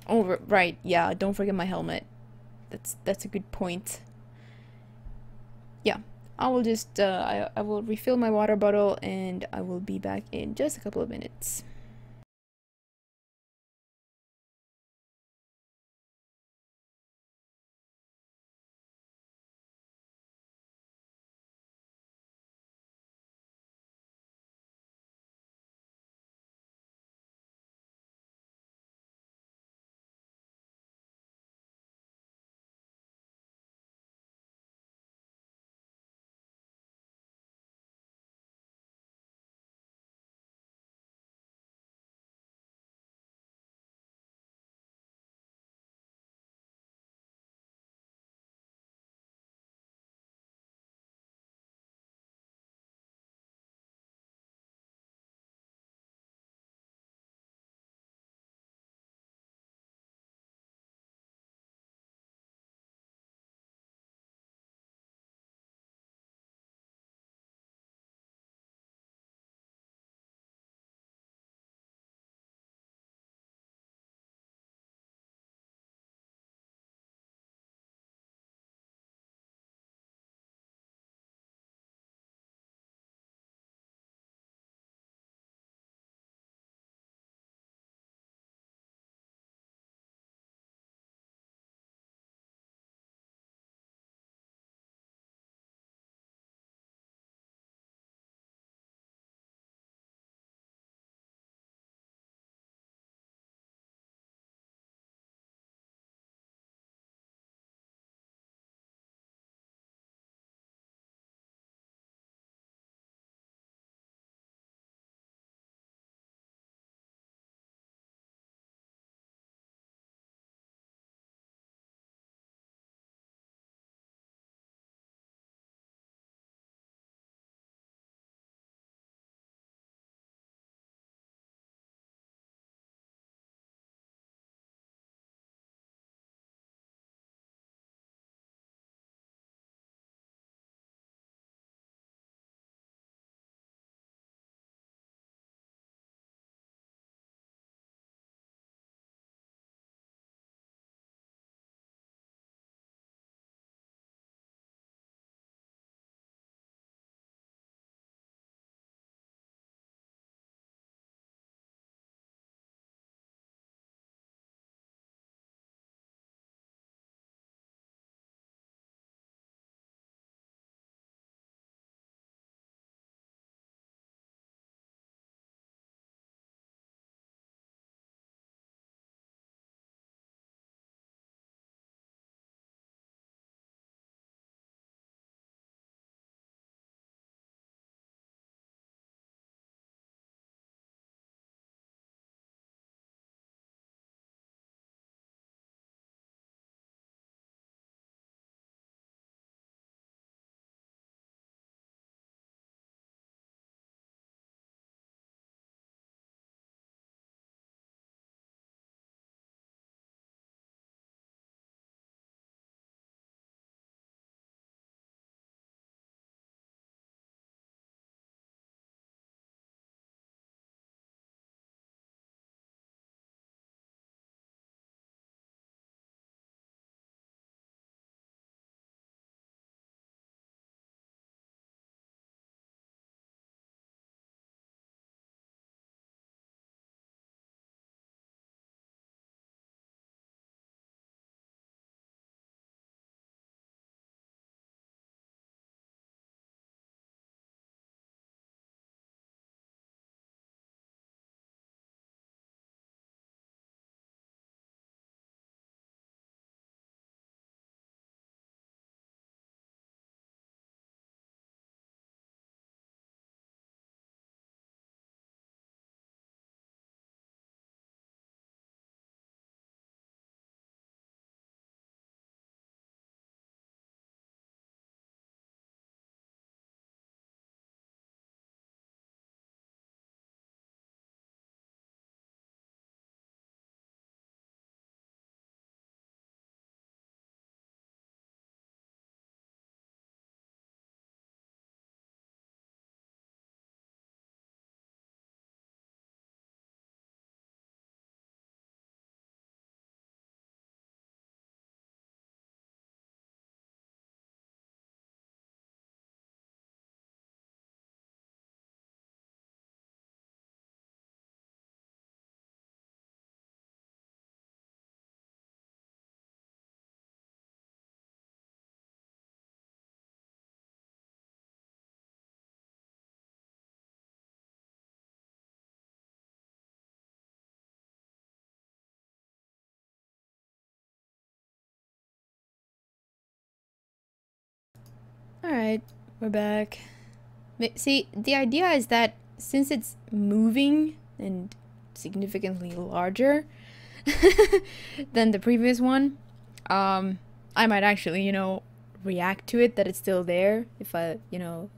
Oh right, yeah, don't forget my helmet. That's a good point. Yeah, I will just I will refill my water bottle and I will be back in just a couple of minutes. Alright, we're back. See, the idea is that since it's moving and significantly larger than the previous one, I might actually, you know, react to it that it's still there if I, you know,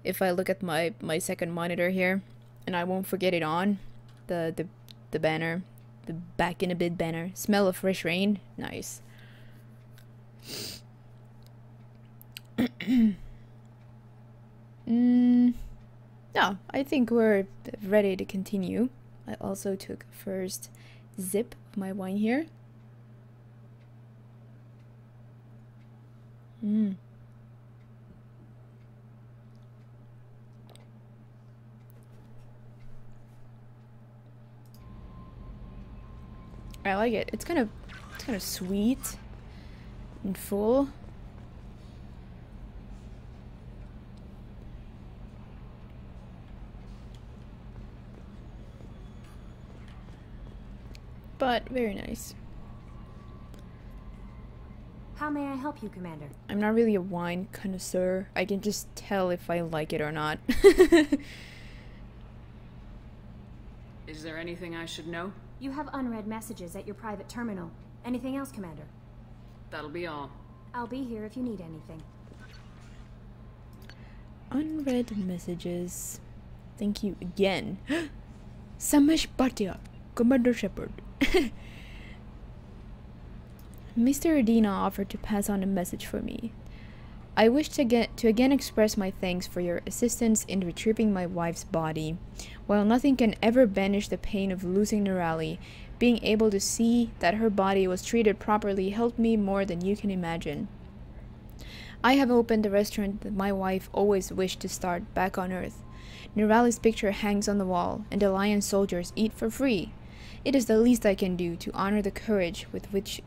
if I look at my second monitor here, and I won't forget it on the banner, the back in a bit banner. Smell of fresh rain, nice. No, I think we're ready to continue. I also took first sip of my wine here. I like it. It's kind of sweet and full. But very nice. How may I help you, Commander? I'm not really a wine connoisseur. I can just tell if I like it or not. Is there anything I should know? You have unread messages at your private terminal. Anything else, Commander? That'll be all. I'll be here if you need anything. Unread messages. Thank you again. Samesh Bhatia, Commander Shepard. Mr. Udina offered to pass on a message for me. I wish to again express my thanks for your assistance in retrieving my wife's body. While nothing can ever banish the pain of losing Nerali, being able to see that her body was treated properly helped me more than you can imagine. I have opened the restaurant that my wife always wished to start back on Earth. Nerali's picture hangs on the wall, and the lion soldiers eat for free. It is the least I can do to honor the courage with which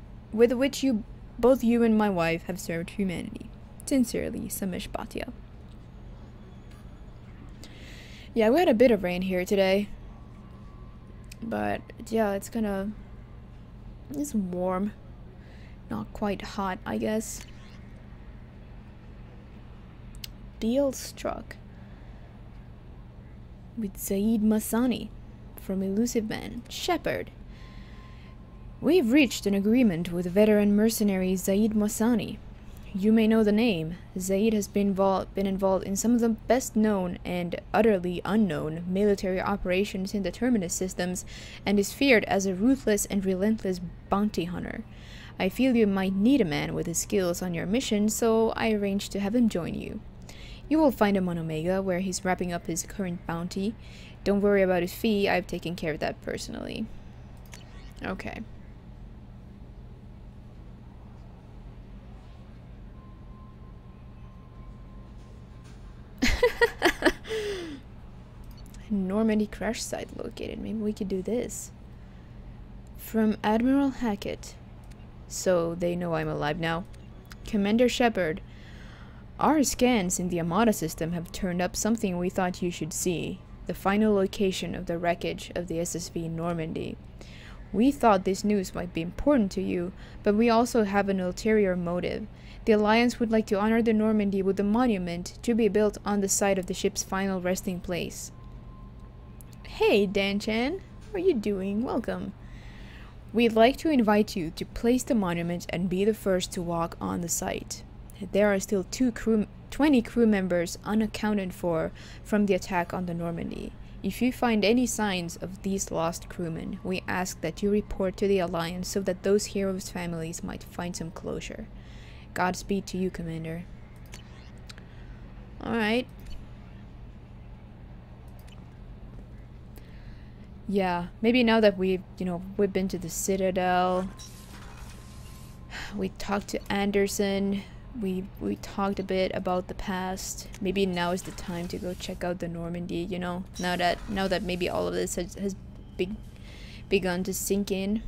both you and my wife have served humanity. Sincerely, Samesh Bhatia. Yeah, we had a bit of rain here today. But yeah, it's warm. Not quite hot, I guess. Deal struck with Zaid Masani from Elusive Man, Shepard. We've reached an agreement with veteran mercenary Zaid Masani. You may know the name. Zaid has been involved in some of the best-known and utterly unknown military operations in the Terminus systems, and is feared as a ruthless and relentless bounty hunter. I feel you might need a man with his skills on your mission, so I arranged to have him join you. You will find him on Omega, where he's wrapping up his current bounty. Don't worry about his fee, I've taken care of that personally. Okay. Normandy crash site located. Maybe we could do this. From Admiral Hackett. So they know I'm alive now. Commander Shepard. Our scans in the Amada system have turned up something we thought you should see. The final location of the wreckage of the SSV Normandy. We thought this news might be important to you, but we also have an ulterior motive. The Alliance would like to honor the Normandy with a monument to be built on the site of the ship's final resting place. Hey, Dan-chan. How are you doing? Welcome. We'd like to invite you to place the monument and be the first to walk on the site. There are still 20 crew members unaccounted for from the attack on the Normandy. If you find any signs of these lost crewmen, we ask that you report to the Alliance so that those heroes' families might find some closure. Godspeed to you, Commander. Alright. Yeah, maybe now that we've been to the Citadel, we talked to Anderson, we talked a bit about the past. Maybe now is the time to go check out the Normandy, you know, now that maybe all of this has begun to sink in.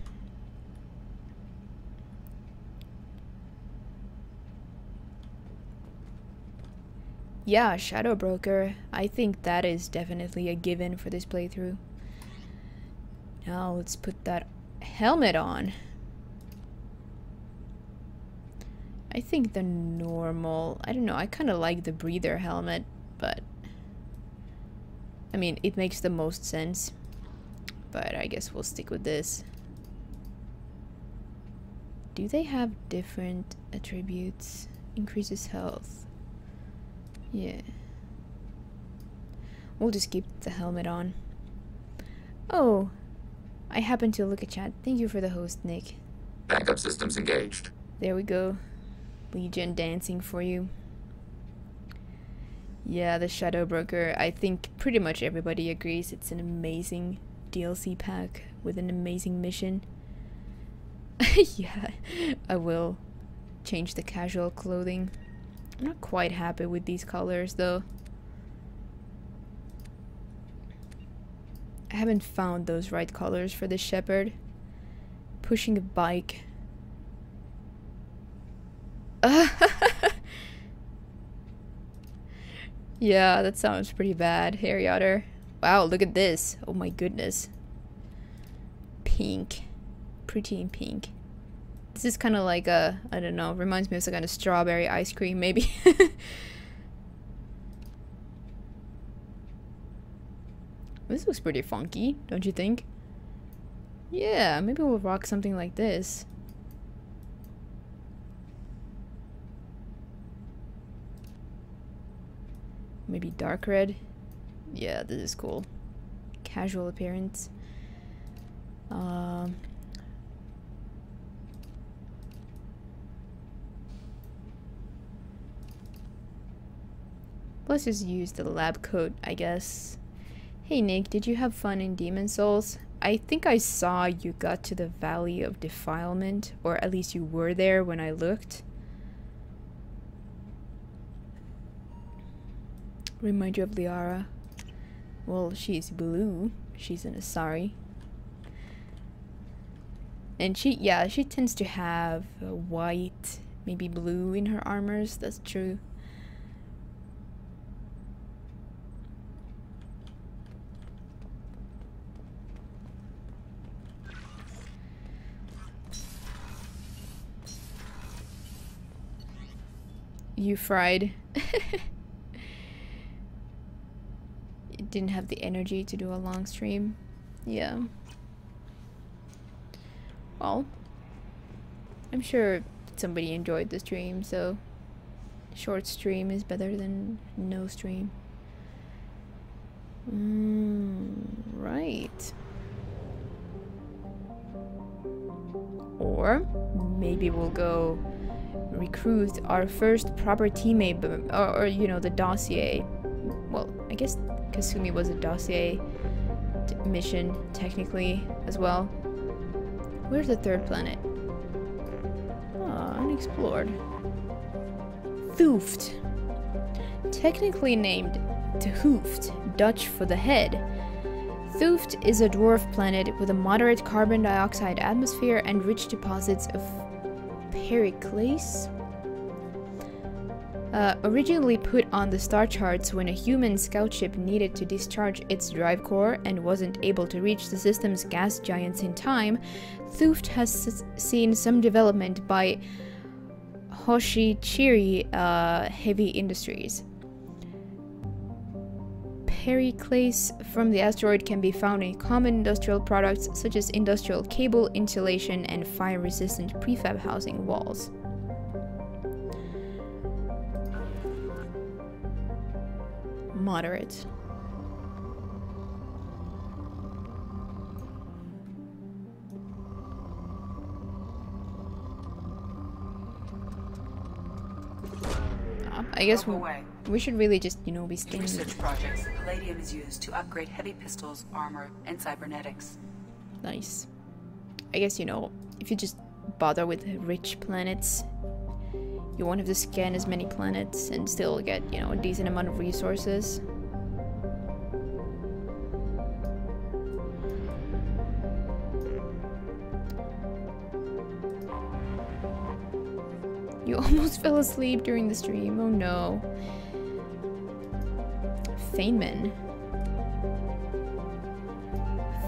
Yeah, Shadow Broker. I think that is definitely a given for this playthrough. Now let's put that helmet on. I think the normal... I don't know, I kind of like the breather helmet, but... I mean, it makes the most sense. But I guess we'll stick with this. Do they have different attributes? Increases health. Yeah. We'll just keep the helmet on. Oh, I happened to look at chat. Thank you for the host, Nick. Backup systems engaged. There we go. Legion dancing for you. Yeah, the Shadow Broker. I think pretty much everybody agrees it's an amazing DLC pack with an amazing mission. Yeah, I will change the casual clothing. I'm not quite happy with these colors though. I haven't found those right colors for the Shepherd. Pushing a bike. Yeah, that sounds pretty bad. Hairy Otter. Wow, look at this. Oh my goodness. Pink. Pretty in pink. This is kind of like a, I don't know, reminds me of some kind of strawberry ice cream, maybe. This looks pretty funky, don't you think? Yeah, maybe we'll rock something like this. Maybe dark red. Yeah, this is cool. Casual appearance. Let's just use the lab coat, I guess. Hey Nick, did you have fun in Demon Souls? I think I saw you got to the Valley of Defilement, or at least you were there when I looked. Remind you of Liara. Well, she's blue. She's an Asari. And she tends to have white, maybe blue in her armors. That's true. You fried. It didn't have the energy to do a long stream. Yeah. Well, I'm sure somebody enjoyed the stream, so short stream is better than no stream. Right. Or maybe we'll go recruit our first proper teammate, or you know, the dossier. Well, I guess Kasumi was a dossier mission technically as well. Where's the third planet? Ah, unexplored. Thuft. Technically named Tehoofd, Dutch for the head. Thuft is a dwarf planet with a moderate carbon dioxide atmosphere and rich deposits of periclase. Originally put on the star charts when a human scout ship needed to discharge its drive core and wasn't able to reach the system's gas giants in time, Thuft has seen some development by Hoshichiri Heavy Industries. Periclase from the asteroid can be found in common industrial products such as industrial cable, insulation, and fire-resistant prefab housing walls. Moderate. I guess we should really just, you know, be staying. Research projects. Palladium is used to upgrade heavy pistols, armor, and cybernetics. Nice. I guess, you know, if you just bother with rich planets, you won't have to scan as many planets and still get, you know, a decent amount of resources. You almost fell asleep during the stream. Oh no. Feynman.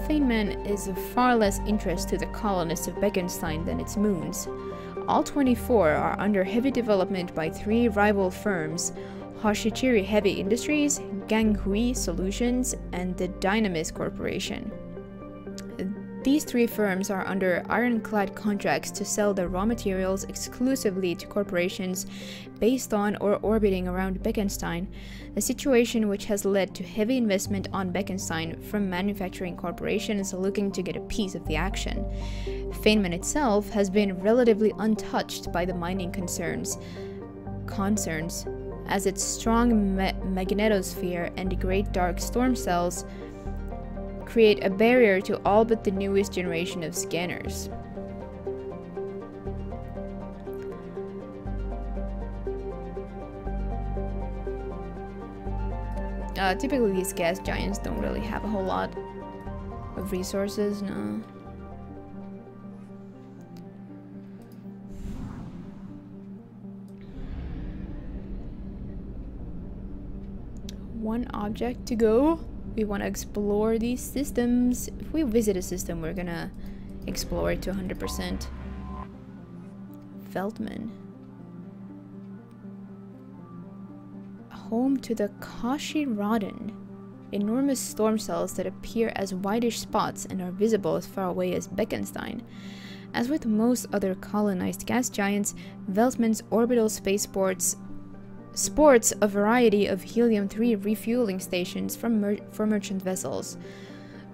Feynman is of far less interest to the colonists of Bekenstein than its moons. All 24 are under heavy development by 3 rival firms: Hoshichiri Heavy Industries, Ganghui Solutions, and the Dynamis Corporation. These 3 firms are under ironclad contracts to sell their raw materials exclusively to corporations based on or orbiting around Bekenstein, a situation which has led to heavy investment on Bekenstein from manufacturing corporations looking to get a piece of the action. Feynman itself has been relatively untouched by the mining concerns, as its strong magnetosphere and great dark storm cells create a barrier to all but the newest generation of scanners. Typically these gas giants don't really have a whole lot of resources, no. One object to go. We want to explore these systems. If we visit a system, we're gonna explore it to 100%. Veltman. Home to the Kashiradin, enormous storm cells that appear as whitish spots and are visible as far away as Bekenstein. As with most other colonized gas giants, Veltman's orbital spaceports sports a variety of helium-3 refueling stations for merchant vessels.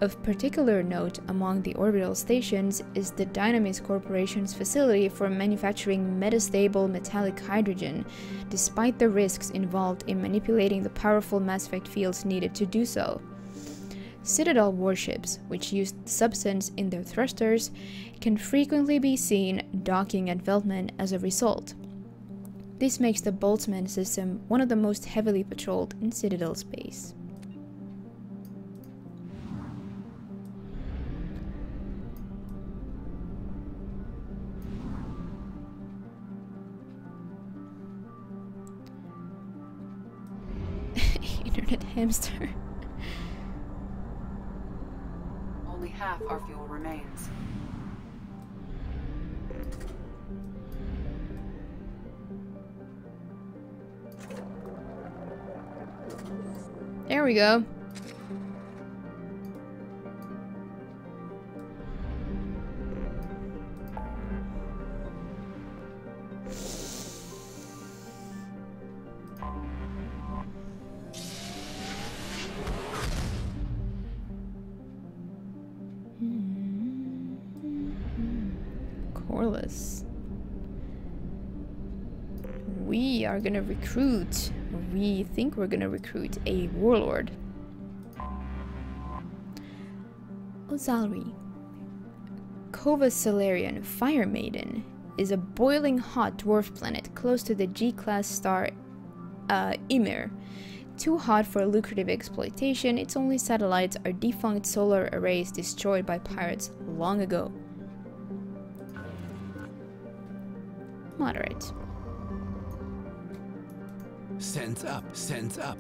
Of particular note among the orbital stations is the Dynamis Corporation's facility for manufacturing metastable metallic hydrogen, despite the risks involved in manipulating the powerful mass effect fields needed to do so. Citadel warships, which use the substance in their thrusters, can frequently be seen docking at Veltman as a result. This makes the Boltzmann system one of the most heavily patrolled in Citadel space. Internet hamster. Only half our fuel remains. There we go. Corliss. We are gonna recruit. We think we're gonna recruit a warlord. Ozalri. Kova Solarian Fire Maiden is a boiling hot dwarf planet close to the G-class star Ymir. Too hot for lucrative exploitation, its only satellites are defunct solar arrays destroyed by pirates long ago. Moderate. Sense up, sense up.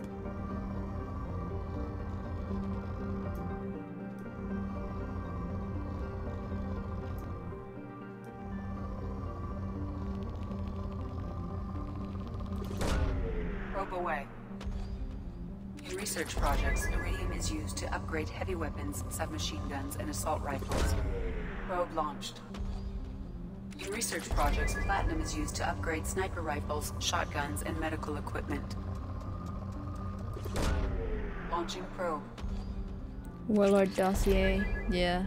Probe away. In research projects, iridium is used to upgrade heavy weapons, submachine guns, and assault rifles. Probe launched. In research projects, platinum is used to upgrade sniper rifles, shotguns, and medical equipment. Launching probe. Warlord dossier, yeah.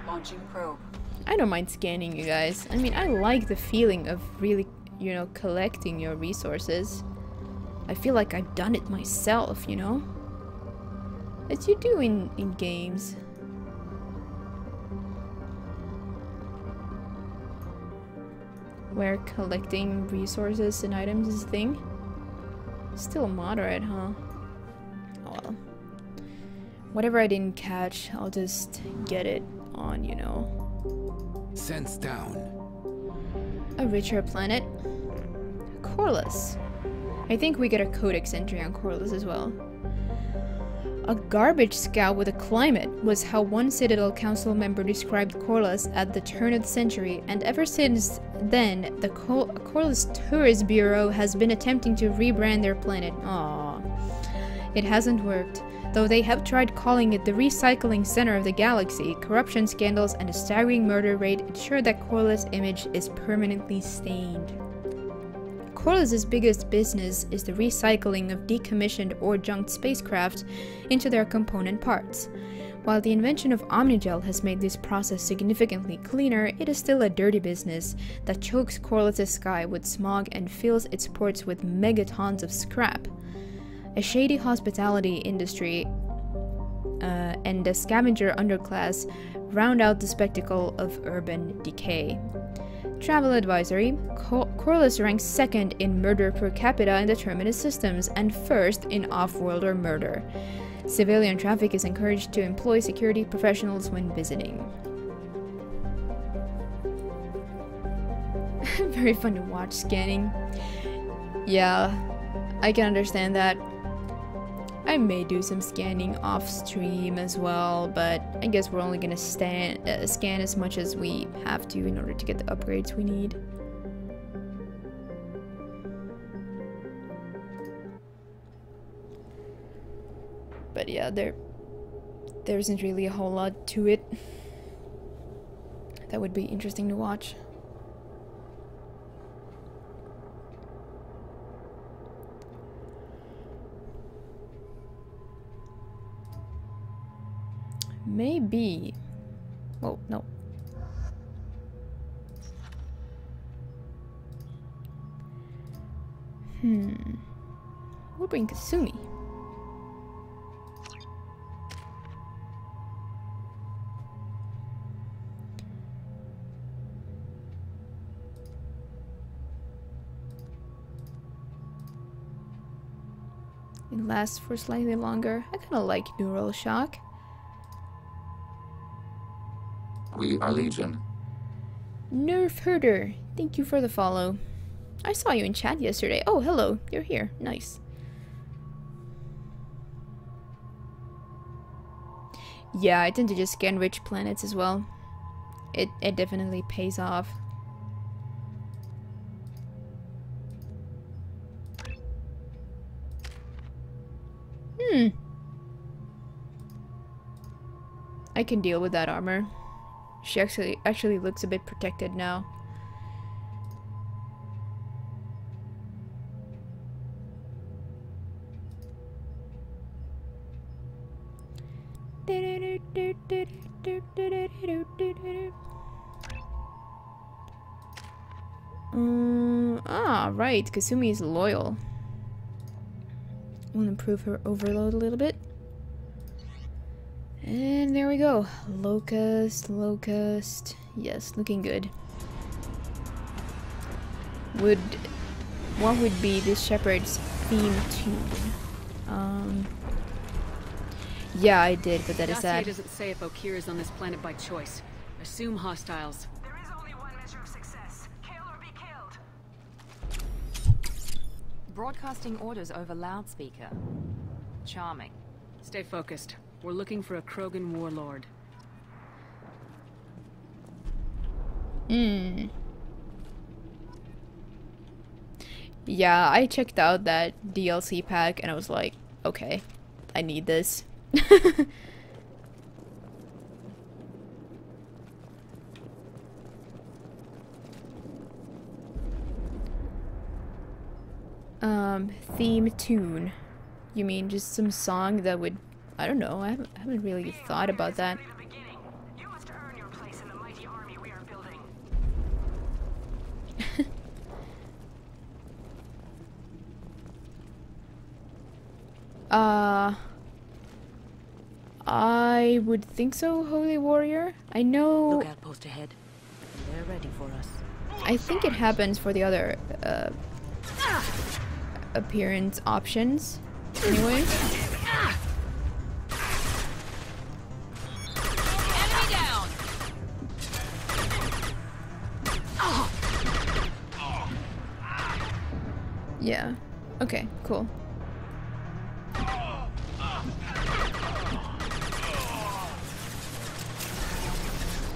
Launching probe. I don't mind scanning, you guys. I mean, I like the feeling of really, you know, collecting your resources. I feel like I've done it myself, you know? As you do in games. Where collecting resources and items is a thing. Still moderate, huh? Oh well. Whatever I didn't catch, I'll just get it on, you know. Sense down. A richer planet. Corliss. I think we get a codex entry on Corliss as well. A garbage scout with a climate was how one Citadel Council member described Corliss at the turn of the century, and ever since then, the Corliss Tourist Bureau has been attempting to rebrand their planet. Aww. It hasn't worked. Though they have tried calling it the recycling center of the galaxy, corruption scandals and a staggering murder rate ensure that Corliss' image is permanently stained. Corliss' biggest business is the recycling of decommissioned or junked spacecraft into their component parts. While the invention of Omnigel has made this process significantly cleaner, it is still a dirty business that chokes Corliss' sky with smog and fills its ports with megatons of scrap. A shady hospitality industry and a scavenger underclass round out the spectacle of urban decay. Travel advisory: Corliss ranks second in murder per capita in the Terminus systems and first in off-worlder murder. Civilian traffic is encouraged to employ security professionals when visiting. Very fun to watch scanning. Yeah, I can understand that. I may do some scanning off stream as well, but I guess we're only gonna scan as much as we have to in order to get the upgrades we need. But yeah, there isn't really a whole lot to it that would be interesting to watch. Maybe. Oh, no. We'll bring Kasumi. It lasts for slightly longer. I kinda like neural shock. We are Legion. Nerf Herder, thank you for the follow. I saw you in chat yesterday. Oh, hello, you're here. Nice. Yeah, I tend to just scan rich planets as well. It definitely pays off. I can deal with that armor. She actually looks a bit protected now. Right, Kasumi is loyal. We'll improve her overload a little bit. And there we go. Locust. Yes, looking good. What would be this Shepherd's theme tune? Yeah, I did, but that is sad. Dossier doesn't say if Okir is on this planet by choice. Assume hostiles. There is only one measure of success. Kill or be killed. Broadcasting orders over loudspeaker. Charming. Stay focused. We're looking for a Krogan warlord. Yeah, I checked out that DLC pack and I was like, okay, I need this. Theme tune. You mean just some song that would, I don't know, I haven't really thought about that. You must earn your place in the mighty army we are building. I would think so, Holy Warrior. I know. Look outpost ahead. They're ready for us. I think it happens for the other appearance options. Anyway. Enemy down. Yeah. Okay, cool.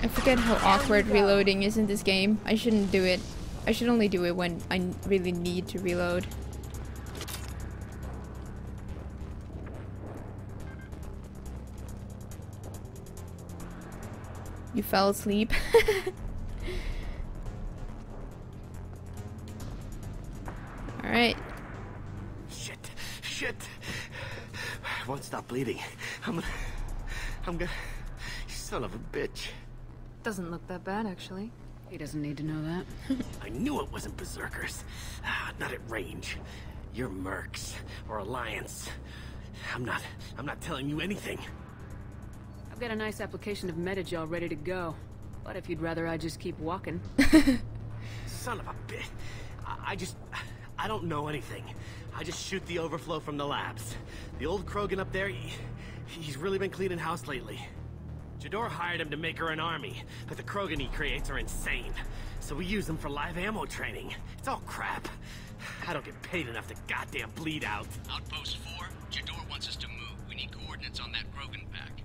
I forget how awkward reloading is in this game. I shouldn't do it. I should only do it when I really need to reload. You fell asleep. Alright. Shit. I won't stop bleeding. I'm gonna... You son of a bitch. Doesn't look that bad, actually. He doesn't need to know that. I knew it wasn't berserkers. Not at range. You're mercs or Alliance. I'm not telling you anything. I've got a nice application of Metagel ready to go. But if you'd rather I just keep walking. Son of a bitch. I don't know anything. I just shoot the overflow from the labs. The old Krogan up there, he's really been cleaning house lately. Jador hired him to make her an army, but the Krogan he creates are insane. So we use them for live ammo training. It's all crap. I don't get paid enough to goddamn bleed out. Outpost 4, Jador wants us to move. We need coordinates on that Krogan pack.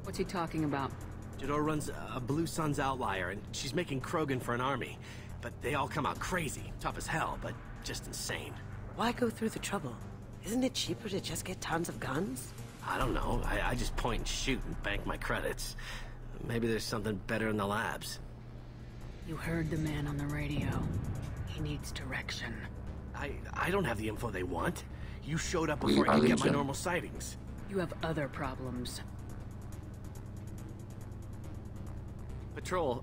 What's he talking about? Jador runs a Blue Suns outlier, and she's making Krogan for an army. But they all come out crazy, tough as hell, but just insane. Why go through the trouble? Isn't it cheaper to just get tons of guns? I don't know. I just point and shoot and bank my credits. Maybe there's something better in the labs. You heard the man on the radio. He needs direction. I don't have the info they want. You showed up before I could get my normal sightings. You have other problems. Patrol,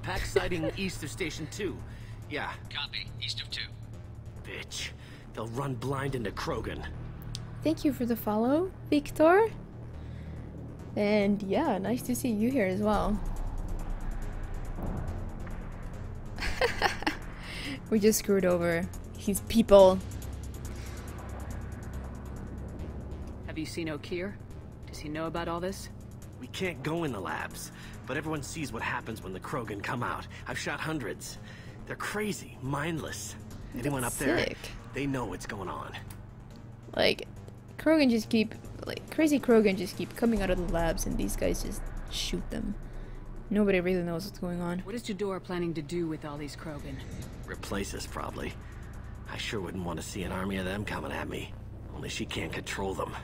pack sighting east of Station 2. Yeah. Copy. East of 2. Bitch. They'll run blind into Krogan. Thank you for the follow, Victor. And yeah, nice to see you here as well. We just screwed over his people. Have you seen O'Keir? Does he know about all this? We can't go in the labs, but everyone sees what happens when the Krogan come out. I've shot hundreds. They're crazy, mindless. Anyone up there, they know what's going on. Like, Krogan just keep, like, crazy Krogan just keep coming out of the labs and these guys just shoot them. Nobody really knows what's going on. What is Jador planning to do with all these Krogan? Replace us, probably. I sure wouldn't want to see an army of them coming at me. Only she can't control them.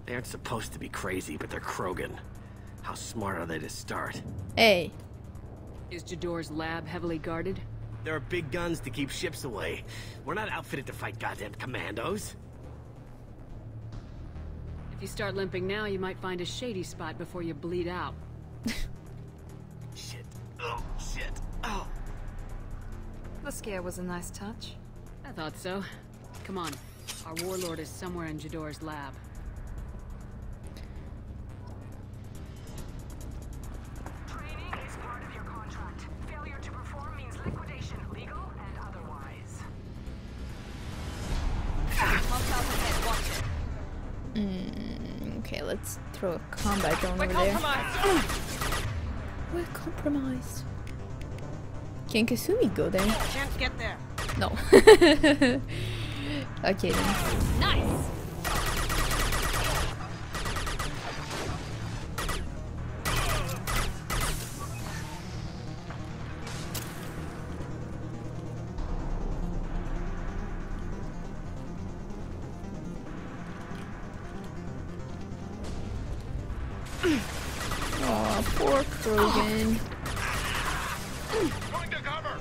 They aren't supposed to be crazy, but they're Krogan. How smart are they to start? Hey. Is Jador's lab heavily guarded? There are big guns to keep ships away. We're not outfitted to fight goddamn commandos. If you start limping now, you might find a shady spot before you bleed out. Shit. Oh, shit. Oh. The scare was a nice touch. I thought so. Come on. Our warlord is somewhere in Jador's lab. Training is part of your contract. Failure to perform means liquidation, legal and otherwise. Okay, let's throw a combat drone over there. We're compromised. Can Kasumi go there? Can't get there. No. Okay then. Nice. Aw, poor Krogan. Going to cover!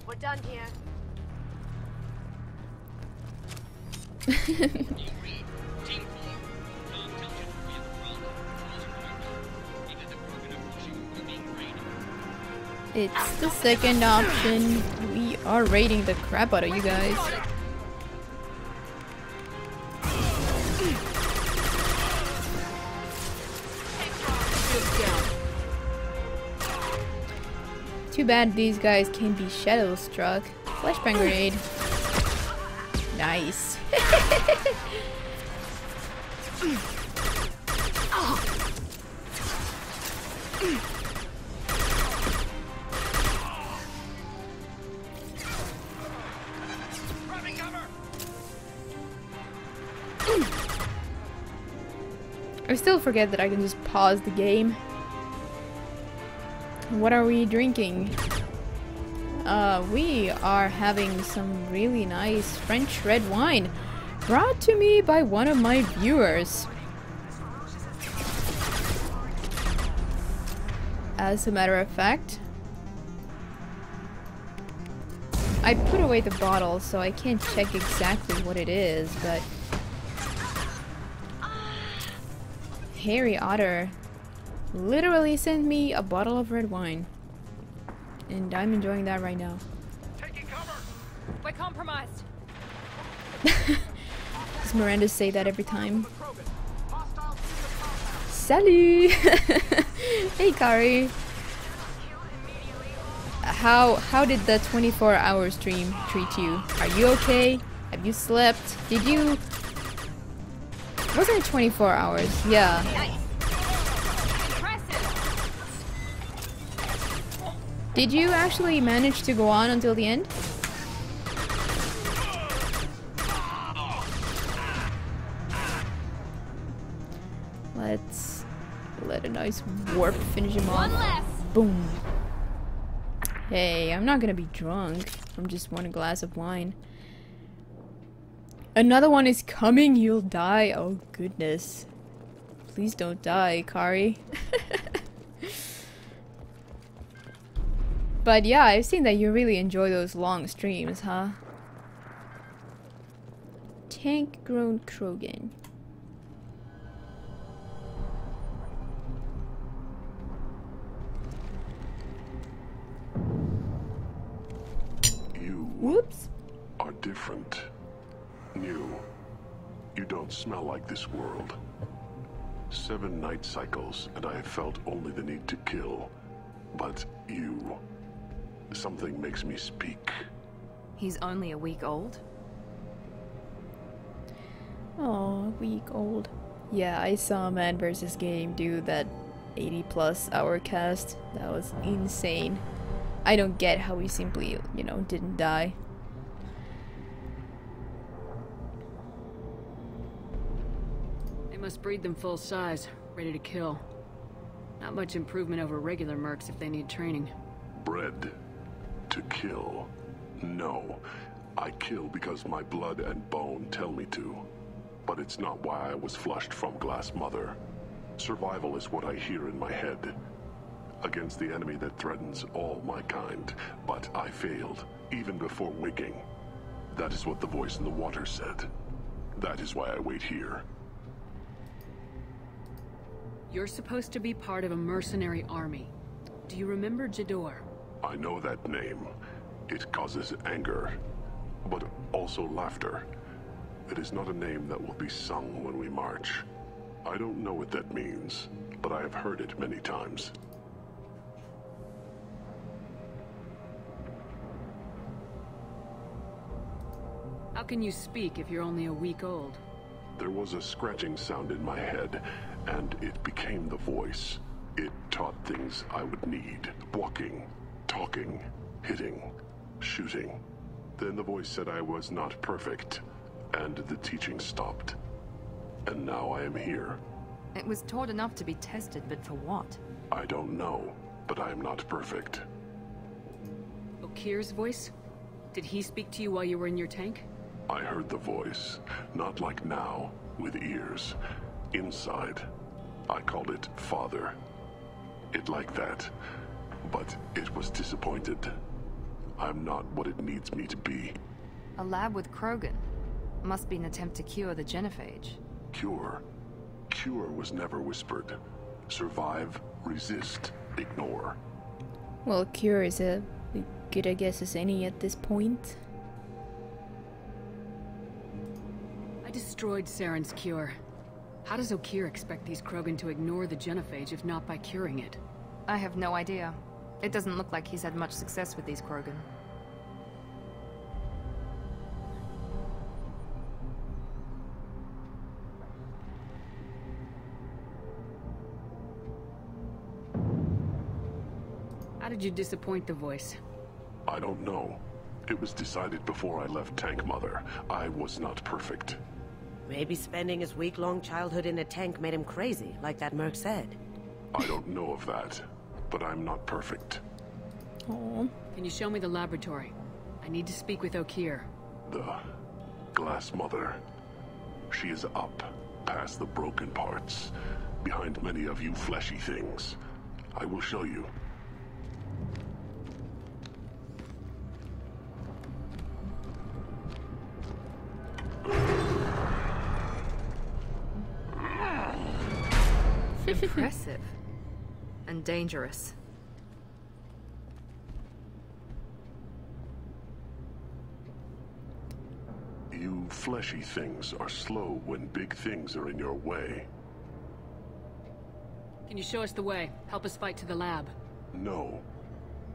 We're done here. It's the second option. We are raiding the crap out of you guys. Too bad these guys can be shadow struck. Flashbang grenade. Nice. I still forget that I can just pause the game. What are we drinking? We are having some really nice French red wine brought to me by one of my viewers. As a matter of fact, I put away the bottle so I can't check exactly what it is, but Harry Otter literally sent me a bottle of red wine. And I'm enjoying that right now. We're compromised. Does Miranda say that every time? Salut! Hey Kari! How did the 24-hour stream treat you? Are you okay? Have you slept? Did you... Wasn't it 24 hours? Yeah. Did you actually manage to go on until the end? Let's let a nice warp finish him off. Boom. Hey, I'm not gonna be drunk from just one glass of wine. Another one is coming, you'll die. Oh goodness. Please don't die, Kari. But yeah, I've seen that you really enjoy those long streams, huh? Tank grown Krogan. You Whoops. are different. New. You don't smell like this world. 7 night cycles, and I have felt only the need to kill. But you... Something makes me speak. He's only a week old? Oh, a week old. Yeah, I saw Man vs. Game do that 80+ hour cast. That was insane. I don't get how he simply, you know, didn't die. They must breed them full size, ready to kill. Not much improvement over regular mercs if they need training. Bred to kill. No. I kill because my blood and bone tell me to. But it's not why I was flushed from Glass Mother. Survival is what I hear in my head. Against the enemy that threatens all my kind. But I failed, even before waking. That is what the voice in the water said. That is why I wait here. You're supposed to be part of a mercenary army. Do you remember Jador? I know that name. It causes anger, but also laughter. It is not a name that will be sung when we march. I don't know what that means, but I have heard it many times. How can you speak if you're only a week old? There was a scratching sound in my head, and it became the voice. It taught things I would need. Walking, talking, hitting, shooting. Then the voice said I was not perfect, and the teaching stopped. And now I am here. It was taught enough to be tested, but for what? I don't know, but I am not perfect. Okir's voice? Did he speak to you while you were in your tank? I heard the voice, not like now, with ears. Inside. I called it Father. It like that, but it was disappointed. I'm not what it needs me to be. A lab with Krogan. Must be an attempt to cure the genophage. Cure? Cure was never whispered. Survive, resist, ignore. Well, Cure is a good a guess as any at this point. I destroyed Saren's cure. How does Okeer expect these Krogan to ignore the genophage if not by curing it? I have no idea. It doesn't look like he's had much success with these Krogan. How did you disappoint the voice? I don't know. It was decided before I left Tank Mother. I was not perfect. Maybe spending his week-long childhood in a tank made him crazy, like that merc said. I don't know of that, but I'm not perfect. Aww. Can you show me the laboratory? I need to speak with Okeer. The Glass Mother. She is up, past the broken parts, behind many of you fleshy things. I will show you. Impressive. And dangerous. You fleshy things are slow when big things are in your way. Can you show us the way? Help us fight to the lab. No.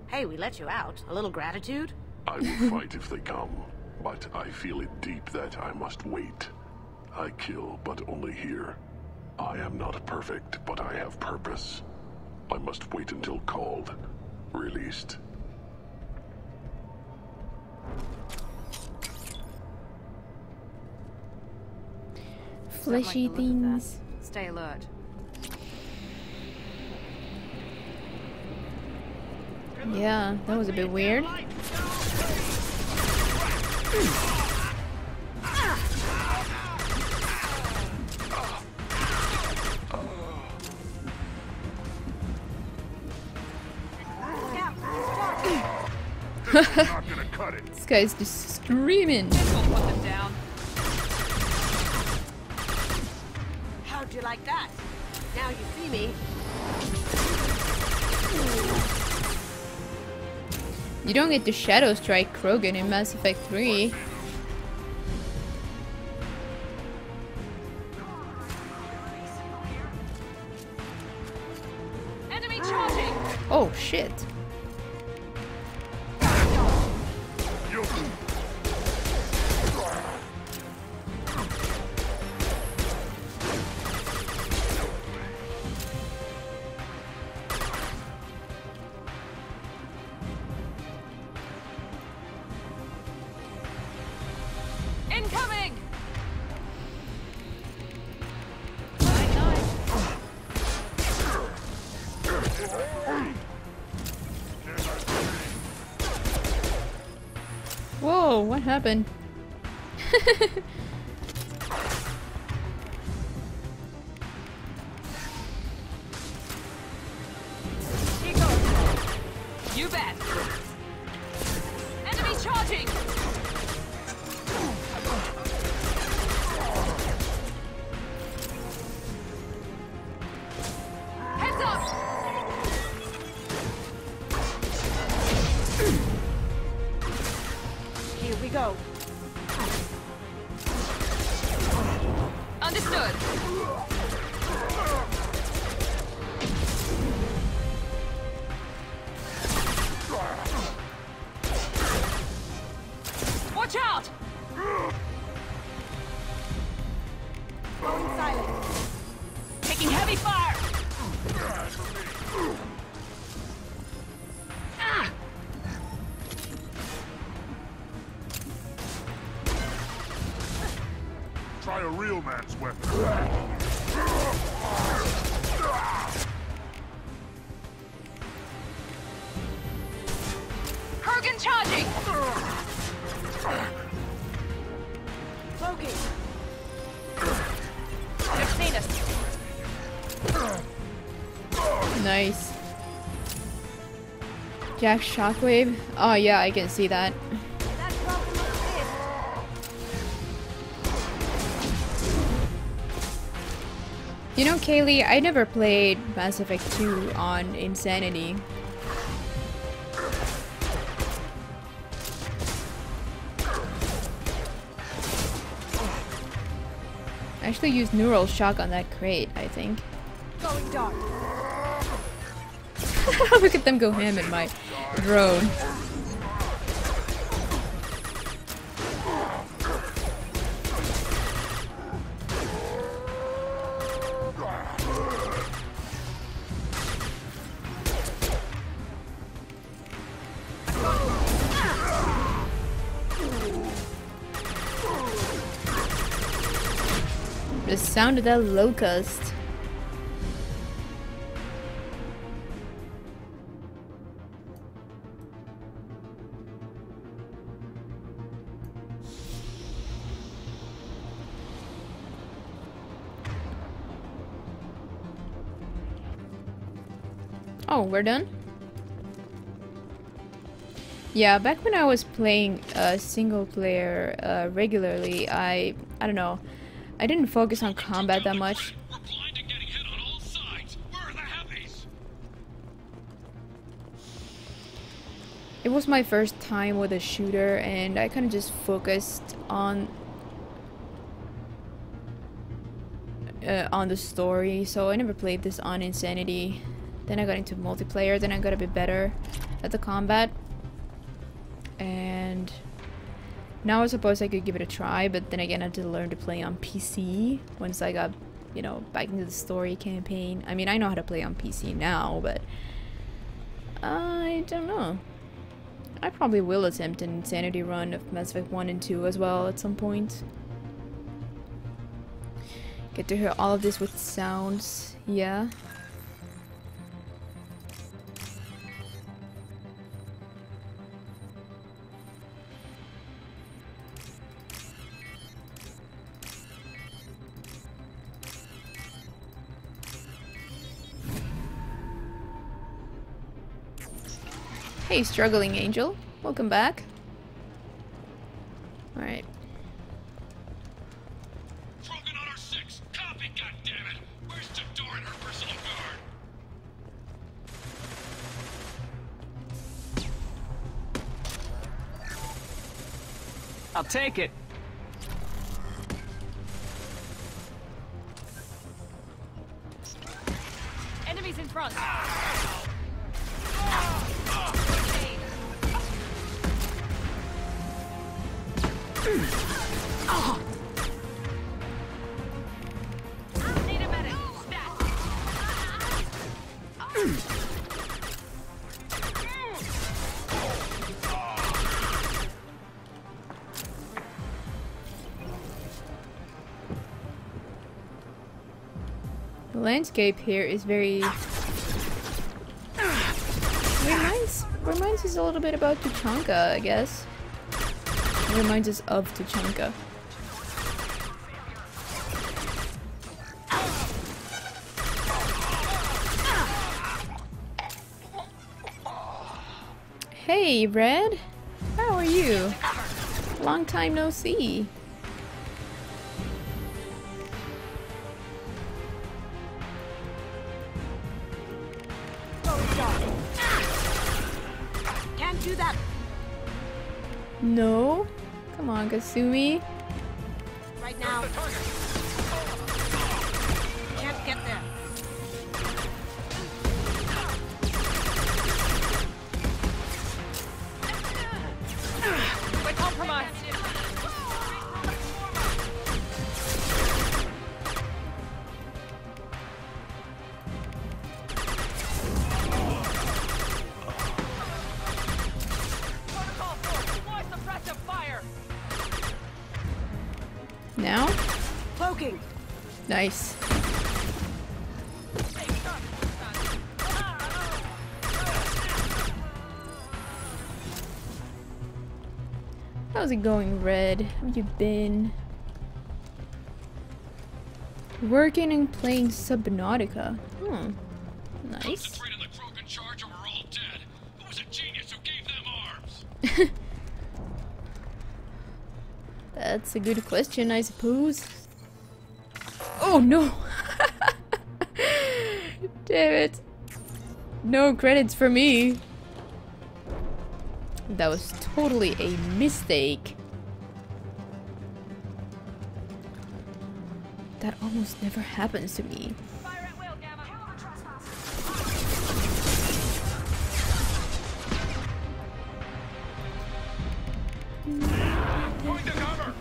Hey, we let you out. A little gratitude? I will fight if they come, but I feel it deep that I must wait. I kill, but only here. I am not perfect, but I have purpose. I must wait until called, released. Fleshy things. Stay alert. Yeah, that was a bit weird. This guy's just screaming. How'd you like that? Now you see me. You don't get to Shadow Strike Krogan in Mass Effect 3. Enemy charging! Oh shit. Incoming! Whoa, what happened? You bet! Enemy charging! Heads up! Here we go. Understood. Watch out! Going silent. Taking heavy fire! Ah! Try a real man's weapon. Krogan charging! Cloaking. They've seen us. Nice. Jack Shockwave? Oh yeah, I can see that. You know, Kaylee, I never played Mass Effect 2 on Insanity. actually use neural shock on that crate, I think. Going dark. Look at them go ham in my drone. The sound of that locust. Oh, we're done? Yeah, back when I was playing single player regularly, I don't know, I didn't focus on combat that much. It was my first time with a shooter, and I kind of just focused on the story, so I never played this on Insanity. Then I got into multiplayer, then I got a bit better at the combat. And now I suppose I could give it a try, but then again I had to learn to play on PC once I got, you know, back into the story campaign. I mean, I know how to play on PC now, but I don't know. I probably will attempt an Insanity run of Mass Effect 1 and 2 as well at some point. Get to hear all of this with sounds, yeah. Hey, struggling angel. Welcome back. Alright. Krogan on our 6! Copy, goddammit! Where's Tador and her personal guard? I'll take it. Enemies in front. Need a medic. The landscape here is very... reminds us a little bit about Tuchanka, I guess. It reminds us of Tuchanka. Hey, Red! How are you? Long time no see. Can't do that. No? Come on, Kasumi. Right now. Can't get there. We're compromised. Now? Cloaking. Nice. How's it going, Red? How you been? Working and playing Subnautica. Hmm. Nice. Concentrate on the Krogan charge or we're all dead. Who was a genius who gave them arms? That's a good question, I suppose. Oh no! Damn it. No credits for me. That was totally a mistake. That almost never happens to me. Going to cover!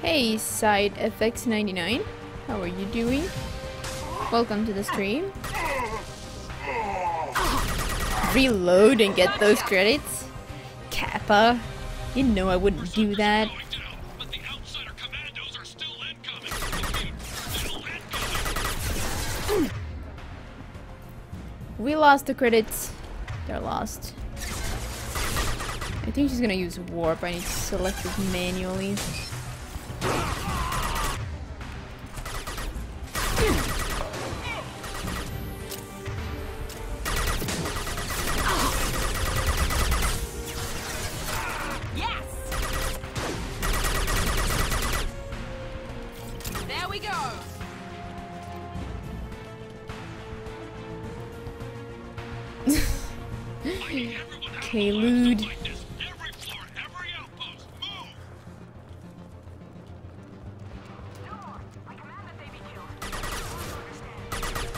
Hey, Side FX99, how are you doing? Welcome to the stream. Reload and get those credits? Kappa, you know I wouldn't do that. We lost the credits. They're lost. I think she's gonna use warp. I need to select it manually. Lude.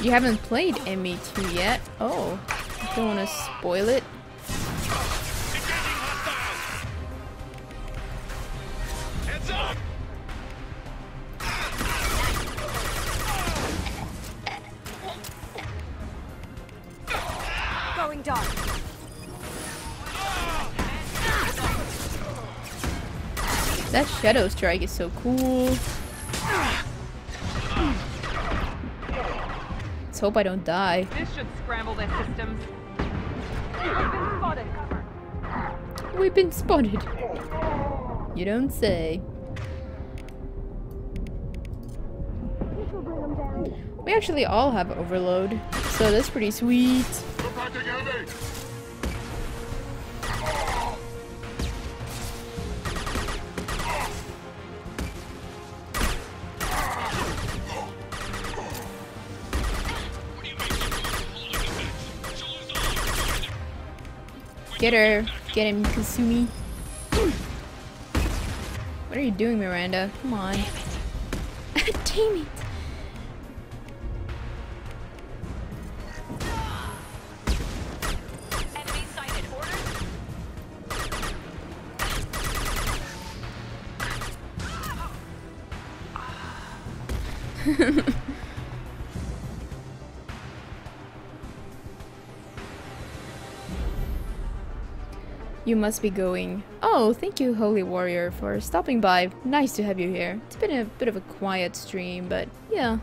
You haven't played ME2 yet? Oh, don't want to spoil it. Heads up! Going dark. That Shadow Strike is so cool. Let's hope I don't die. This should scramble their systems. We've been spotted. You don't say. We actually all have overload, so that's pretty sweet. Get her. Get him, Kasumi. What are you doing, Miranda? Come on. Damn it. Enemy sighted. Order. You must be going. Oh, thank you, Holy Warrior, for stopping by. Nice to have you here. It's been a bit of a quiet stream, but yeah,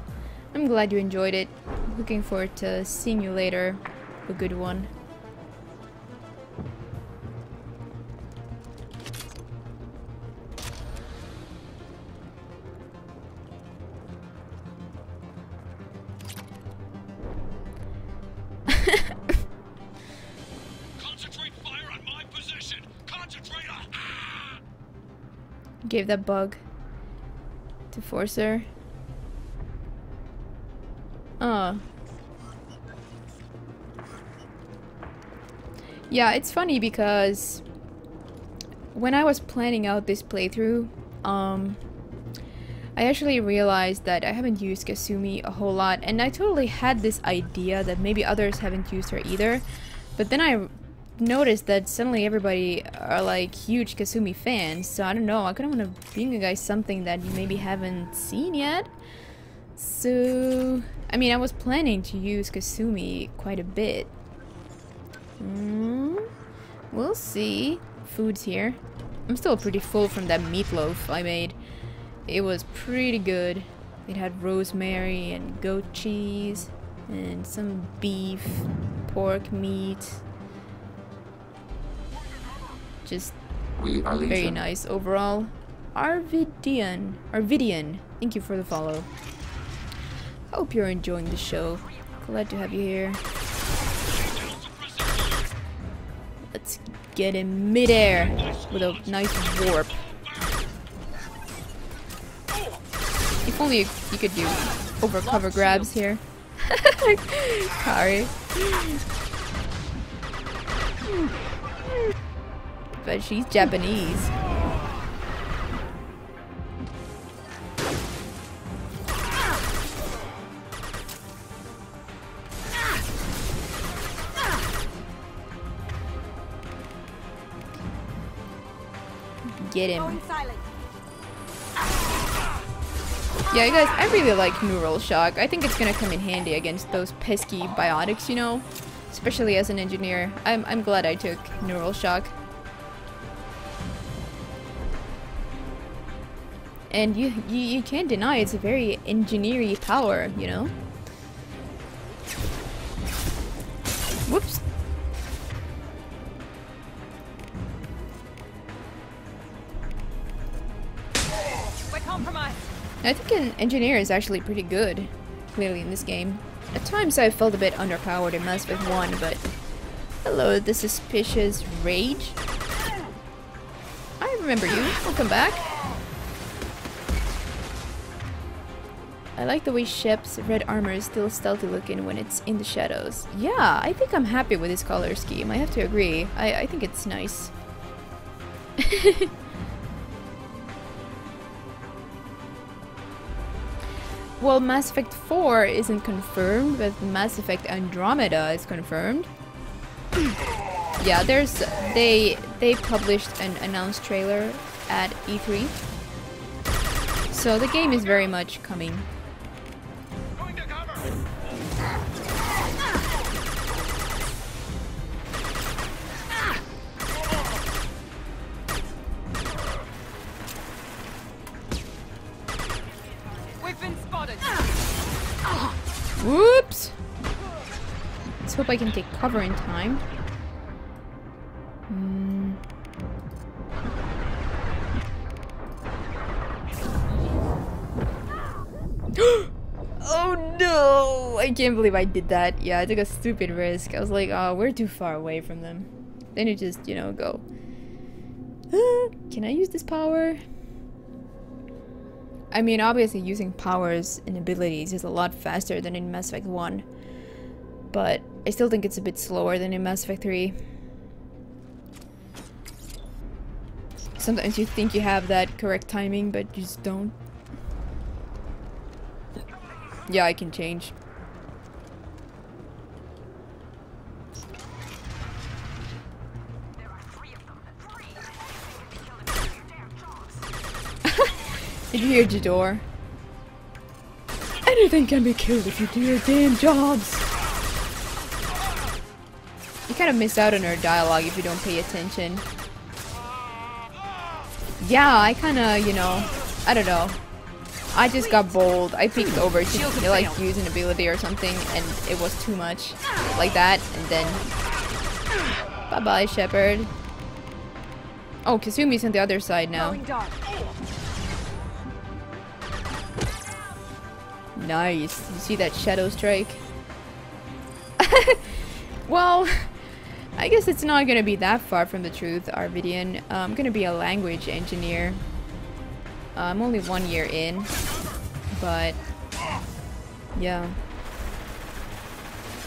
I'm glad you enjoyed it. Looking forward to seeing you later. A good one. Gave that bug to Forcer. Yeah, it's funny because when I was planning out this playthrough, I actually realized that I haven't used Kasumi a whole lot, and I totally had this idea that maybe others haven't used her either, but then I noticed that suddenly everybody are like huge Kasumi fans, so I don't know, I kind of want to bring you guys something that you maybe haven't seen yet. So, I mean, I was planning to use Kasumi quite a bit. We'll see. Food's here. I'm still pretty full from that meatloaf I made. it was pretty good. It had rosemary and goat cheese and some beef, pork meat. Just very nice overall. Arvidian, thank you for the follow. Hope you're enjoying the show. Glad to have you here. Let's get in midair with a nice warp. If only you could do overcover grabs here. Sorry. But she's Japanese. Get him. Yeah, you guys, I really like Neural Shock. I think it's gonna come in handy against those pesky biotics, you know? Especially as an engineer. I'm glad I took Neural Shock. And you can't deny it's a very engineering power, you know? Whoops. We're compromised. I think an engineer is actually pretty good, clearly, in this game. At times I felt a bit underpowered in Mass Effect 1, but... Hello, the suspicious rage. I remember you. Welcome back. I like the way Shep's red armor is still stealthy looking when it's in the shadows. Yeah, I think I'm happy with this color scheme. I have to agree. I think it's nice. Well, Mass Effect 4 isn't confirmed, but Mass Effect Andromeda is confirmed. Yeah, they published an announced trailer at E3. So the game is very much coming. Whoops! Let's hope I can take cover in time. Oh no! I can't believe I did that. Yeah, I took a stupid risk. I was like, oh, we're too far away from them. Then you just, you know, go. Can I use this power? I mean, obviously using powers and abilities is a lot faster than in Mass Effect 1. But I still think it's a bit slower than in Mass Effect 3. Sometimes you think you have that correct timing, but you just don't. Yeah, I can change. Did you hear Jador? Anything can be killed if you do your damn jobs. You kind of miss out on her dialogue if you don't pay attention. Yeah, I kind of, you know, I don't know. I just got bold. I peeked over to like use an ability or something, and it was too much, like that, and then bye bye, Shepard. Oh, Kasumi's on the other side now. Nice. You see that shadow strike? Well, I guess it's not gonna be that far from the truth, Arvidian. I'm gonna be a language engineer. I'm only 1 year in, but yeah.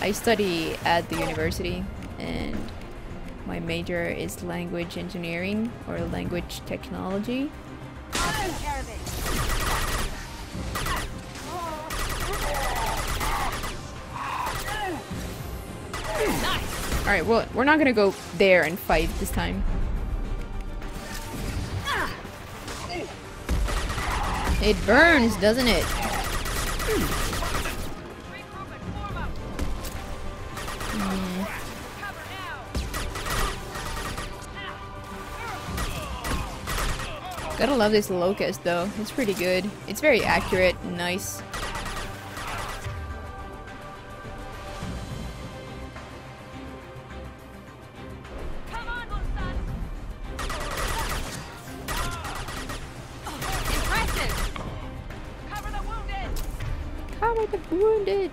I study at the university, and my major is language engineering or language technology. Alright, well, we're not gonna go there and fight this time. It burns, doesn't it? Gotta love this locust though. It's pretty good. It's very accurate and nice. Cover the wounded!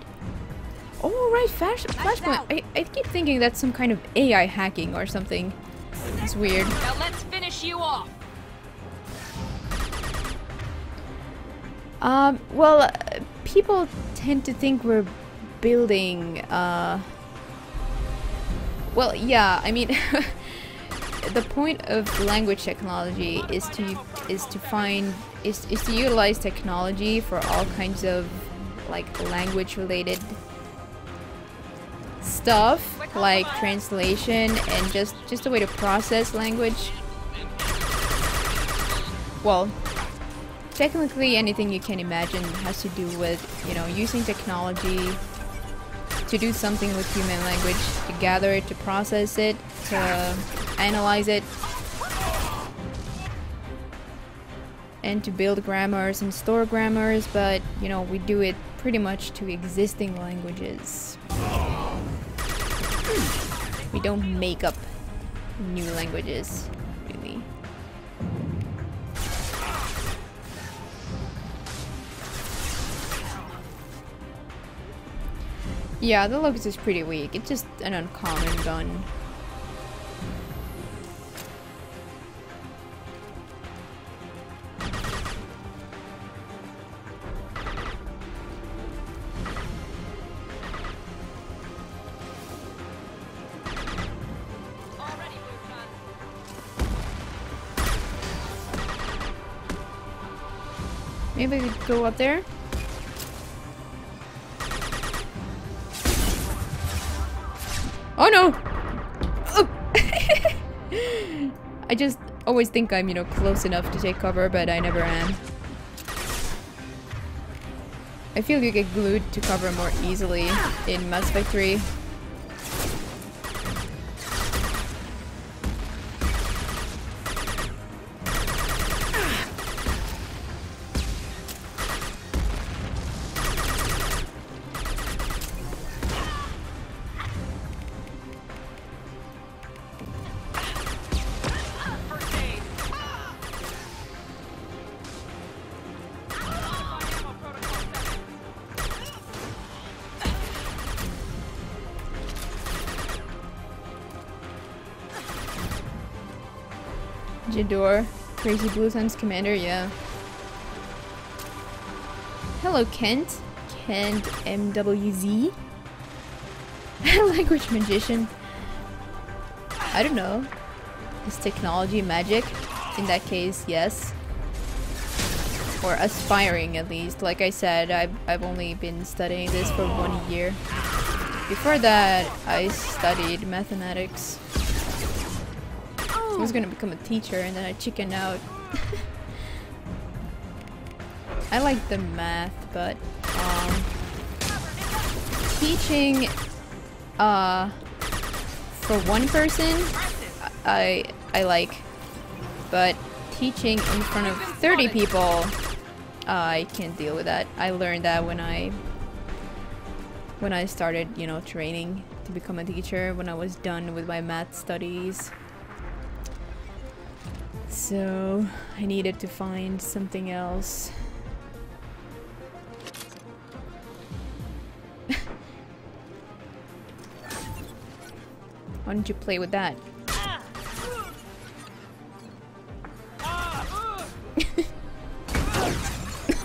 Oh right, flashpoint. I keep thinking that's some kind of AI hacking or something. It's weird. Now let's finish you off. Well, people tend to think we're building, well, yeah, I mean, the point of language technology is to utilize technology for all kinds of, like, language-related stuff, like translation and just a way to process language. Well, technically anything you can imagine has to do with, you know, using technology to do something with human language, to gather it, to process it, to analyze it, and to build grammars and store grammars, but, you know, we do it pretty much to existing languages. We don't make up new languages, really. Yeah, the locust is pretty weak. It's just an uncommon gun. Maybe we could go up there? Oh no! Oh. I just always think I'm, you know, close enough to take cover, but I never am. I feel you get glued to cover more easily in Mass Effect 3. Jador, Crazy Blue Sun's commander, yeah. Hello, Kent. Kent MWZ. Language magician. I don't know. Is technology magic? In that case, yes. Or aspiring, at least. Like I said, I've only been studying this for 1 year. Before that, I studied mathematics. I was gonna become a teacher and then I chickened out. I like the math, but teaching for one person I like, but teaching in front of 30 people I can't deal with that. I learned that when I started, you know, training to become a teacher, when I was done with my math studies. So I needed to find something else. Why don't you play with that?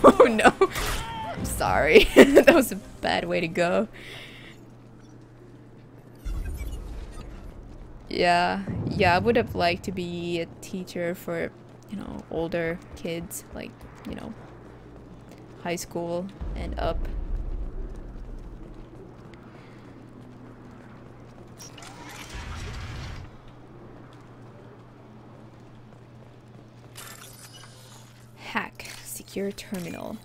Oh no! I'm sorry. That was a bad way to go. Yeah, I would have liked to be a teacher for, you know, older kids, like, you know, high school and up. Hack, secure terminal.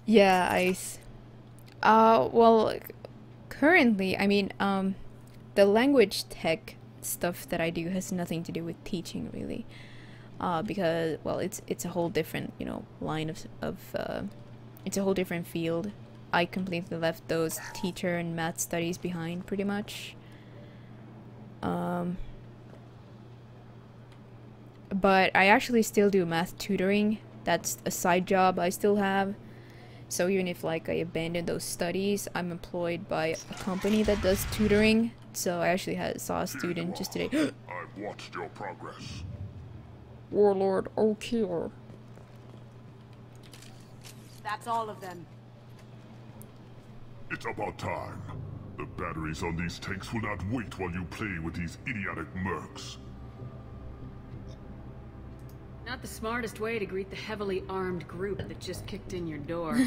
Yeah, Ice. Well, currently, I mean, the language tech stuff that I do has nothing to do with teaching, really. Because, well, it's a whole different, you know, line of it's a whole different field. I completely left those teacher and math studies behind, pretty much. But I actually still do math tutoring. That's a side job I still have. So even if like I abandon those studies, I'm employed by a company that does tutoring. So I actually saw a student just today. I've watched your progress. Warlord O'Keeler. That's all of them. It's about time. The batteries on these tanks will not wait while you play with these idiotic mercs. Not the smartest way to greet the heavily armed group that just kicked in your door.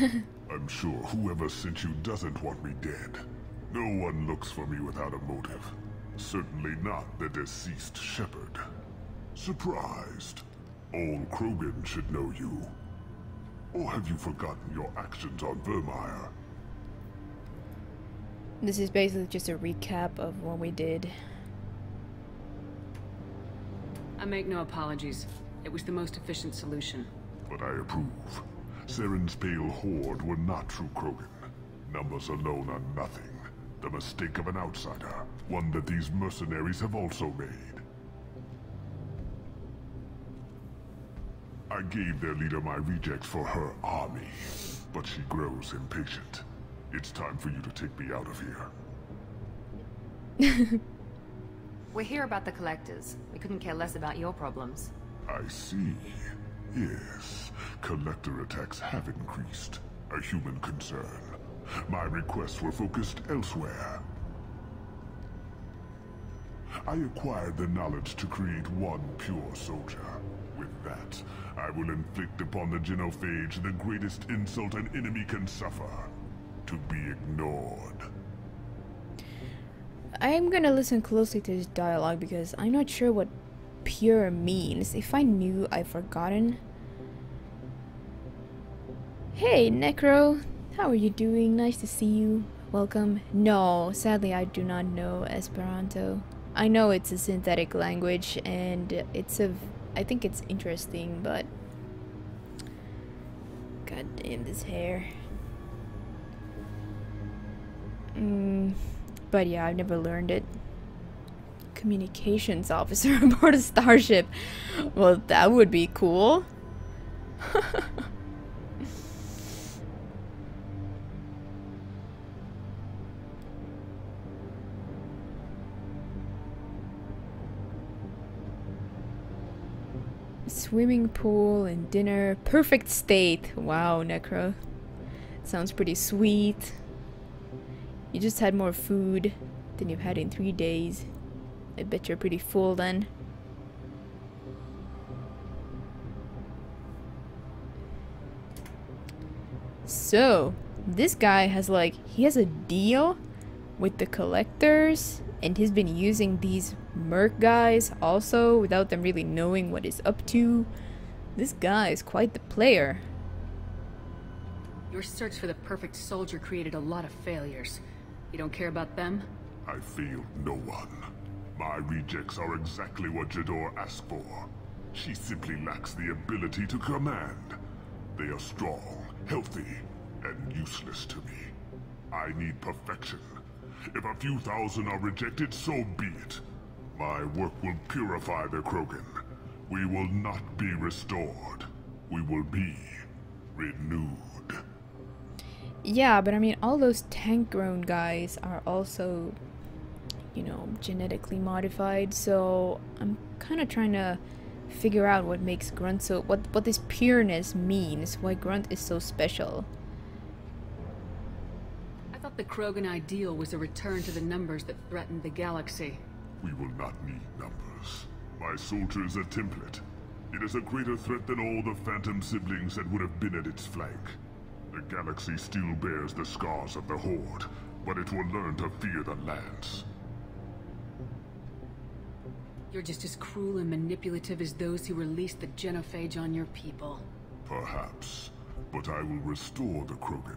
I'm sure whoever sent you doesn't want me dead. No one looks for me without a motive. Certainly not the deceased Shepard. Surprised. Old Krogan should know you. Or have you forgotten your actions on Vermeer? This is basically just a recap of what we did. I make no apologies. It was the most efficient solution. But I approve. Saren's pale horde were not true Krogan. Numbers alone are nothing. The mistake of an outsider. One that these mercenaries have also made. I gave their leader my rejects for her army. But she grows impatient. It's time for you to take me out of here. We're here about the collectors. We couldn't care less about your problems. I see. Yes, collector attacks have increased. A human concern. My requests were focused elsewhere. I acquired the knowledge to create one pure soldier. With that, I will inflict upon the genophage the greatest insult an enemy can suffer. To be ignored. I'm gonna listen closely to this dialogue because I'm not sure what pure means. If I knew, I've forgotten. Hey, Necro. How are you doing? Nice to see you. Welcome. No, sadly I do not know Esperanto. I know it's a synthetic language and I think it's interesting, but god damn this hair. But yeah, I've never learned it. Communications officer aboard a starship. Well, that would be cool. Swimming pool and dinner. Perfect state. Wow, Necro. Sounds pretty sweet. You just had more food than you've had in 3 days. I bet you're pretty full then. So, this guy has he has a deal with the collectors, and he's been using these merc guys also without them really knowing what he's up to. This guy is quite the player. Your search for the perfect soldier created a lot of failures. You don't care about them? I failed no one. My rejects are exactly what Jador asked for. She simply lacks the ability to command. They are strong, healthy, and useless to me. I need perfection. If a few thousand are rejected, so be it. My work will purify the Krogan. We will not be restored. We will be renewed. Yeah, but I mean, all those tank-grown guys are also, you know, genetically modified, so I'm kind of trying to figure out what makes Grunt so... what this pureness means, why Grunt is so special. I thought the Krogan ideal was a return to the numbers that threatened the galaxy. We will not need numbers. My soldier is a template. It is a greater threat than all the Phantom siblings that would have been at its flank. The galaxy still bears the scars of the Horde, but it will learn to fear the Lance. You're just as cruel and manipulative as those who released the genophage on your people. Perhaps, but I will restore the Krogan,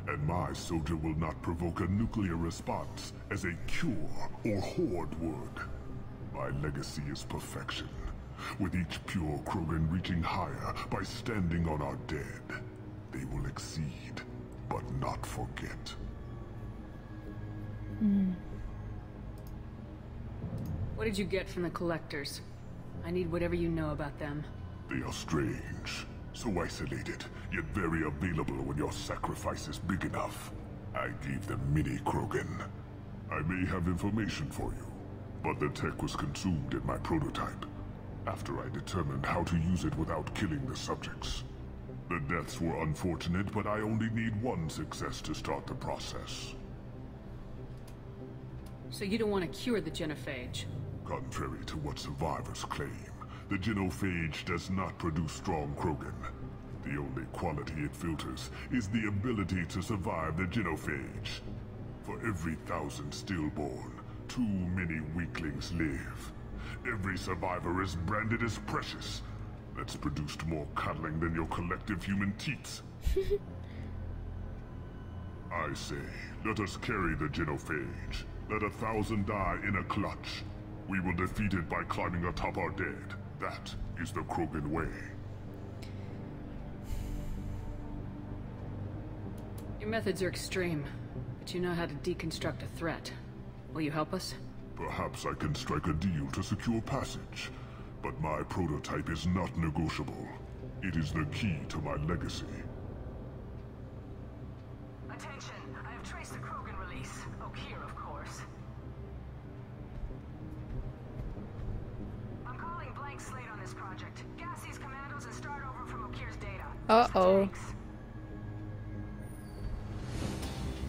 And my soldier will not provoke a nuclear response as a cure or horde would. My legacy is perfection, with each pure Krogan reaching higher by standing on our dead. They will exceed, but not forget. What did you get from the collectors? I need whatever you know about them. They are strange, so isolated, yet very available when your sacrifice is big enough. I gave them mini Krogan. I may have information for you, but the tech was consumed in my prototype, after I determined how to use it without killing the subjects. The deaths were unfortunate, but I only need one success to start the process. So you don't want to cure the genophage? Contrary to what survivors claim, the genophage does not produce strong Krogan. The only quality it filters is the ability to survive the genophage. For every 1,000 stillborn, too many weaklings live. Every survivor is branded as precious. That's produced more cuddling than your collective human teats. I say, let us carry the genophage. Let 1,000 die in a clutch. We will defeat it by climbing atop our dead. That is the Krogan way. Your methods are extreme, but you know how to deconstruct a threat. Will you help us? Perhaps I can strike a deal to secure passage, but my prototype is not negotiable. It is the key to my legacy. Attention, I have traced the Krogan release. Okeer, of course. I'm calling blank slate on this project. Gas these commandos and start over from Okeer's data. Uh-oh.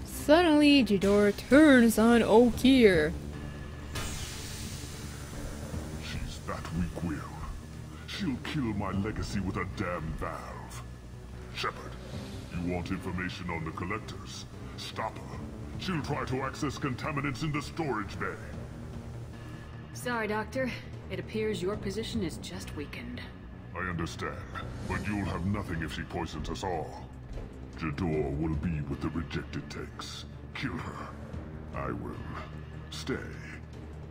Suddenly, Jador turns on Okeer. She's that weak-willed. She'll kill my legacy with a damn valve. Shepard, you want information on the collectors? Stop her. She'll try to access contaminants in the storage bay. Sorry, Doctor. It appears your position is just weakened. I understand, but you'll have nothing if she poisons us all. Jador will be with the rejected tanks. Kill her. I will stay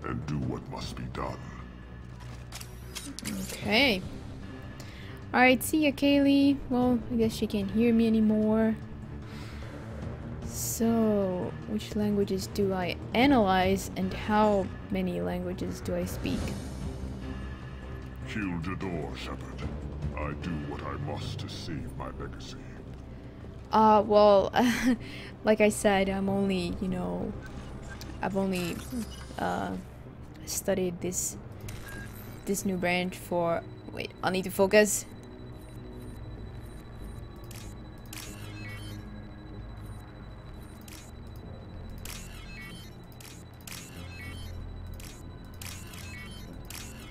and do what must be done. Okay. Alright, see ya, Kaylee. Well, I guess she can't hear me anymore. So, which languages do I analyze and how many languages do I speak? Kill Jador, Shepard. I do what I must to save my legacy. Well, like I said, I'm only, you know, I've only studied this new branch for, wait, I need to focus.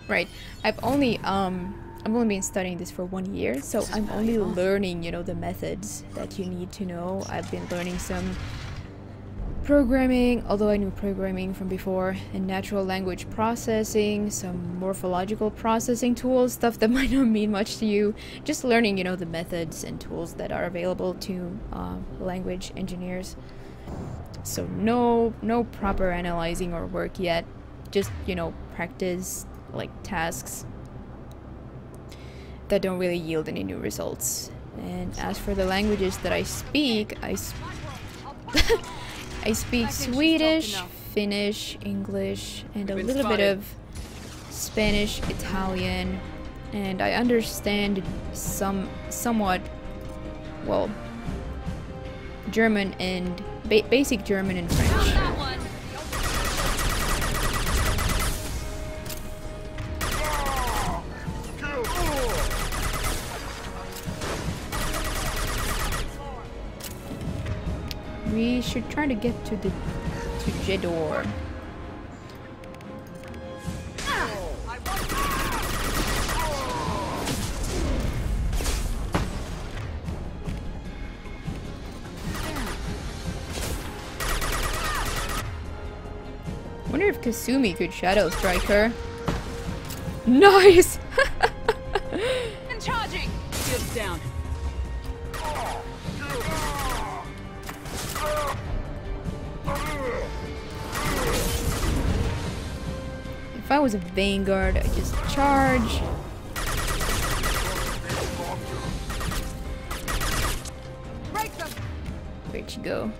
Right, I've only been studying this for 1 year, so I'm only learning, you know, the methods that you need to know. I've been learning some programming, although I knew programming from before, and natural language processing, some morphological processing tools, stuff that might not mean much to you. Just learning, you know, the methods and tools that are available to language engineers. So no proper analyzing or work yet. Just, you know, practice, like, tasks that don't really yield any new results. And as for the languages that I speak, I speak Swedish, Finnish, English, and a little bit of Spanish, Italian, and I understand somewhat, well, German and basic German and French. We should try to get to Jador. Wonder if Kasumi could shadow strike her. Nice! And charging! Shields down. that was a Vanguard. I just charge. Where'd she go?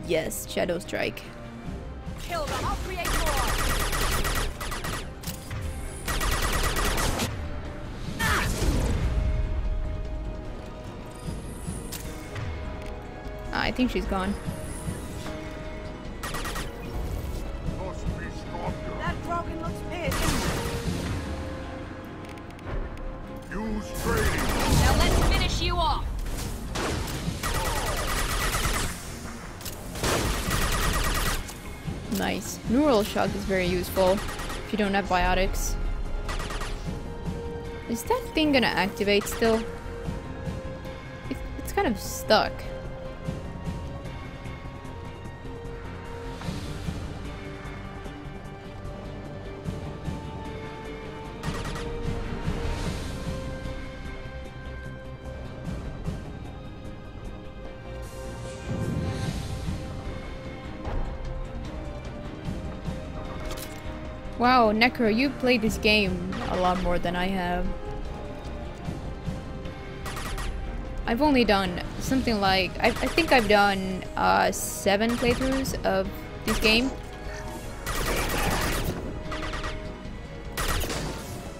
Yes, Shadow Strike. Kill them. I'll create more. I think she's gone. That Krogan looks pissed. Use training. Now let's finish you off. Nice. Neural Shock is very useful if you don't have biotics. Is that thing gonna activate still? It's kind of stuck. Wow, Necro, you played this game a lot more than I have. I've only done something like... I think I've done 7 playthroughs of this game.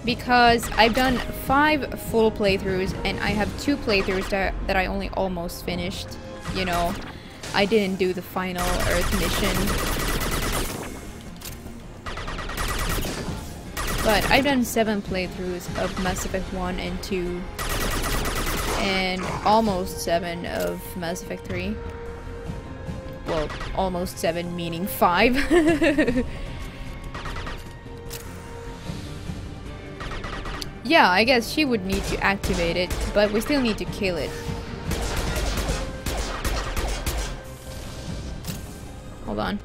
Because I've done 5 full playthroughs and I have 2 playthroughs that I only almost finished. You know, I didn't do the final Earth mission. But I've done 7 playthroughs of Mass Effect 1 and 2. And almost 7 of Mass Effect 3. Well, almost 7 meaning 5. Yeah, I guess she would need to activate it, but we still need to kill it. Hold on.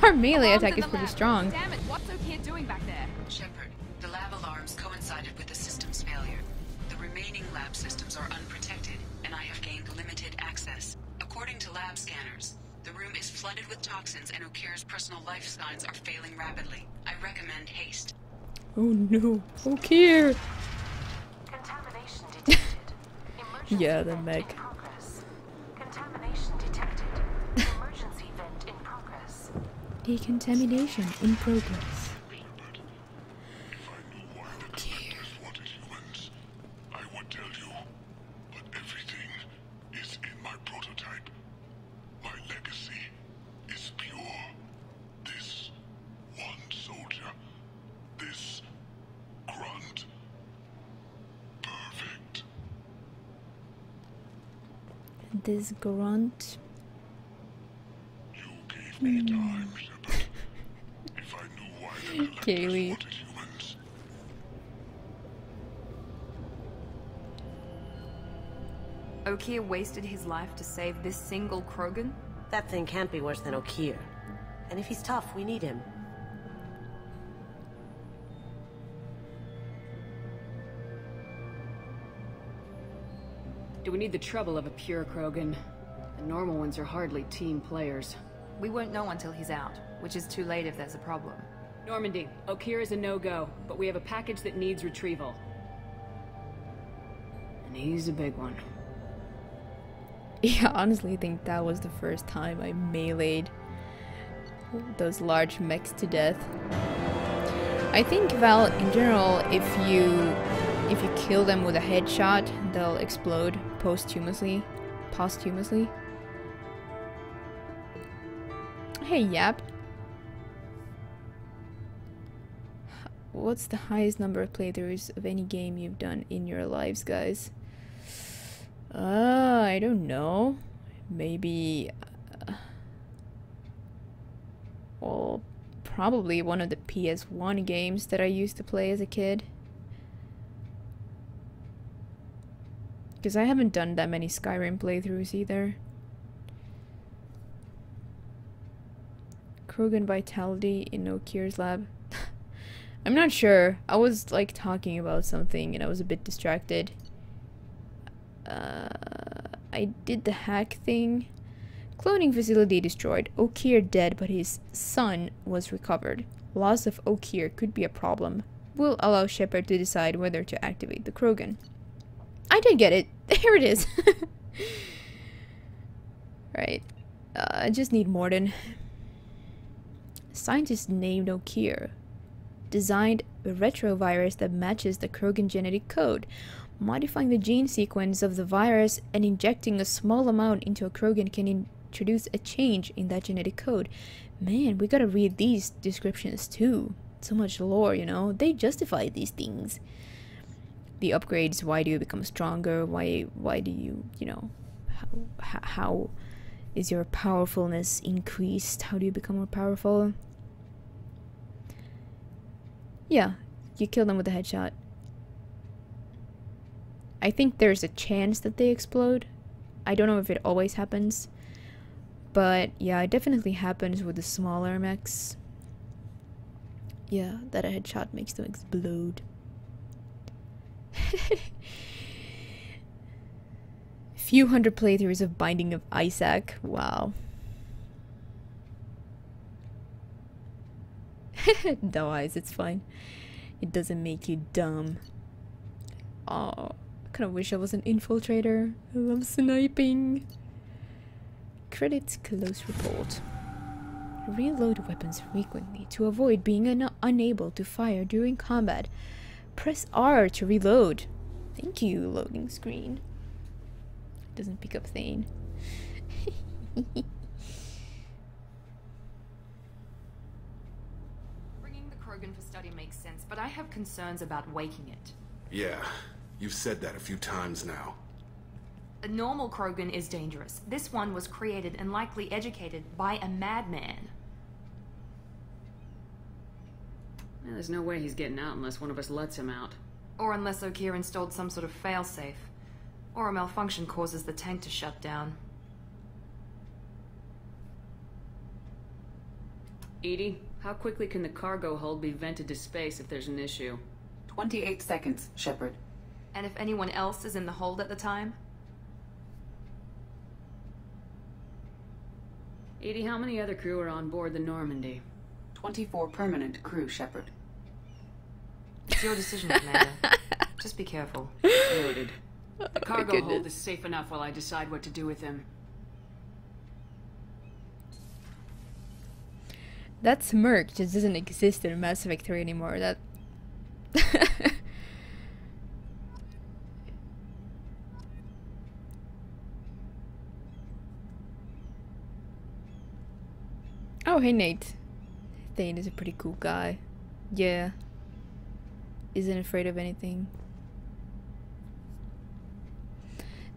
Our melee attack is pretty strong. Damn it, what's Okeer doing back there? Shepard, the lab alarms coincided with the system's failure. The remaining lab systems are unprotected, and I have gained limited access. According to lab scanners, the room is flooded with toxins and Okeer's personal life signs are failing rapidly. I recommend haste. Oh no, Okeer! Contamination detected. Yeah, the mech. Contamination detected. Emergency vent in progress. Decontamination in progress. I would tell you, but everything is in my prototype. My legacy is pure. This one soldier, this Grunt, perfect. This Grunt. You gave me time, Shepard. If I knew why the collectors Kaylee. wanted humans. Okeer wasted his life to save this single Krogan? That thing can't be worse than Okeer. And if he's tough, we need him. Do we need the trouble of a pure Krogan? The normal ones are hardly team players. We won't know until he's out, which is too late if there's a problem. Normandy, Okeer is a no-go, but we have a package that needs retrieval. And he's a big one. Yeah, honestly, I think that was the first time I meleeed those large mechs to death. I think, Val, in general, if you kill them with a headshot, they'll explode posthumously. Hey, Yap. What's the highest number of playthroughs of any game you've done in your lives, guys? I don't know. Maybe... well, probably one of the PS1 games that I used to play as a kid. Because I haven't done that many Skyrim playthroughs either. Krogan Vitality in Okeer's lab. I'm not sure. I was like talking about something and I was a bit distracted. I did the hack thing. Cloning facility destroyed. O'Keir dead, but his son was recovered. Loss of O'Keir could be a problem. Will allow Shepard to decide whether to activate the Krogan. I did get it. There it is. Right. I just need Morden. Scientists named O'Keir designed a retrovirus that matches the Krogan genetic code. Modifying the gene sequence of the virus and injecting a small amount into a Krogan can introduce a change in that genetic code. Man, we gotta read these descriptions too. So much lore, you know. They justify these things. The upgrades, why do you become stronger? Why do you, you know, how is your powerfulness increased? How do you become more powerful? Yeah, you kill them with a headshot. I think there's a chance that they explode. I don't know if it always happens. But yeah, it definitely happens with the smaller mechs. Yeah, that a headshot makes them explode. Few hundred playthroughs of Binding of Isaac. Wow. No eyes, it's fine. It doesn't make you dumb. Oh, I kind of wish I was an infiltrator. I love sniping. Credits close report. Reload weapons frequently to avoid being unable to fire during combat. Press R to reload. Thank you, loading screen. Doesn't pick up Thane. Bringing the Krogan for study makes sense, but I have concerns about waking it. Yeah, you've said that a few times now. A normal Krogan is dangerous. This one was created and likely educated by a madman. There's no way he's getting out unless one of us lets him out. Or unless O'Keir installed some sort of failsafe. Or a malfunction causes the tank to shut down. Edie, how quickly can the cargo hold be vented to space if there's an issue? 28 seconds, Shepard. And if anyone else is in the hold at the time? Edie, how many other crew are on board the Normandy? 24 permanent crew, Shepard. It's your decision, Commander. Just be careful. Noted. The cargo hold is safe enough while I decide what to do with him. That smirk just doesn't exist in Mass Effect 3 anymore. That... Oh, hey Nate. Thane is a pretty cool guy. Yeah. Isn't afraid of anything.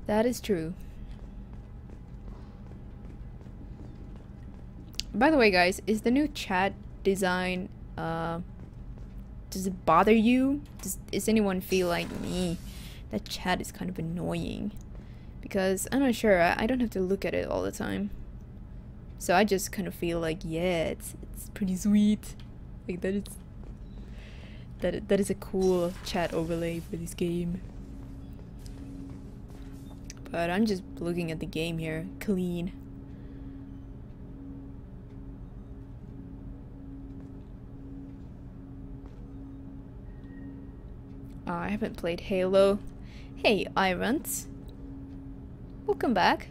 That is true. By the way, guys, is the new chat design, does it bother you? Does anyone feel like me? That chat is kind of annoying. Because, I'm not sure, I don't have to look at it all the time. So I just kind of feel like, yeah, it's pretty sweet. Like, that is a cool chat overlay for this game. But I'm just looking at the game here. Clean. I haven't played Halo. Hey, Irons. Welcome back.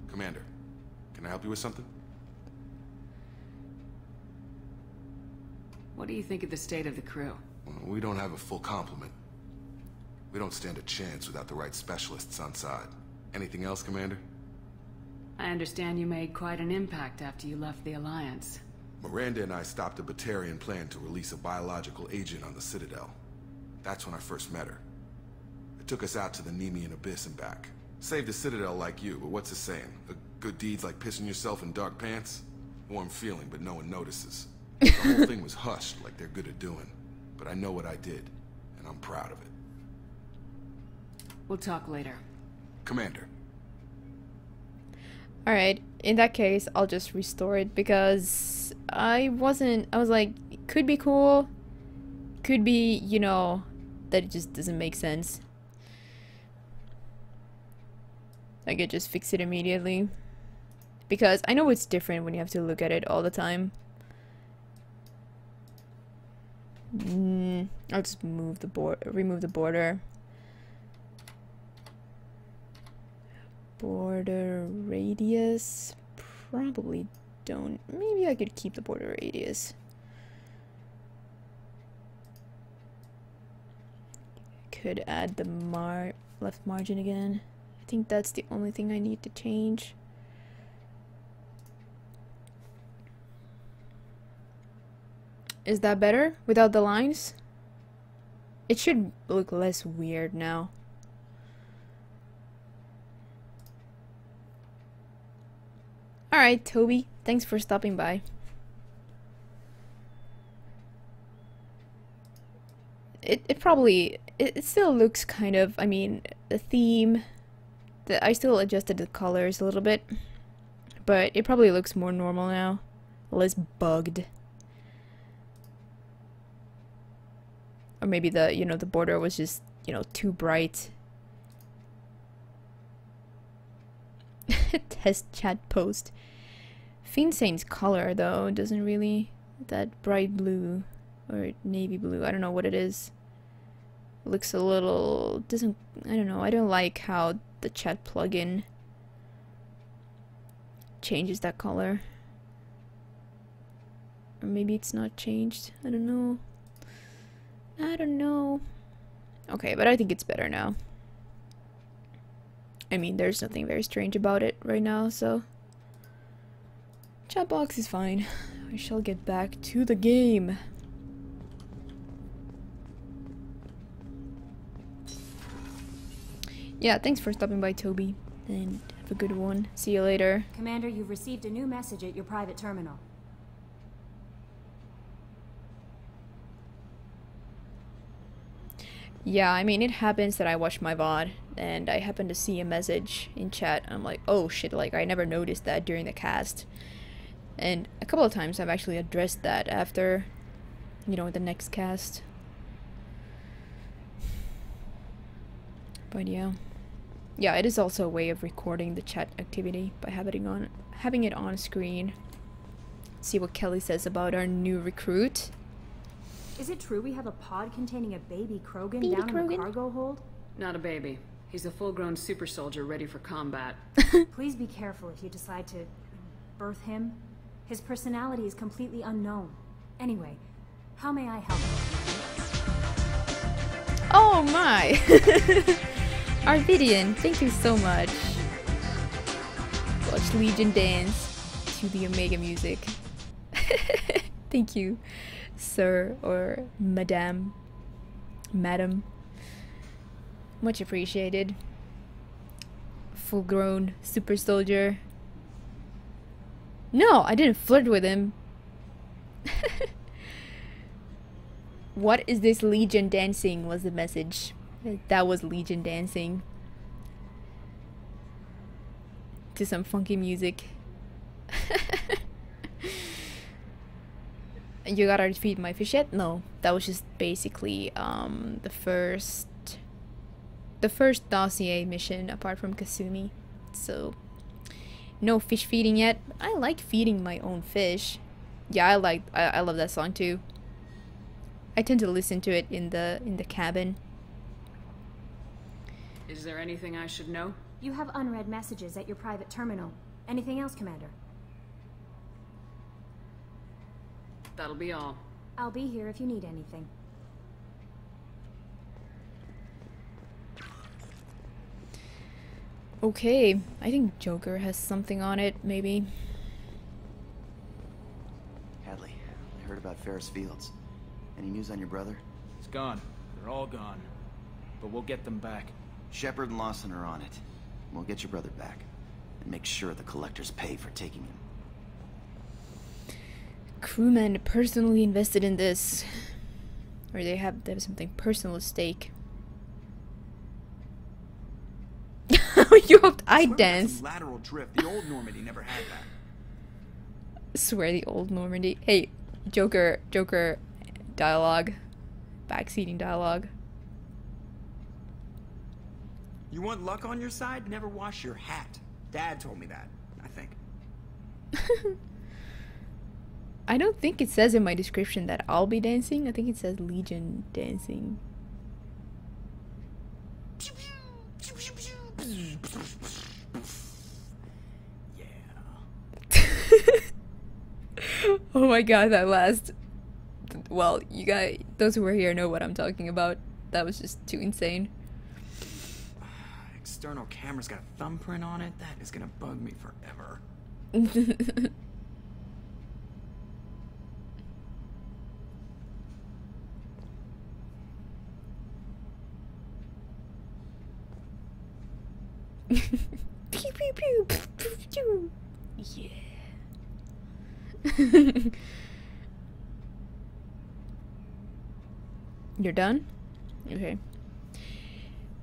Commander, can I help you with something? What do you think of the state of the crew? Well, we don't have a full complement. We don't stand a chance without the right specialists on side. Anything else, Commander? I understand you made quite an impact after you left the Alliance. Miranda and I stopped a Batarian plan to release a biological agent on the Citadel. That's when I first met her. It took us out to the Nemean Abyss and back. Saved the Citadel like you, but what's the saying? A good deed's like pissing yourself in dark pants? Warm feeling, but no one notices. The whole thing was hushed like they're good at doing. But I know what I did, and I'm proud of it. We'll talk later. Commander. Alright, in that case, I'll just restore it because I was like, it could be cool, could be, you know, that it just doesn't make sense. I could just fix it immediately. Because I know it's different when you have to look at it all the time. I'll just remove the border. Border radius. Probably don't. Maybe I could keep the border radius. Could add the left margin again. I think that's the only thing I need to change. Is that better without the lines? It should look less weird now. Alright, Toby, thanks for stopping by. It probably, it still looks kind of, I mean, the theme, I still adjusted the colors a little bit, but it probably looks more normal now, less bugged. Or maybe the, you know, the border was just, you know, too bright. Test chat post. Fiendsaint's color, though, doesn't really... That bright blue or navy blue, I don't know what it is. It looks a little... doesn't... I don't know, I don't like how the chat plugin changes that color. Or maybe it's not changed, I don't know. I don't know. Okay, but I think it's better now. I mean, there's nothing very strange about it right now, so... Chat box is fine. I shall get back to the game. Yeah, thanks for stopping by, Toby. And have a good one. See you later. Commander, you've received a new message at your private terminal. Yeah, I mean, it happens that I watch my VOD, and I happen to see a message in chat, and I'm like, oh shit, like, I never noticed that during the cast. And a couple of times I've actually addressed that after, you know, the next cast. But yeah. Yeah, it is also a way of recording the chat activity by having it on screen. See what Kelly says about our new recruit. Is it true we have a pod containing a baby Krogan down in the cargo hold? Not a baby. He's a full-grown super soldier ready for combat. Please be careful if you decide to birth him. His personality is completely unknown. Anyway, how may I help you? Oh my! Arvidian, thank you so much. Watch Legion dance to the Omega music. Thank you, sir or madam. Much appreciated. Full-grown super soldier. No, I didn't flirt with him. What is this Legion dancing was the message. That was Legion dancing to some funky music. You gotta feed my fish yet? No, that was just basically the first dossier mission apart from Kasumi. So no fish feeding yet. I like feeding my own fish. Yeah, I love that song too. I tend to listen to it in the cabin. Is there anything I should know? You have unread messages at your private terminal. Anything else, Commander? That'll be all. I'll be here if you need anything. Okay, I think Joker has something on it, maybe. Hadley, I heard about Ferris Fields. Any news on your brother? He's gone. They're all gone. But we'll get them back. Shepard and Lawson are on it. We'll get your brother back. And make sure the collectors pay for taking him. Crewmen personally invested in this. Or they have something personal at stake. You hoped I'd dance. Lateral drift. The old Normandy never had that. Swear the old Normandy. Hey, Joker dialogue. Backseating dialogue. You want luck on your side? Never wash your hat. Dad told me that, I think. I don't think it says in my description that I'll be dancing. I think it says Legion dancing. Oh my god, that last... Well, you guys, those who were here know what I'm talking about. That was just too insane. External camera's got a thumbprint on it. That is gonna bug me forever. Pew pew pew pew pew. Yeah. You're done? Okay.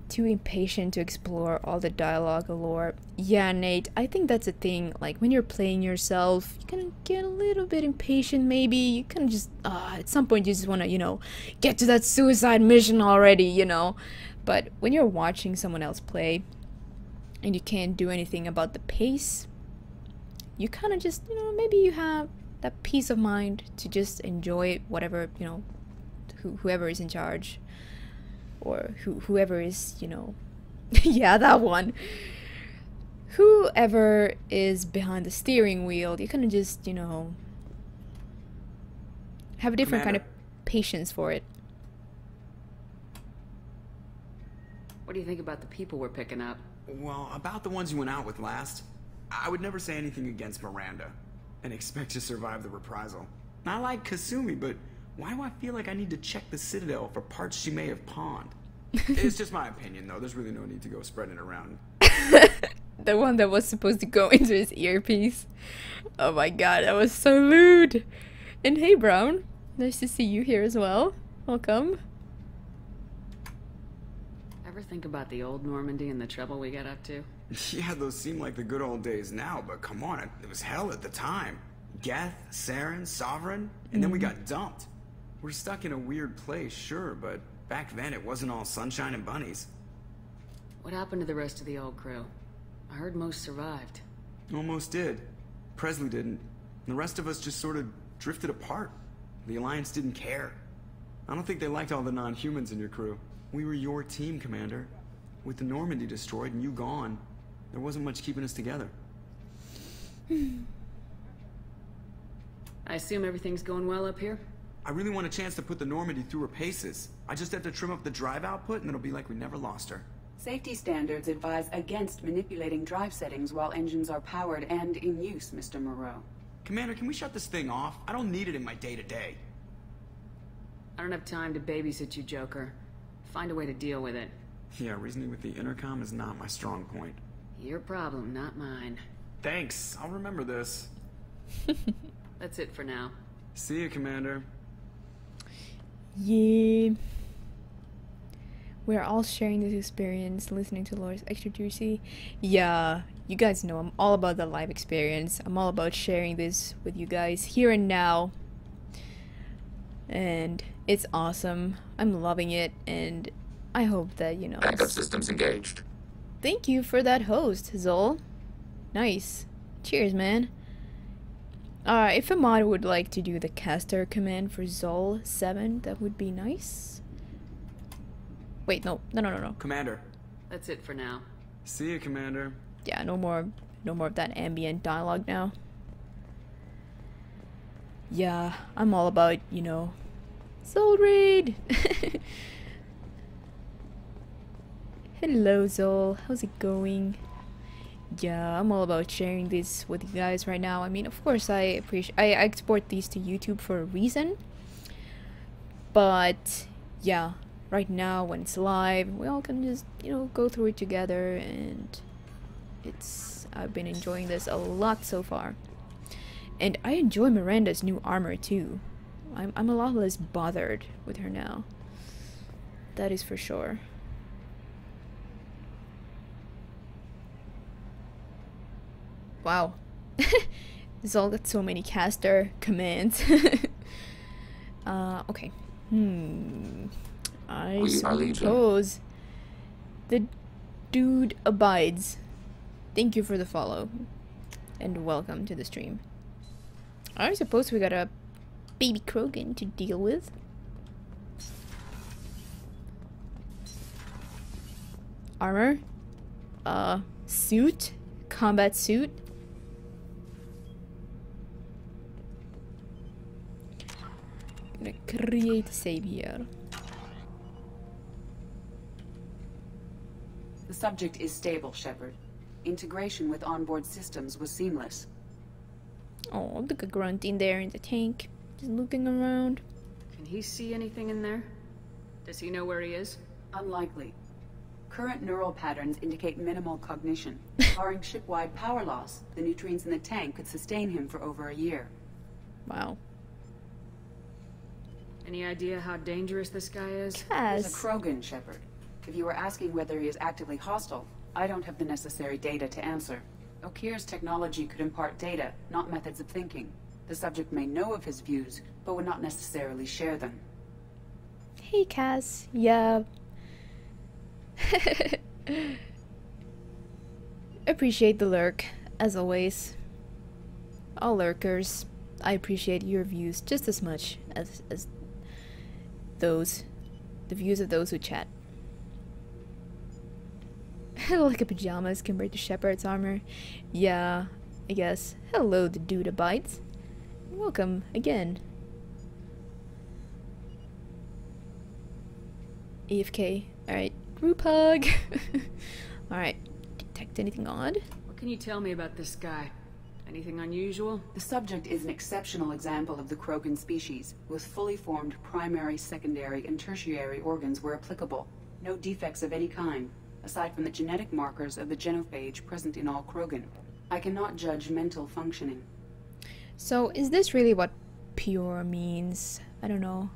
Too impatient to explore all the dialogue galore. Yeah, Nate, I think that's a thing. Like, when you're playing yourself, you can get a little bit impatient, maybe. You can just, at some point, you just want to, you know, get to that suicide mission already, you know? But when you're watching someone else play, and you can't do anything about the pace, you kind of just, you know, maybe you have that peace of mind to just enjoy whatever, you know, whoever is in charge, or whoever is, you know, yeah, that one, whoever is behind the steering wheel. You kind of just, you know, have a different kind of patience for it. What do you think about the people we're picking up? Well, about the ones you went out with last, I would never say anything against Miranda and expect to survive the reprisal. I like Kasumi, but why do I feel like I need to check the Citadel for parts she may have pawned? It's just my opinion, though. There's really no need to go spreading it around. The one that was supposed to go into his earpiece. Oh my god, that was so lewd. And hey, Brown. Nice to see you here as well. Welcome. Ever think about the old Normandy and the trouble we got up to? Yeah, those seem like the good old days now, but come on, it was hell at the time. Geth, Saren, Sovereign, and then we got dumped. We're stuck in a weird place, sure, but back then it wasn't all sunshine and bunnies. What happened to the rest of the old crew? I heard most survived. Almost did. Presley didn't. The rest of us just sort of drifted apart. The Alliance didn't care. I don't think they liked all the non-humans in your crew. We were your team, Commander. With the Normandy destroyed and you gone, there wasn't much keeping us together. I assume everything's going well up here? I really want a chance to put the Normandy through her paces. I just have to trim up the drive output and it'll be like we never lost her. Safety standards advise against manipulating drive settings while engines are powered and in use, Mr. Moreau. Commander, can we shut this thing off? I don't need it in my day-to-day. I don't have time to babysit you, Joker. Find a way to deal with it. Yeah, reasoning with the intercom is not my strong point. Your problem, not mine. Thanks, I'll remember this. That's it for now. See you, Commander. Yeah. We're all sharing this experience, listening to Laura's extra juicy. Yeah, you guys know I'm all about the live experience. I'm all about sharing this with you guys here and now. And it's awesome. I'm loving it, and I hope that, you know... Backup systems engaged. Thank you for that host, Zol. Nice. Cheers, man. If a mod would like to do the caster command for Zol 7, that would be nice. Wait, no. Commander. That's it for now. See you, Commander. Yeah, no more of that ambient dialogue now. Yeah, I'm all about, you know, Zol Raid. Hello, Zol. How's it going? Yeah, I'm all about sharing this with you guys right now. I mean, of course, I export these to YouTube for a reason. But yeah, right now when it's live, we all can just, you know, go through it together, and I've been enjoying this a lot so far. And I enjoy Miranda's new armor too. I'm a lot less bothered with her now. That is for sure. Wow. This all got so many caster commands. Okay. I suppose the dude abides. Thank you for the follow. And welcome to the stream. I suppose we got a baby Krogan to deal with. Armor. Suit. Combat suit. Gonna create a save here. The subject is stable, Shepard. Integration with onboard systems was seamless. Oh, look at Grunt in there in the tank. Just looking around. Can he see anything in there? Does he know where he is? Unlikely. Current neural patterns indicate minimal cognition. Barring ship-wide power loss, the nutrients in the tank could sustain him for over a year. Wow. Any idea how dangerous this guy is? He's a Krogan, Shepard. If you were asking whether he is actively hostile, I don't have the necessary data to answer. Okir's technology could impart data, not methods of thinking. The subject may know of his views, but would not necessarily share them. Hey, Kaz. Yeah. Appreciate the lurk, as always. All lurkers, I appreciate your views just as much as the views of those who chat. Like a pajamas compared to Shepard's armor. Yeah, I guess. Hello, the dude abides. Welcome again. AFK. Alright, group hug. Alright, detect anything odd? What can you tell me about this guy? Anything unusual? The subject is an exceptional example of the Krogan species, with fully formed primary, secondary, and tertiary organs where applicable. No defects of any kind, aside from the genetic markers of the genophage present in all Krogan. I cannot judge mental functioning. So, is this really what pure means? I don't know.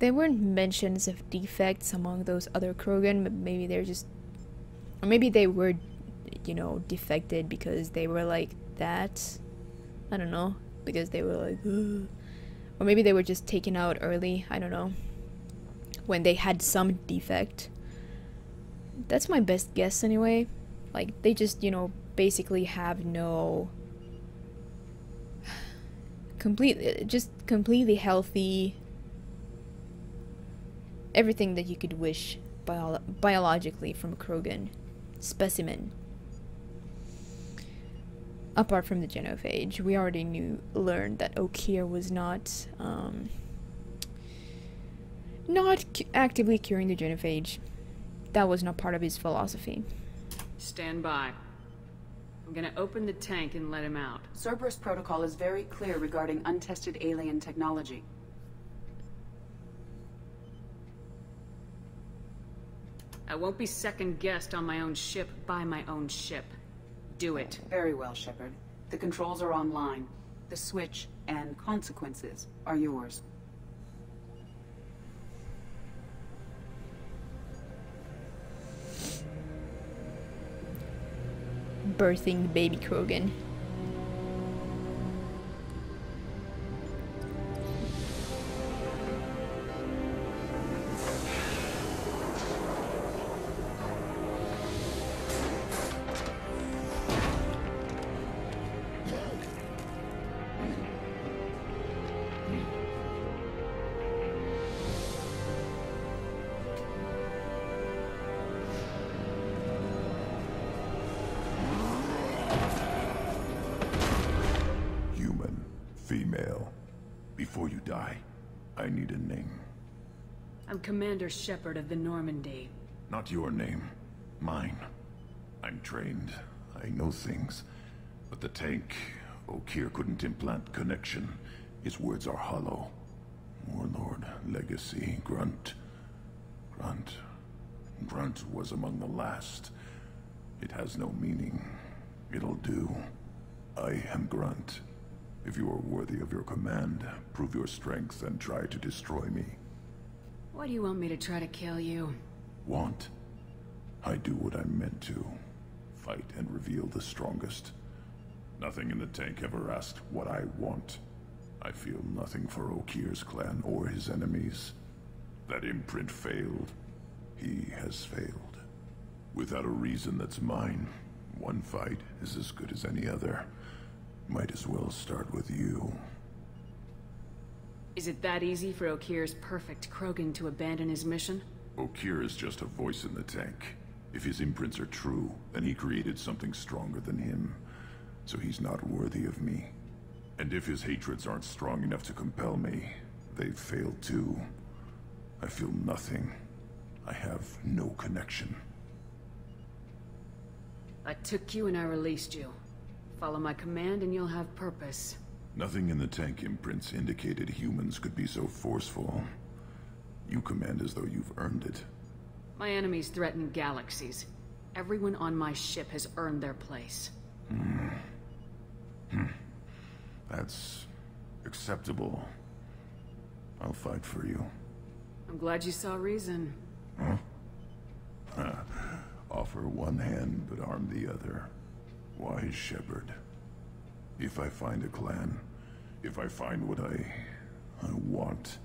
There weren't mentions of defects among those other Krogan, but maybe they're just... Or maybe they were, you know, defected because they were like that. I don't know. Because they were like... Ugh. Or maybe they were just taken out early. I don't know. When they had some defect. That's my best guess anyway. Like, they just, you know, basically have no... completely healthy... Everything that you could wish biologically from a Krogan specimen. Apart from the genophage, we already learned that Okir was not actively curing the genophage. That was not part of his philosophy. Stand by. I'm gonna open the tank and let him out. Cerberus protocol is very clear regarding untested alien technology. I won't be second-guessed on my own ship by my own ship. Do it. Very well, Shepard. The controls are online. The switch and consequences are yours. Birthing baby Krogan. Before you die, I need a name. I'm Commander Shepard of the Normandy. Not your name. Mine. I'm trained. I know things. But the tank, Okir couldn't implant connection. His words are hollow. Warlord, Legacy, Grunt. Grunt was among the last. It has no meaning. It'll do. I am Grunt. If you are worthy of your command, prove your strength and try to destroy me. Why do you want me to try to kill you? Want? I do what I'm meant to. Fight and reveal the strongest. Nothing in the tank ever asked what I want. I feel nothing for Okir's clan or his enemies. That imprint failed. He has failed. Without a reason that's mine, one fight is as good as any other. Might as well start with you. Is it that easy for Okir's perfect Krogan to abandon his mission? Okir is just a voice in the tank. If his imprints are true, then he created something stronger than him. So he's not worthy of me. And if his hatreds aren't strong enough to compel me, they've failed too. I feel nothing. I have no connection. I took you and I released you. Follow my command and you'll have purpose. Nothing in the tank imprints indicated humans could be so forceful. You command as though you've earned it. My enemies threaten galaxies. Everyone on my ship has earned their place. That's acceptable. I'll fight for you. I'm glad you saw reason. Huh? Offer one hand, but arm the other. Wise shepherd. If I find a clan, if I find what I want,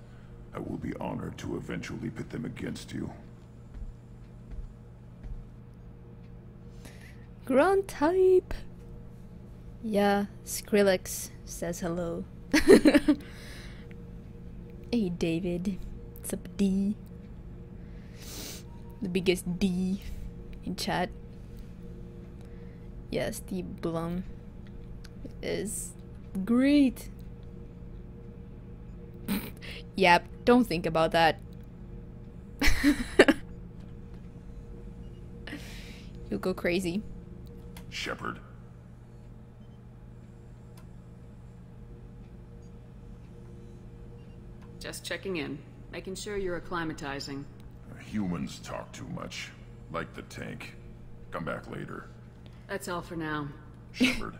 I will be honored to eventually pit them against you. Grunt type. Yeah, Skrillex says hello. Hey David, what's up D? The biggest D in chat. Yes, the Blum is great. Yep, don't think about that. You'll go crazy. Shepherd. Just checking in, making sure you're acclimatizing. Humans talk too much. Like the tank. Come back later. That's all for now. Shepherd.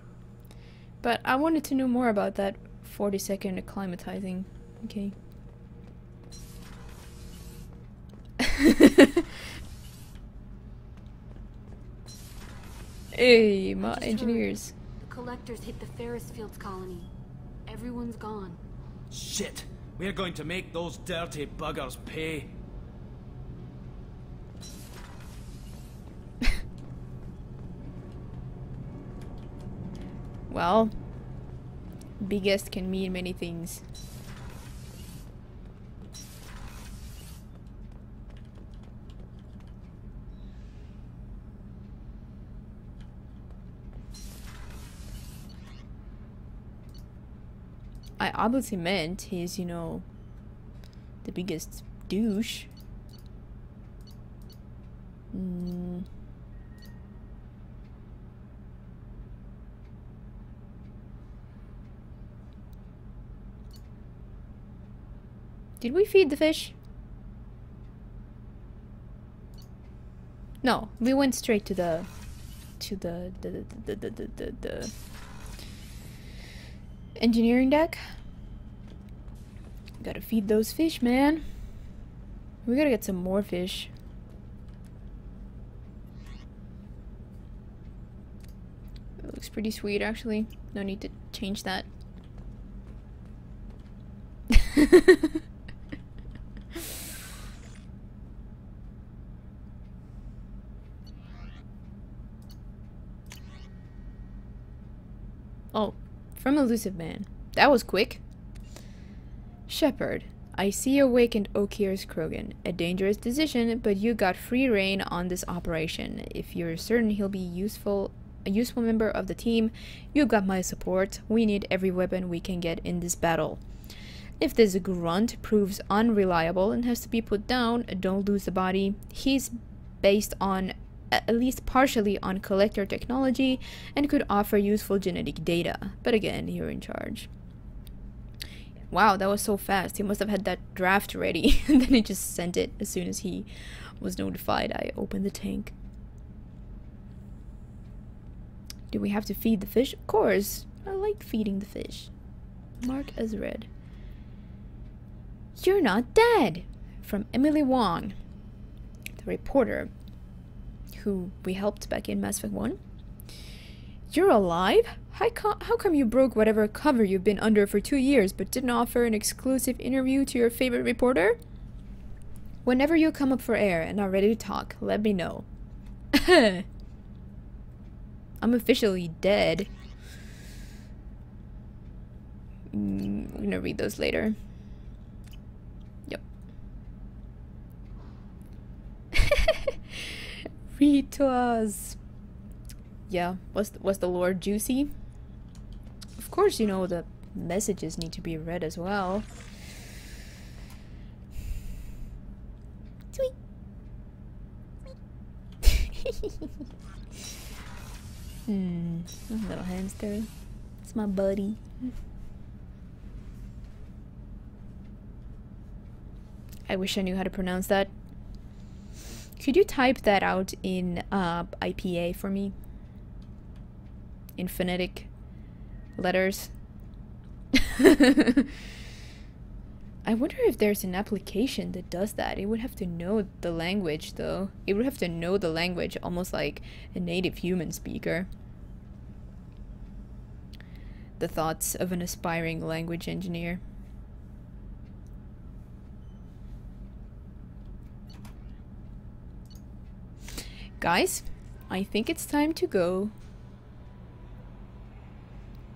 But I wanted to know more about that 40-second acclimatizing. Okay. Hey, my engineers. The collectors hit the Ferris Fields colony. Everyone's gone. Shit! We're going to make those dirty buggers pay. Well, biggest can mean many things. I obviously meant he's, you know, the biggest douche. Did we feed the fish? No, we went straight to the engineering deck. Gotta feed those fish, man. We gotta get some more fish. It looks pretty sweet, actually. No need to change that. Oh, from Elusive Man. That was quick. Shepard, I see you awakened Okir's Krogan. A dangerous decision, but you got free reign on this operation. If you're certain he'll be a useful member of the team, you've got my support. We need every weapon we can get in this battle. If this Grunt proves unreliable and has to be put down, don't lose the body. He's based on, at least partially, on collector technology and could offer useful genetic data. But again, you're in charge. Wow, that was so fast. He must have had that draft ready and then he just sent it as soon as he was notified. I opened the tank. Do we have to feed the fish? Of course. I like feeding the fish. Mark as read. You're not dead! From Emily Wong, the reporter who we helped back in Mass Effect 1. You're alive? How come you broke whatever cover you've been under for 2 years but didn't offer an exclusive interview to your favorite reporter? Whenever you come up for air and are ready to talk, let me know. I'm officially dead. We're gonna read those later. Yep. Read to us. Yeah, was the lore juicy? Of course, you know the messages need to be read as well. Tweet. Little hamster. It's my buddy. I wish I knew how to pronounce that. Could you type that out in IPA for me? In phonetic letters? I wonder if there's an application that does that. It would have to know the language, though. It would have to know the language almost like a native human speaker. The thoughts of an aspiring language engineer. Guys, I think it's time to go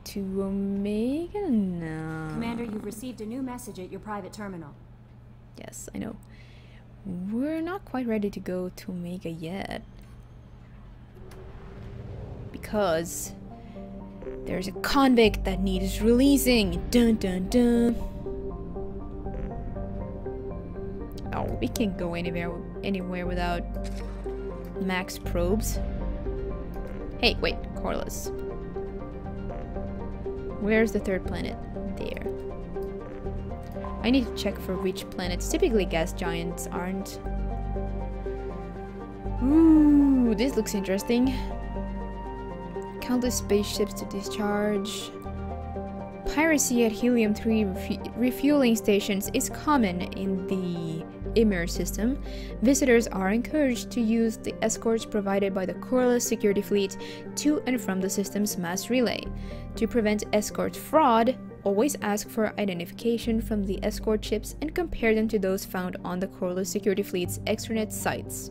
to Omega now. Commander, you've received a new message at your private terminal. Yes, I know. We're not quite ready to go to Omega yet. Because there's a convict that needs releasing. Dun dun dun. Oh, we can't go anywhere without Max probes. Hey, wait, Corliss. Where's the third planet? There. I need to check for which planets. Typically gas giants aren't. Ooh, this looks interesting. Countless spaceships to discharge. Piracy at helium-3 refueling stations is common in the Ymir system. Visitors are encouraged to use the escorts provided by the Corliss security fleet to and from the system's mass relay. To prevent escort fraud, always ask for identification from the escort ships and compare them to those found on the Corliss security fleet's extranet sites.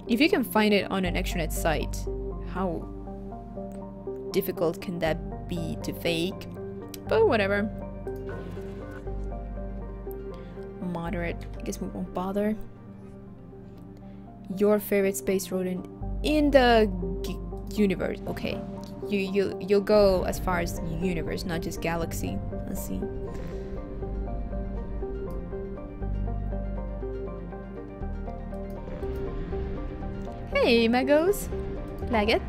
If you can find it on an extranet site, how difficult can that be to fake? But whatever. Moderate. I guess we won't bother. Your favorite space rodent in the universe. Okay, you'll go as far as the universe, not just galaxy. Let's see. Hey, Magos. Laget.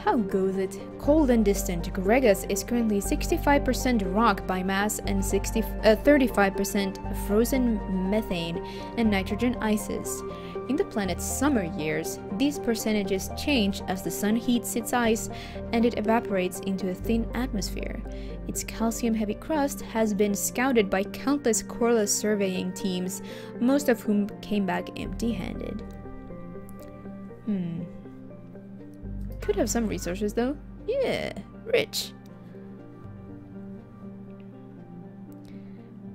How goes it? Cold and distant, Gregas is currently 65% rock by mass and 35% frozen methane and nitrogen ices. In the planet's summer years, these percentages change as the sun heats its ice and it evaporates into a thin atmosphere. Its calcium-heavy crust has been scouted by countless Corliss surveying teams, most of whom came back empty-handed. Could have some resources though. Yeah, rich.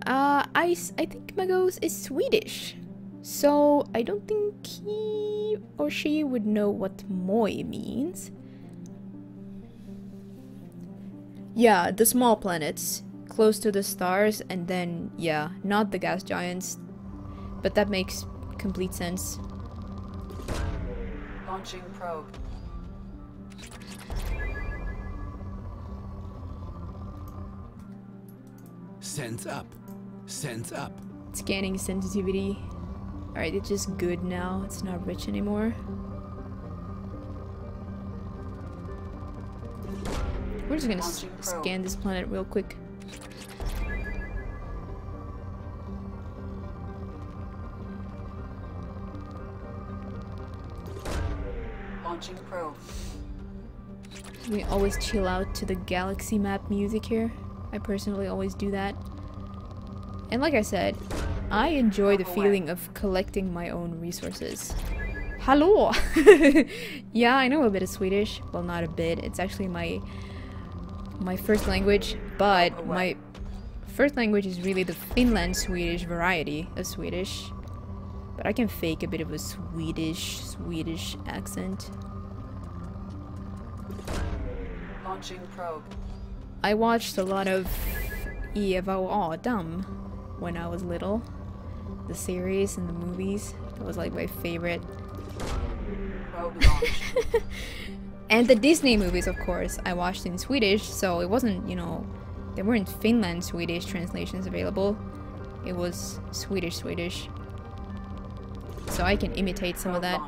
I think Magos is Swedish, so I don't think he or she would know what moi means. Yeah, the small planets, close to the stars, and then, yeah, not the gas giants. But that makes complete sense. Launching probe. Sense up. Sense up. Scanning sensitivity. Alright, it's just good now. It's not rich anymore. We're just gonna scan this planet real quick. Launching probe. We always chill out to the galaxy map music here. I personally always do that. And like I said, I enjoy the feeling of collecting my own resources. Hallå! Yeah, I know a bit of Swedish. Well, not a bit. It's actually my first language, but my first language is really the Finland Swedish variety of Swedish. But I can fake a bit of a Swedish accent. Launching probe. I watched a lot of Eva och Adam when I was little. The series and the movies. That was like my favorite. Probe launched. And the Disney movies, of course, I watched in Swedish, so it wasn't, you know, there weren't Finland Swedish translations available. It was Swedish. So I can imitate some of that.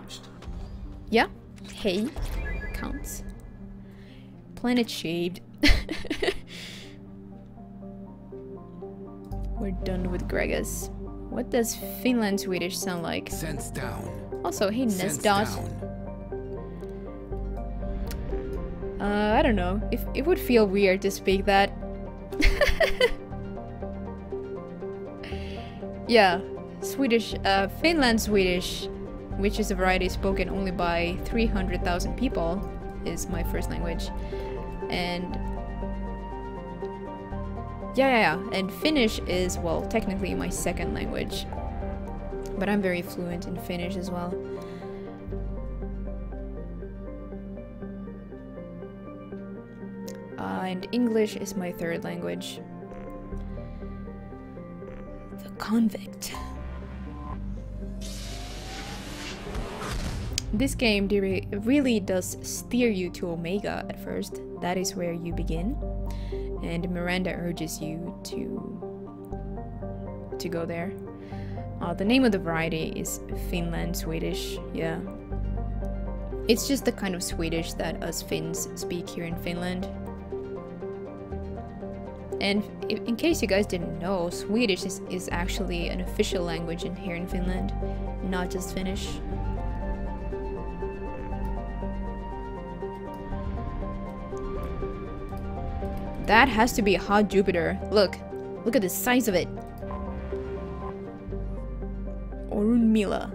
Yeah, hey, counts. Planet shaped. We're done with Gregas. What does Finland Swedish sound like? Sense down. Also, hey Sense Nesdot. down. I don't know. If it would feel weird to speak that. Yeah, Swedish, Finland Swedish, which is a variety spoken only by 300,000 people, is my first language. And yeah, and Finnish is, well, technically my second language. But I'm very fluent in Finnish as well. And English is my third language. The convict. This game really does steer you to Omega at first. That is where you begin. And Miranda urges you to go there. The name of the variety is Finland Swedish, yeah. It's just the kind of Swedish that us Finns speak here in Finland. And in case you guys didn't know, Swedish is actually an official language here in Finland, not just Finnish. That has to be a hot Jupiter. Look at the size of it. Orunmila.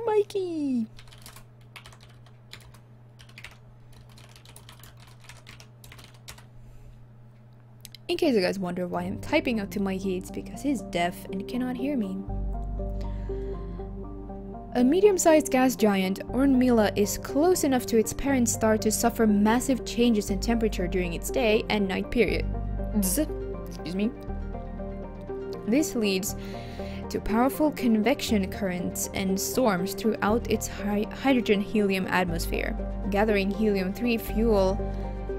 Mikey! In case you guys wonder why I'm typing out to Mikey, it's because he's deaf and cannot hear me. A medium-sized gas giant, Orunmila is close enough to its parent star to suffer massive changes in temperature during its day and night period. Excuse me. This leads to powerful convection currents and storms throughout its hydrogen-helium atmosphere. Gathering helium-3 fuel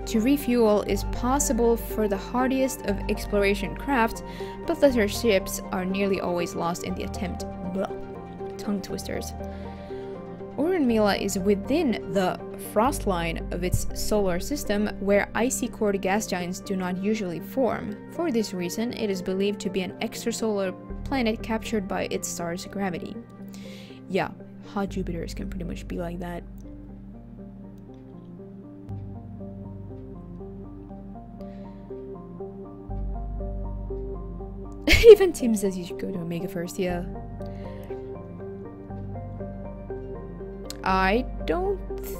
to refuel is possible for the hardiest of exploration craft, but lesser ships are nearly always lost in the attempt. Blah. Tongue twisters. Orunmila is within the frost line of its solar system, where icy core gas giants do not usually form. For this reason, it is believed to be an extrasolar planet captured by its star's gravity. Yeah, hot Jupiters can pretty much be like that. Even Tim says you should go to Omega first, yeah. I don't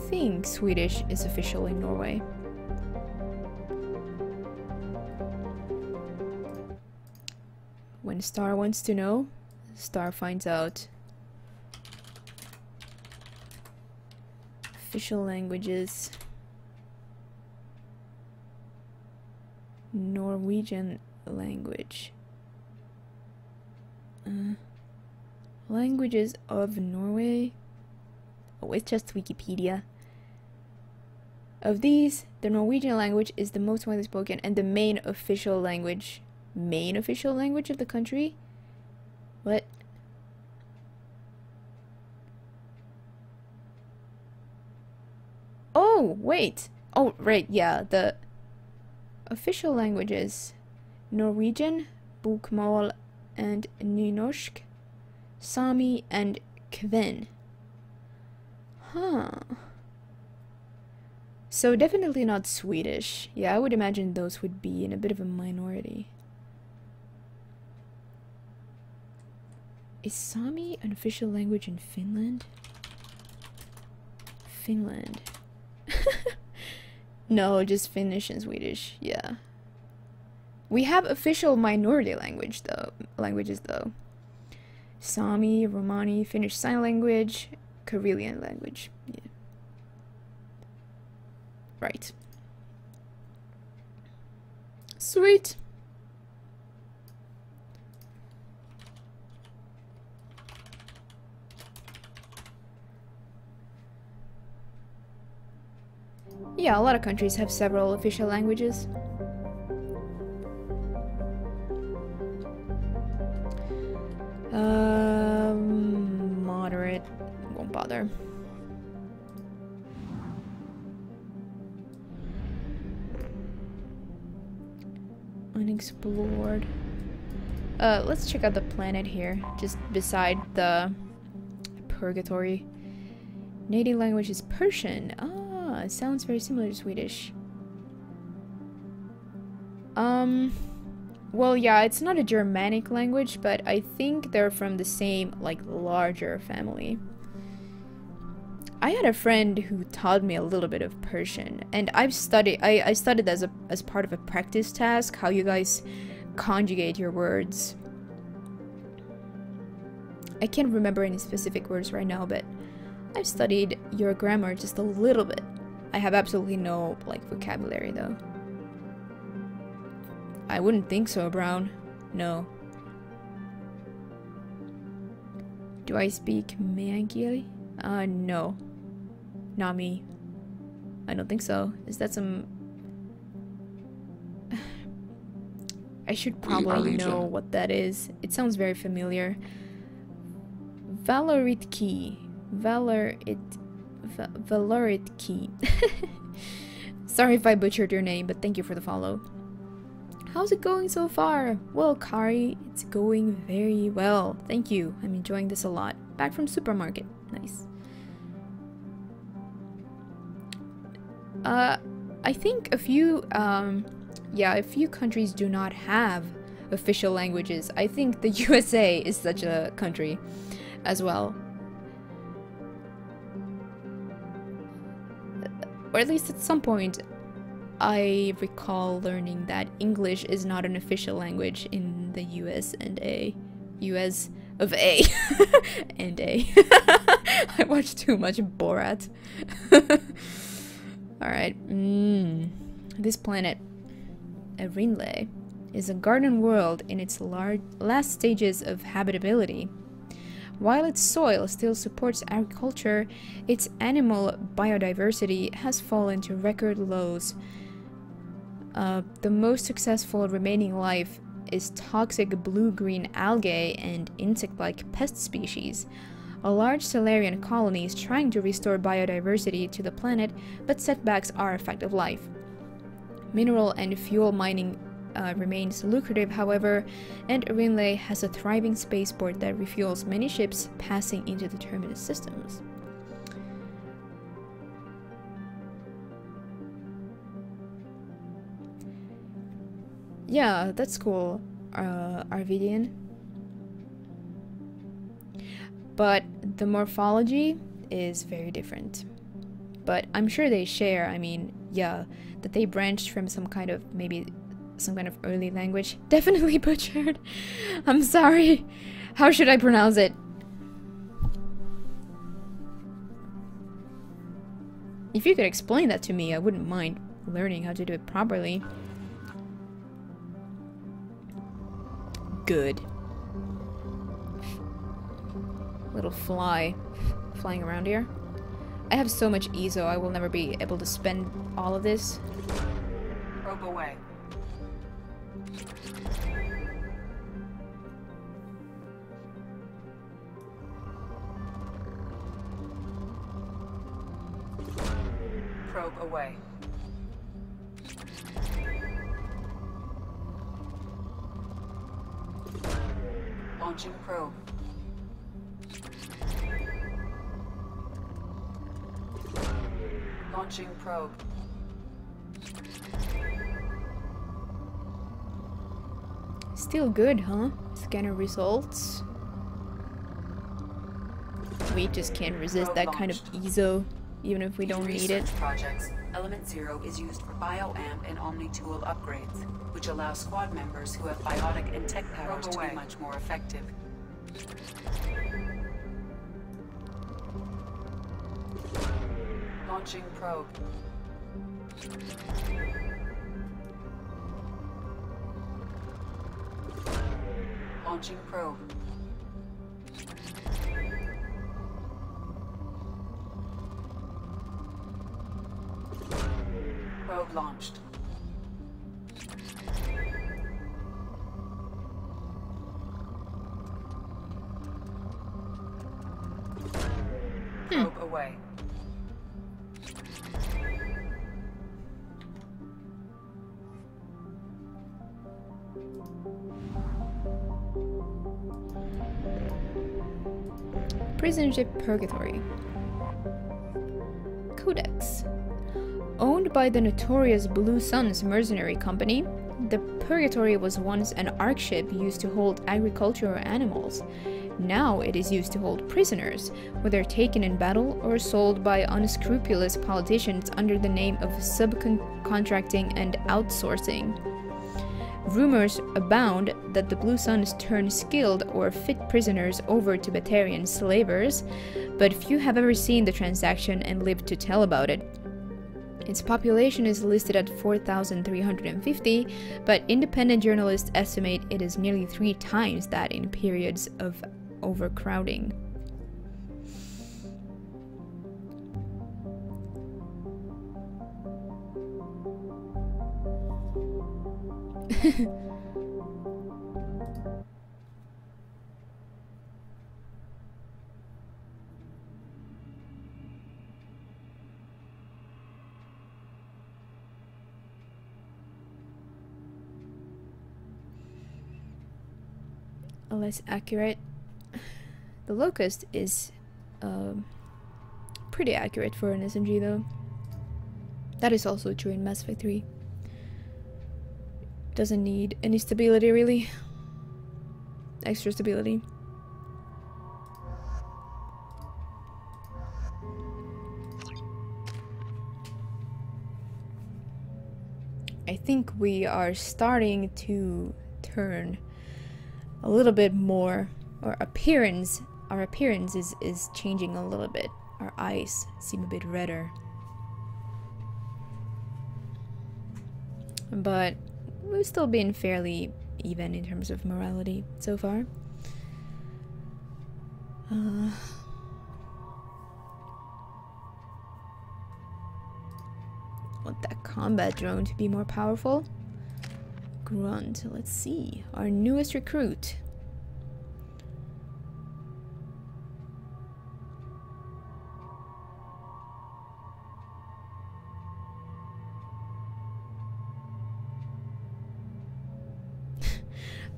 think Swedish is official in Norway. When Star wants to know, Star finds out. Official languages. Norwegian language. Languages of Norway. Oh, it's just Wikipedia. Of these, the Norwegian language is the most widely spoken and the main official language. Main official language of the country? What? Oh, wait. Oh, right, yeah. The official languages: Norwegian, Bokmål and Nynorsk, Sami and Kven. Huh. So definitely not Swedish. Yeah, I would imagine those would be in a bit of a minority. Is Sami an official language in Finland? Finland. No, just Finnish and Swedish. Yeah. We have official minority languages though. Sami, Romani, Finnish Sign Language, Karelian language. Yeah. Right. Sweet. Yeah, a lot of countries have several official languages. Moderate. Won't bother. Unexplored. Let's check out the planet here, just beside the purgatory. Native language is Persian. Ah, it sounds very similar to Swedish. Well, yeah, it's not a Germanic language, but I think they're from the same, like, larger family. I had a friend who taught me a little bit of Persian, and I studied as part of a practice task how you guys conjugate your words. I can't remember any specific words right now, but I've studied your grammar just a little bit. I have absolutely no, like, vocabulary though. I wouldn't think so, Brown. No. Do I speak Meänkieli? No. Not me. I don't think so. Is that some... I should probably know what that is. It sounds very familiar. Valoritki. Valoritki. Sorry if I butchered your name, but thank you for the follow. How's it going so far? Well, Kari, it's going very well. Thank you. I'm enjoying this a lot. Back from supermarket. Nice. I think a few countries do not have official languages. I think the USA is such a country as well. Or at least at some point, I recall learning that English is not an official language in the US and A. US of A. And A. I watched too much Borat. Alright. This planet, Erinle, is a garden world in its last stages of habitability. While its soil still supports agriculture, its animal biodiversity has fallen to record lows. The most successful remaining life is toxic blue-green algae and insect-like pest species. A large Solarian colony is trying to restore biodiversity to the planet, but setbacks are a fact of life. Mineral and fuel mining remains lucrative, however, and Erinle has a thriving spaceport that refuels many ships passing into the terminus systems. Yeah, that's cool, Arvidian. But the morphology is very different. But I'm sure they share, I mean, yeah, that they branched from some kind of, maybe some kind of early language. Definitely butchered. I'm sorry. How should I pronounce it? If you could explain that to me, I wouldn't mind learning how to do it properly. Good. Little fly flying around here. I have so much ESO, I will never be able to spend all of this. Probe away. Probe away. Launching probe. Launching probe. Still good, huh? Scanner results. we just can't resist that kind of ESO, even if we don't need it. Projects, Element 0 is used for bioamp and omni-tool upgrades, which allow squad members who have biotic and tech powers to be much more effective. Launching probe. Launching probe. Probe launched. Probe away. Prison ship Purgatory. Codex. Owned by the notorious Blue Suns mercenary company, the Purgatory was once an arc ship used to hold agricultural animals. Now it is used to hold prisoners, whether taken in battle or sold by unscrupulous politicians under the name of subcontracting and outsourcing. Rumors abound that the Blue Suns turn skilled or fit prisoners over to Batarian slavers, but few have ever seen the transaction and lived to tell about it. Its population is listed at 4,350, but independent journalists estimate it is nearly 3 times that in periods of overcrowding. Less accurate. The Locust is pretty accurate for an SMG though. That is also true in Mass Effect 3. Doesn't need any stability really. Extra stability. I think we are starting to turn a little bit more, our appearance is changing a little bit. Our eyes seem a bit redder. But we've still been fairly even in terms of morality so far. Want that combat drone to be more powerful. Grunt, let's see. Our newest recruit.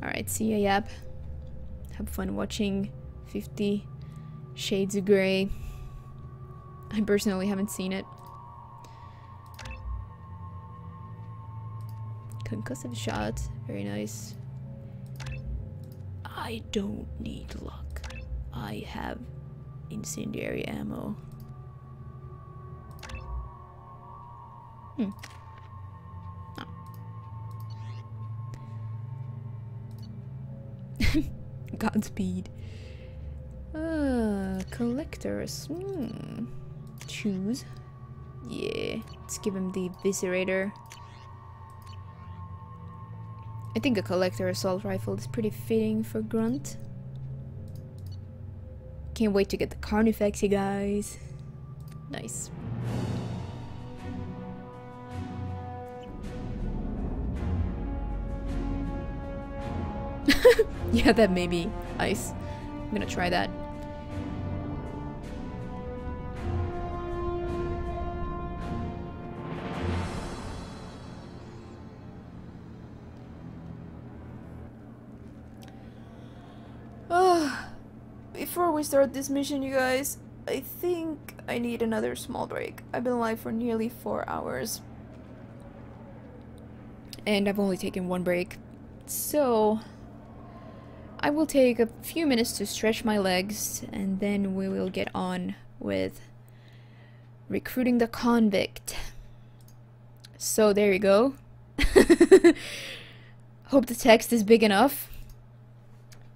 Alright, see ya, Yap. Have fun watching 50 Shades of Grey. I personally haven't seen it. Concussive shot, very nice. I don't need luck. I have incendiary ammo. Oh. Godspeed. Collectors. Choose. Yeah, let's give him the Viscerator. I think a collector assault rifle is pretty fitting for Grunt. Can't wait to get the Carnifex, you guys. Nice. Yeah, that may be ice. I'm gonna try that. Before we start this mission, you guys, I think I need another small break. I've been live for nearly 4 hours. And I've only taken one break. So, I will take a few minutes to stretch my legs, and then we will get on with recruiting the convict. So there you go. Hope the text is big enough.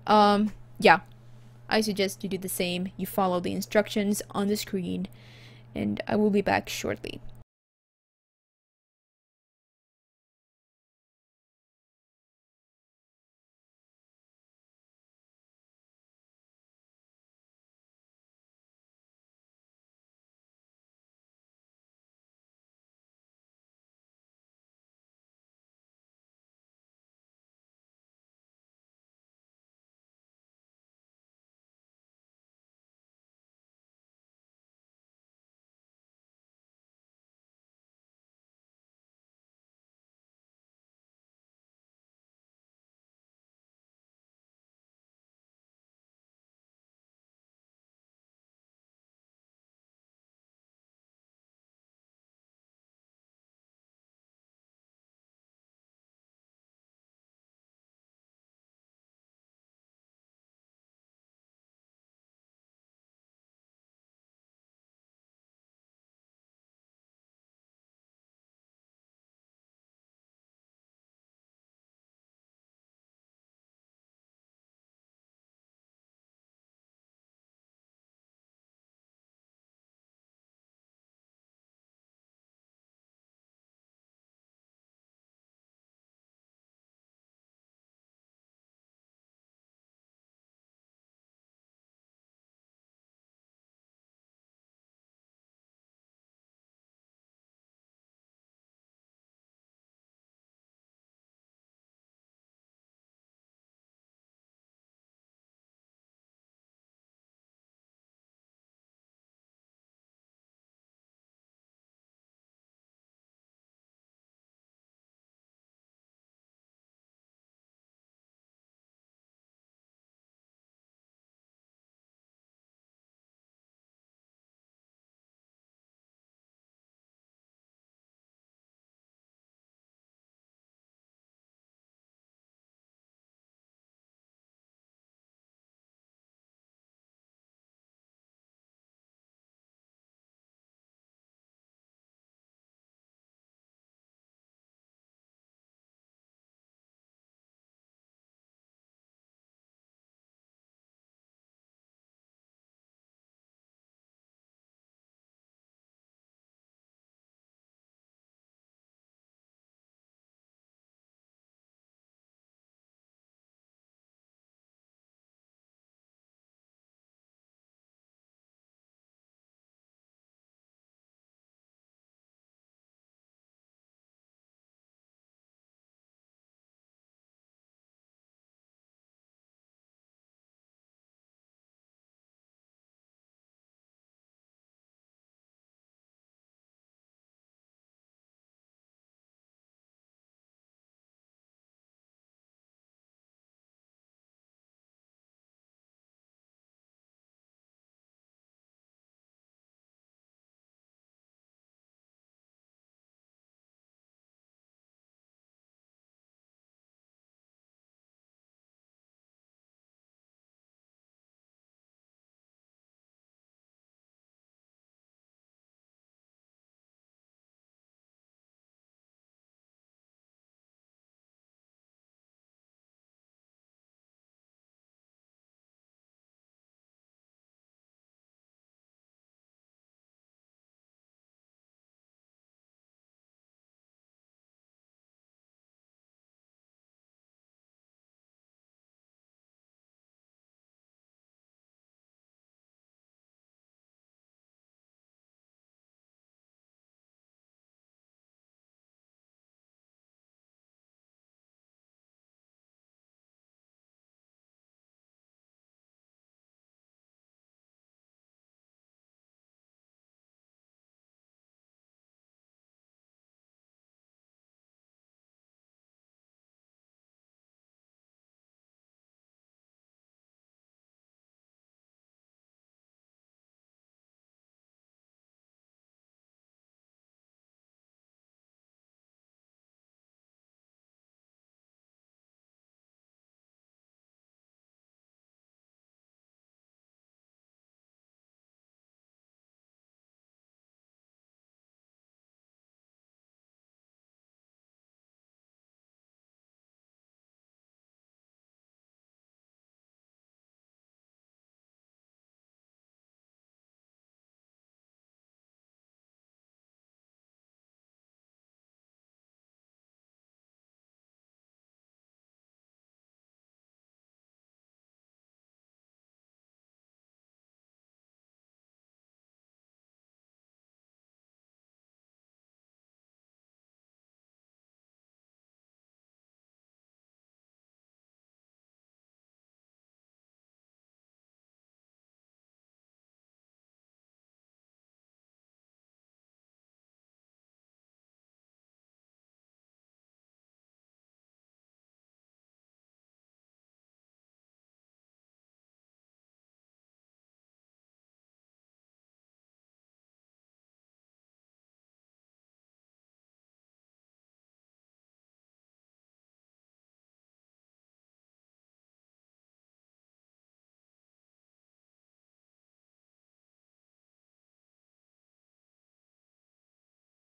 Yeah. I suggest you do the same. You follow the instructions on the screen, and I will be back shortly.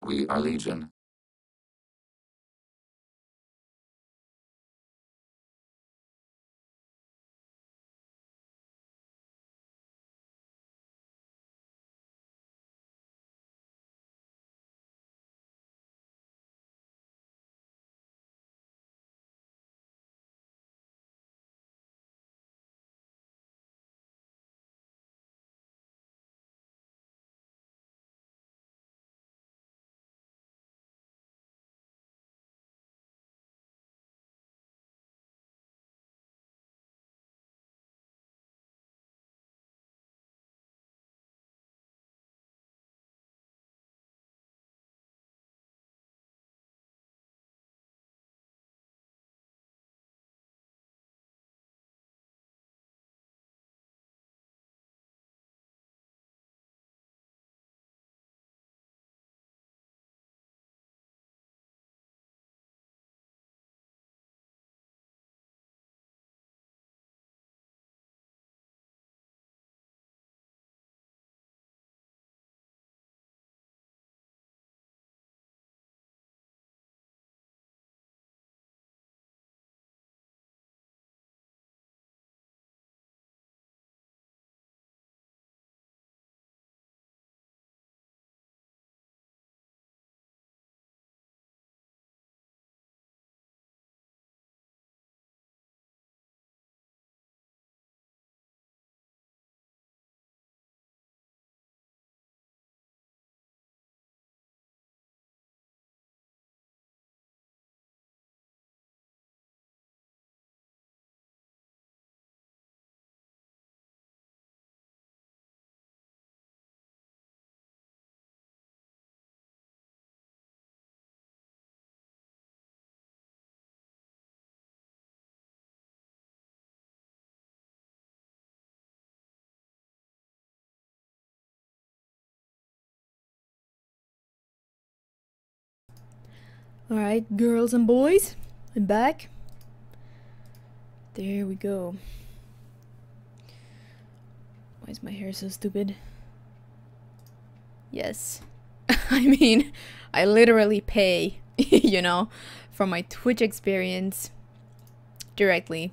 We are Legion. Alright, girls and boys, I'm back. There we go. Why is my hair so stupid? Yes. I mean, I literally pay, you know, from my Twitch experience directly.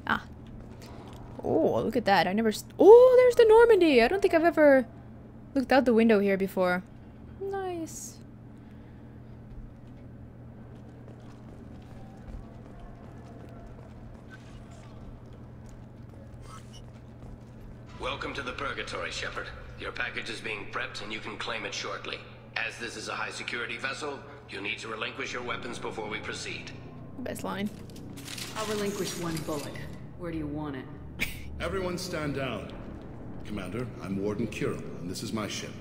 Ah. Oh, look at that. I never... Oh, there's the Normandy! I don't think I've ever looked out the window here before. Nice. Welcome to the Purgatory, Shepard. Your package is being prepped and you can claim it shortly. As this is a high-security vessel, you'll need to relinquish your weapons before we proceed. Best line. I'll relinquish one bullet. Where do you want it? Everyone stand down. Commander, I'm Warden Kirill, and this is my ship.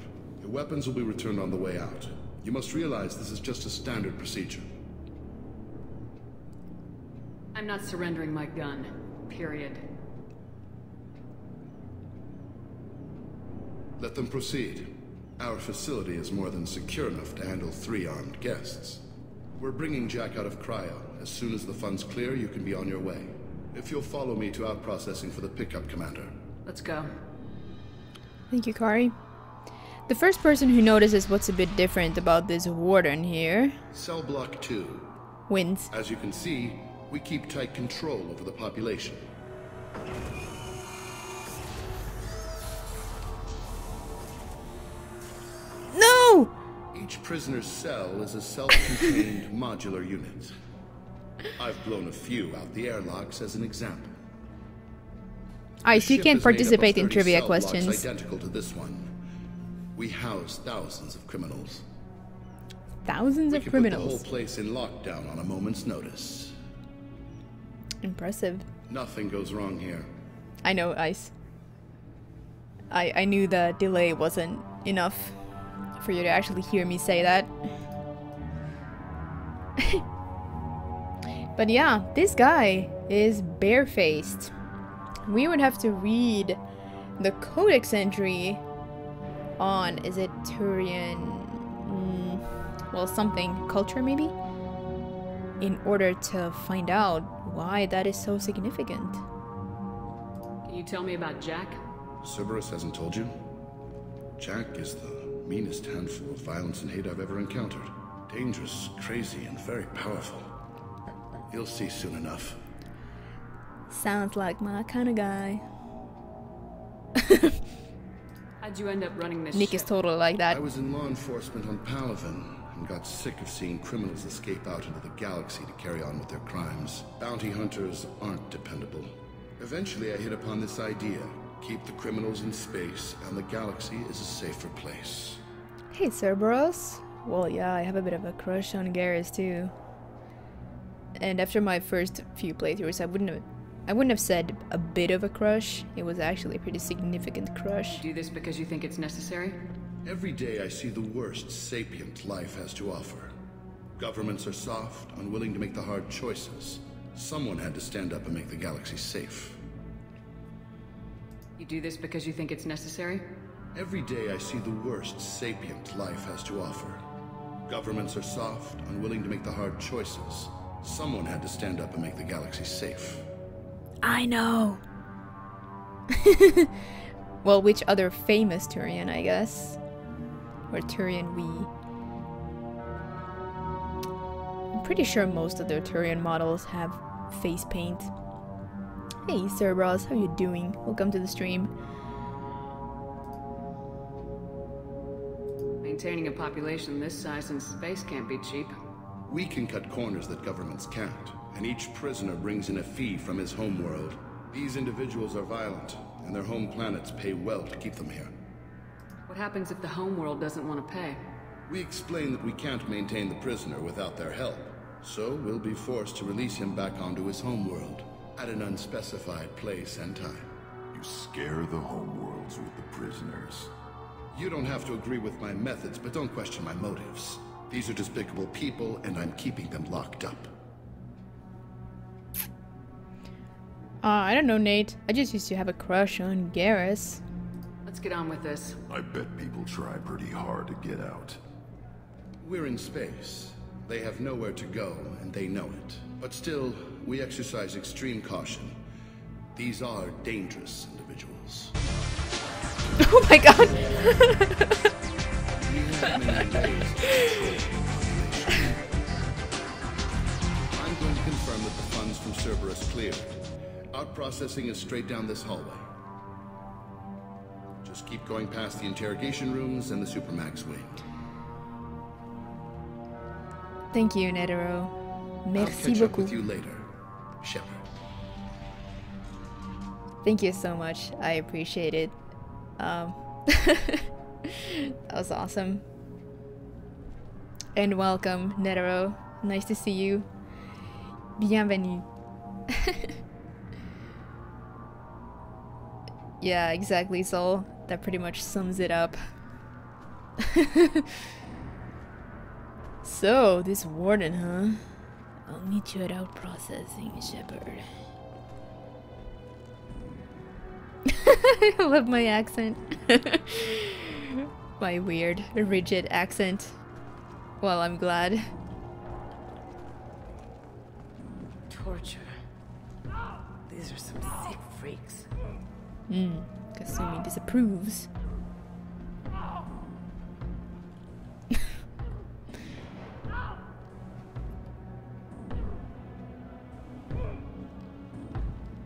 Your weapons will be returned on the way out. You must realize this is just a standard procedure. I'm not surrendering my gun. Period. Let them proceed. Our facility is more than secure enough to handle 3 armed guests. We're bringing Jack out of cryo. As soon as the funds clear, you can be on your way. If you'll follow me to out-processing for the pickup, Commander. Let's go. Thank you, Kari. The first person who notices what's a bit different about this warden here... Cell Block 2. Wins. As you can see, we keep tight control over the population. No! Each prisoner's cell is a self-contained modular unit. I've blown a few out the airlocks as an example. Ice, you can't participate in trivia cell blocks questions. identical to this one. We house thousands of criminals. Thousands of We can criminals. put the whole place in lockdown on a moment's notice. Impressive. Nothing goes wrong here. I know, Ice. I knew the delay wasn't enough for you to actually hear me say that. But yeah, this guy is barefaced. We would have to read the codex entry on, is it Turian, well, something, culture maybe? In order to find out why that is so significant. Can you tell me about Jack? Cerberus hasn't told you? Jack is the meanest handful of violence and hate I've ever encountered. Dangerous, crazy, and very powerful. You'll see soon enough. Sounds like my kind of guy. How'd you end up running this Nick ship? is totally like that. I was in law enforcement on Palaven and got sick of seeing criminals escape out into the galaxy to carry on with their crimes. Bounty hunters aren't dependable. Eventually I hit upon this idea. Keep the criminals in space and the galaxy is a safer place. Hey, Cerberus. Well, yeah, I have a bit of a crush on Garrus too. And after my first few playthroughs, I wouldn't have said a bit of a crush. It was actually a pretty significant crush. Do this because you think it's necessary? Every day I see the worst sapient life has to offer. Governments are soft, unwilling to make the hard choices. Someone had to stand up and make the galaxy safe. You do this because you think it's necessary? Every day I see the worst sapient life has to offer. Governments are soft, unwilling to make the hard choices. Someone had to stand up and make the galaxy safe. I know. Well, which other famous Turian, I guess? Or Turian we? I'm pretty sure most of the Turian models have face paint. Hey, Cerberus, how you doing? Welcome to the stream. Maintaining a population this size in space can't be cheap. We can cut corners that governments can't, and each prisoner brings in a fee from his homeworld. These individuals are violent, and their home planets pay well to keep them here. What happens if the homeworld doesn't want to pay? We explain that we can't maintain the prisoner without their help, so we'll be forced to release him back onto his homeworld, at an unspecified place and time. You scare the homeworlds with the prisoners. You don't have to agree with my methods, but don't question my motives. These are despicable people, and I'm keeping them locked up. I don't know, Nate. I just used to have a crush on Garrus. Let's get on with this. I bet people try pretty hard to get out. We're in space. They have nowhere to go, and they know it. But still, we exercise extreme caution. These are dangerous individuals. Oh my god! We have many ways to control the population. I'm going to confirm that the funds from Cerberus cleared. Out processing is straight down this hallway. Just keep going past the interrogation rooms and the Supermax wing. Thank you, Netero. Merci I'll catch up beaucoup. with you later, Shepard. Thank you so much. I appreciate it. That was awesome. And welcome, Netero. Nice to see you. Bienvenue. Yeah, exactly, Sol. That pretty much sums it up. So, this warden, huh? I'll meet you at out processing, Shepard. I love my accent. My weird, rigid accent. Well, I'm glad. Torture. These are some sick freaks. Kasumi disapproves.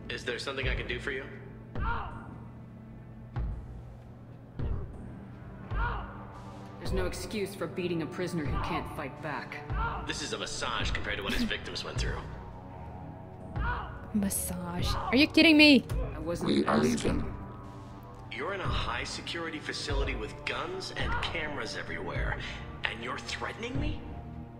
Is there something I can do for you? There's no excuse for beating a prisoner who can't fight back. This is a massage compared to what his victims went through. Massage. Are you kidding me? I wasn't We are asking. Legion. You're in a high-security facility with guns and cameras everywhere, and you're threatening me?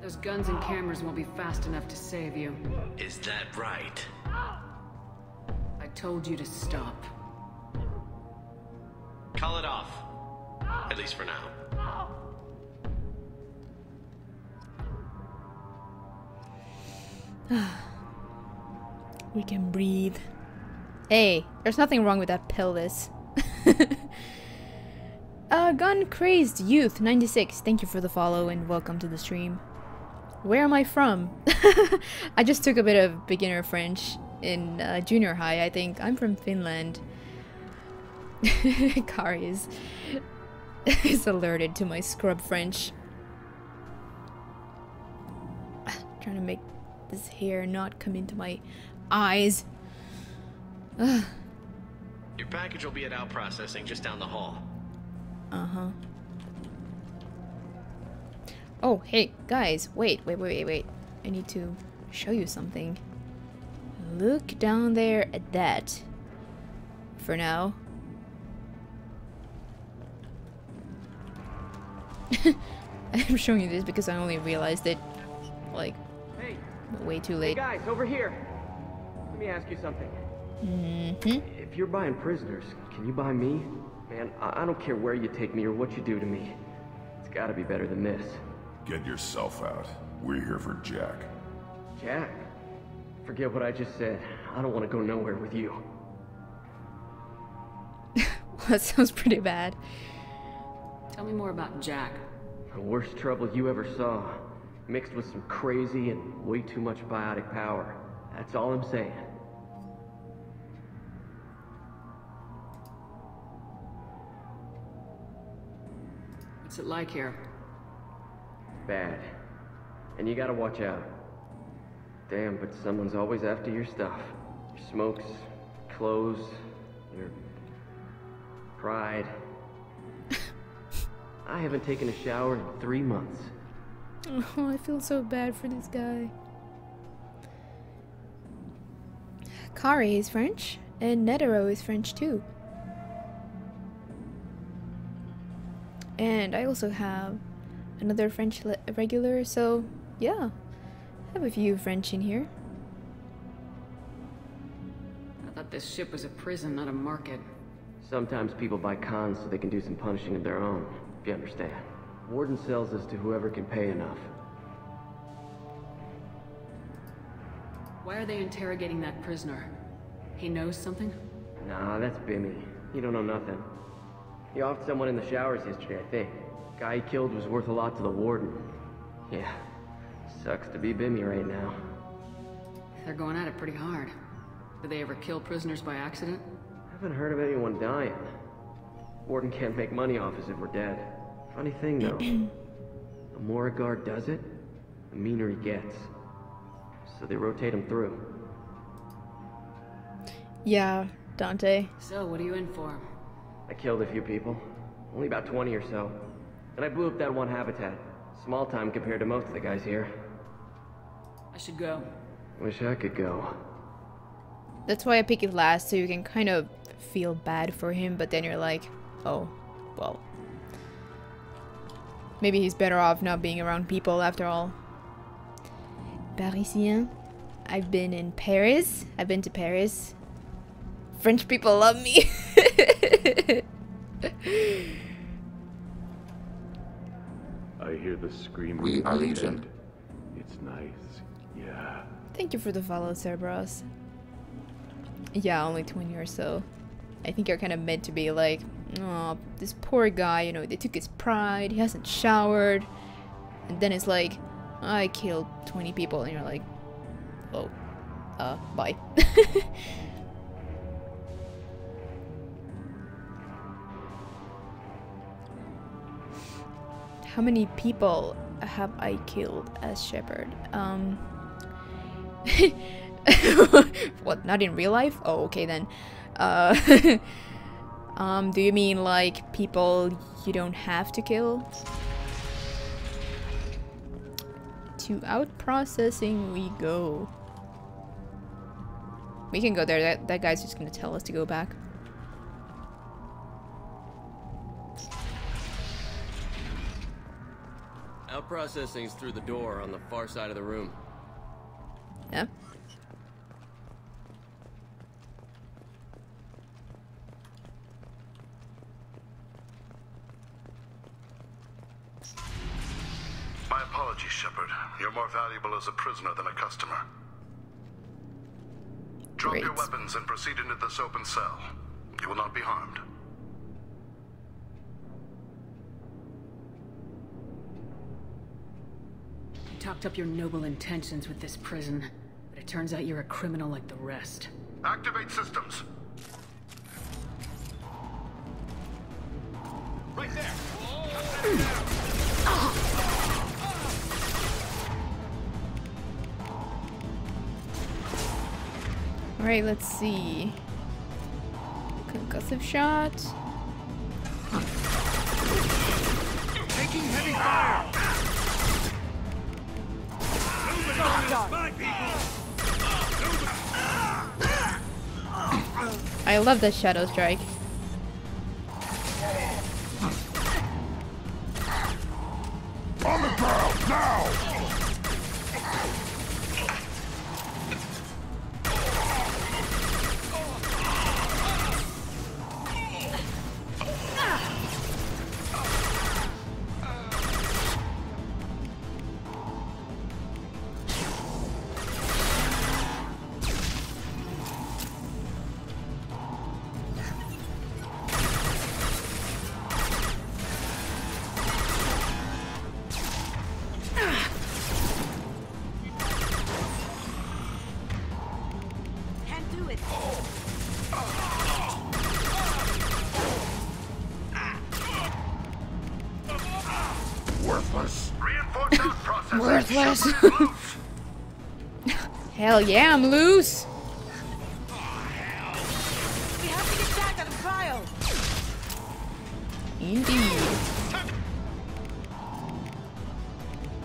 Those guns and cameras won't be fast enough to save you. Is that right? I told you to stop. Call it off. At least for now. We can breathe. Hey, there's nothing wrong with that pelvis. Gun Crazed Youth 96, thank you for the follow and welcome to the stream. Where am I from? I just took a bit of beginner French in junior high, I think. I'm from Finland. Kari is alerted to my scrub French. Trying to make this hair not come into my eyes. Ugh. Your package will be at out processing just down the hall. Uh-huh. Oh, hey, guys, wait. I need to show you something. Look down there at that. For now. I'm showing you this because I only realized it, like, way too late. Hey guys, over here. Let me ask you something. If you're buying prisoners, can you buy me? Man, I don't care where you take me or what you do to me. It's gotta be better than this. Get yourself out. We're here for Jack. Jack? Forget what I just said. I don't want to go nowhere with you. That sounds pretty bad. Tell me more about Jack. The worst trouble you ever saw. Mixed with some crazy and way too much biotic power. That's all I'm saying. What's it like here? Bad. And you gotta watch out. Damn, but someone's always after your stuff. Your smokes, clothes, your pride. I haven't taken a shower in 3 months. Oh, I feel so bad for this guy. Kari is French, and Netero is French too. And I also have another French regular, so yeah, I have a few French in here. I thought this ship was a prison, not a market. Sometimes people buy cons so they can do some punishing of their own, if you understand. Warden sells us to whoever can pay enough. Why are they interrogating that prisoner? He knows something? Nah, that's Bimmy. He don't know nothing. He offed someone in the showers yesterday, I think. Guy he killed was worth a lot to the warden. Yeah, sucks to be Bimmy right now. They're going at it pretty hard. Do they ever kill prisoners by accident? Haven't heard of anyone dying. Warden can't make money off us if we're dead. Funny thing though, the more a guard does it, the meaner he gets. So they rotate him through. Yeah, Dante. So, what are you in for? I killed a few people. Only about 20 or so. And I blew up that one habitat. Small time compared to most of the guys here. I should go. Wish I could go. That's why I pick it last, so you can kind of feel bad for him, but then you're like, oh, well. Maybe he's better off not being around people after all. Parisien. I've been in Paris. I've been to Paris. French people love me. I hear the screaming. We are Legion. It's nice, yeah. Thank you for the follow, Cerberus. Yeah, only 20 or so. I think you're kind of meant to be like, oh, this poor guy, you know, they took his pride, he hasn't showered. And then it's like, I killed 20 people, and you're like, oh, bye. How many people have I killed as Shepard? What, not in real life? Oh, okay then. Do you mean like people you don't have to kill? To out processing we go. We can go there. That guy's just gonna tell us to go back. Out processing's through the door on the far side of the room. Yeah. My apologies, Shepard. You're more valuable as a prisoner than a customer. Drop your weapons and proceed into this open cell. You will not be harmed. You talked up your noble intentions with this prison, but it turns out you're a criminal like the rest. Activate systems. Alright, let's see. Concussive shot. Taking heavy fire! I love that shadow strike. On the ground, now! Worthless. Worthless. Hell yeah, I'm loose. We have to get Jack out of cryo. Indeed.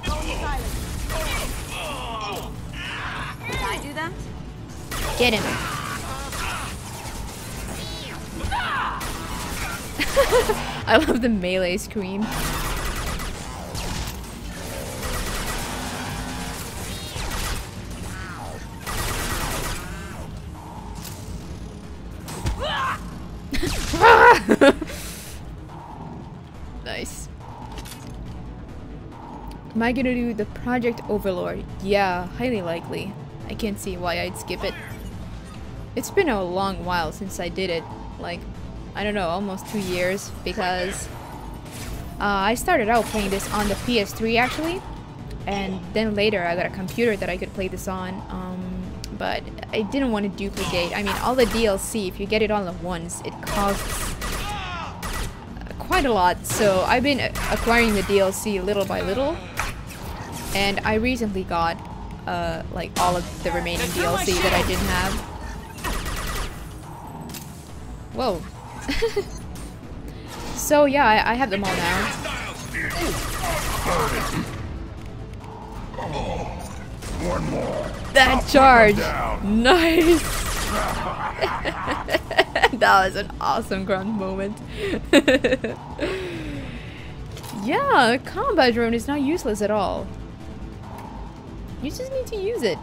Totally silent. Did I do that? Get him. I love the melee scream. Nice. Am I gonna do the Project Overlord? Yeah, highly likely. I can't see why I'd skip it. It's been a long while since I did it. Like, I don't know, almost 2 years, because I started out playing this on the PS3 actually, and then later I got a computer that I could play this on, but I didn't want to duplicate. I mean, all the DLC, if you get it all at once, it costs quite a lot, so I've been acquiring the DLC little by little, and I recently got like all of the remaining DLC that I didn't have. Whoa. So yeah, I have them all now. One more. That charge! Nice! That was an awesome grunt moment. Yeah, combat drone is not useless at all. You just need to use it.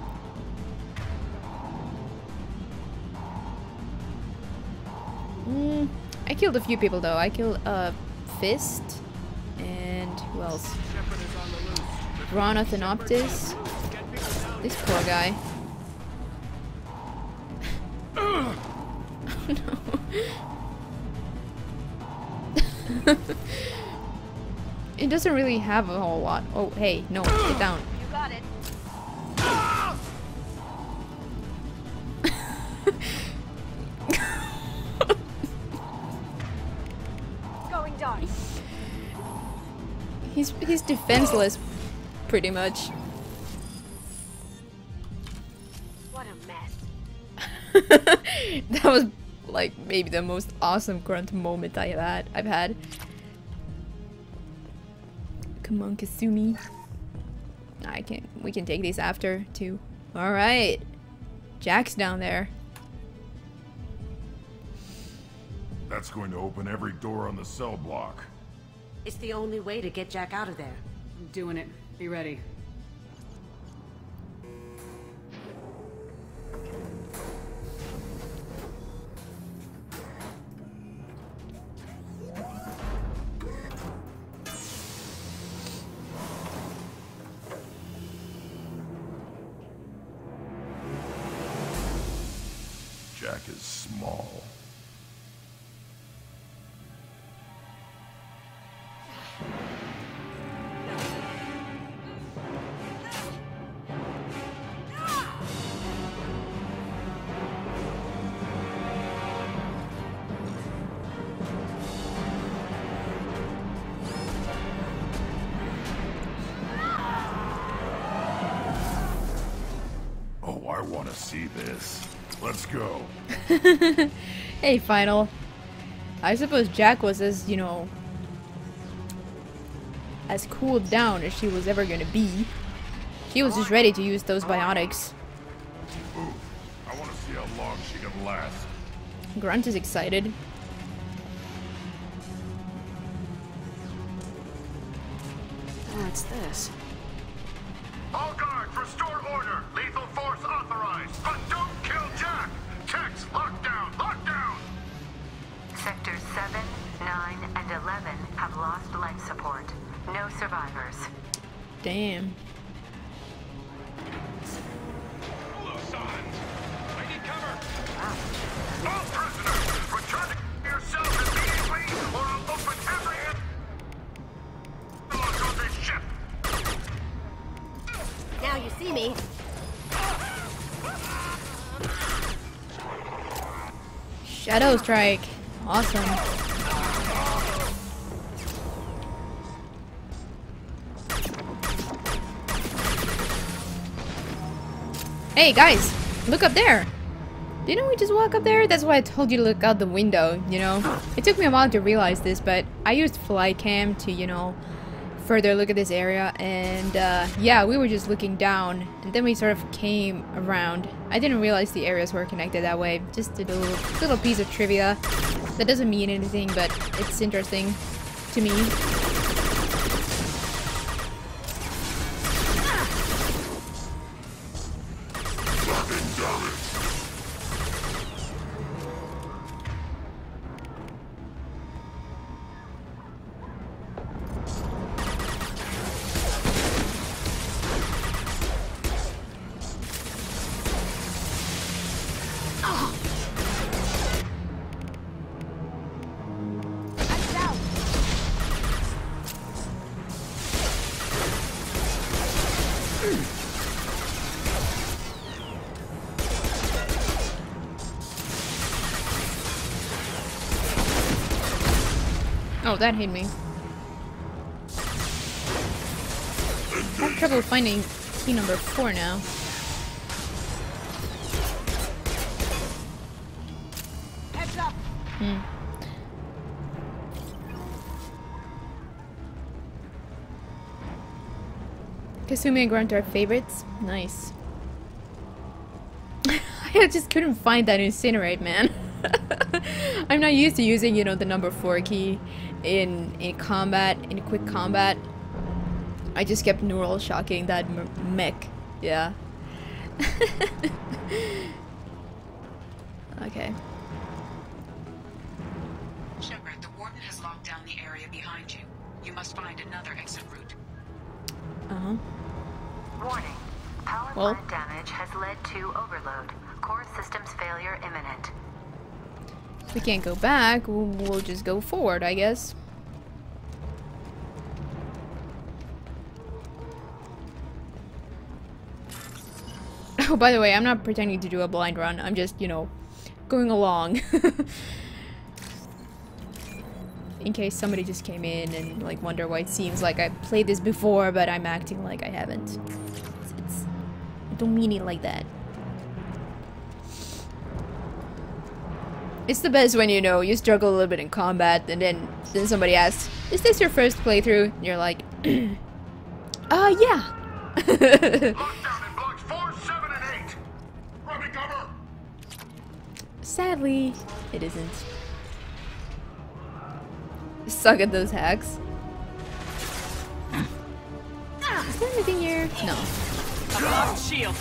I killed a few people though. I killed Fist and who else? Ronathanoptis. This poor guy. Oh no. It doesn't really have a whole lot. Oh hey, no, get down. You got it. Going dark. He's defenseless, pretty much. What a mess. That was like maybe the most awesome grunt moment I've had. Come on, Kasumi. We can take these after too. All right, Jack's down there. That's going to open every door on the cell block. It's the only way to get Jack out of there. I'm doing it. Be ready. Jack is small. Oh, I want to see this. Let's go. Hey, Final. I suppose Jack was as, you know, as cooled down as she was ever gonna be. She was just ready to use those biotics. Ooh, I want to see how long she can last. Grunt is excited. What's this? All guards, restore order. Lethal force authorized, but don't kill Jack. Text, lockdown, lockdown. Sectors 7, 9, and 11 have lost life support. No survivors. Damn. Loose on. I need cover. All prisoners, return to yourselves immediately, or I'll open every lock on this ship. Now you see me. Shadow Strike. Awesome. Hey guys, look up there. Didn't we just walk up there? That's why I told you to look out the window, you know? It took me a while to realize this, but I used fly cam to, you know, further look at this area, and yeah, we were just looking down, and then we sort of came around. I didn't realize the areas were connected that way. Just a little piece of trivia that doesn't mean anything, but it's interesting to me. Oh, that hit me. I have trouble finding key number 4 now. Heads up. Kasumi and Grunt are favorites. Nice. I just couldn't find that incinerate, man. I'm not used to using, you know, the number 4 key in combat, in quick combat. I just kept neural shocking that mech. Yeah. Okay. Shepard, the warden has locked down the area behind you. You must find another exit route. Uh-huh. Warning. Power plant damage has led to overload. Core systems failure imminent. If we can't go back, we'll just go forward, I guess. Oh, by the way, I'm not pretending to do a blind run. I'm just, you know, going along. In case somebody just came in and, like, wonder why it seems like I've played this before, but I'm acting like I haven't. I don't mean it like that. It's the best when, you know, you struggle a little bit in combat, and then somebody asks, "Is this your first playthrough?" And you're like, yeah. Lockdown in blocks 4, 7, and 8. Rubbing cover. Sadly, it isn't. Suck at those hacks. Is there anything here? No. Shield.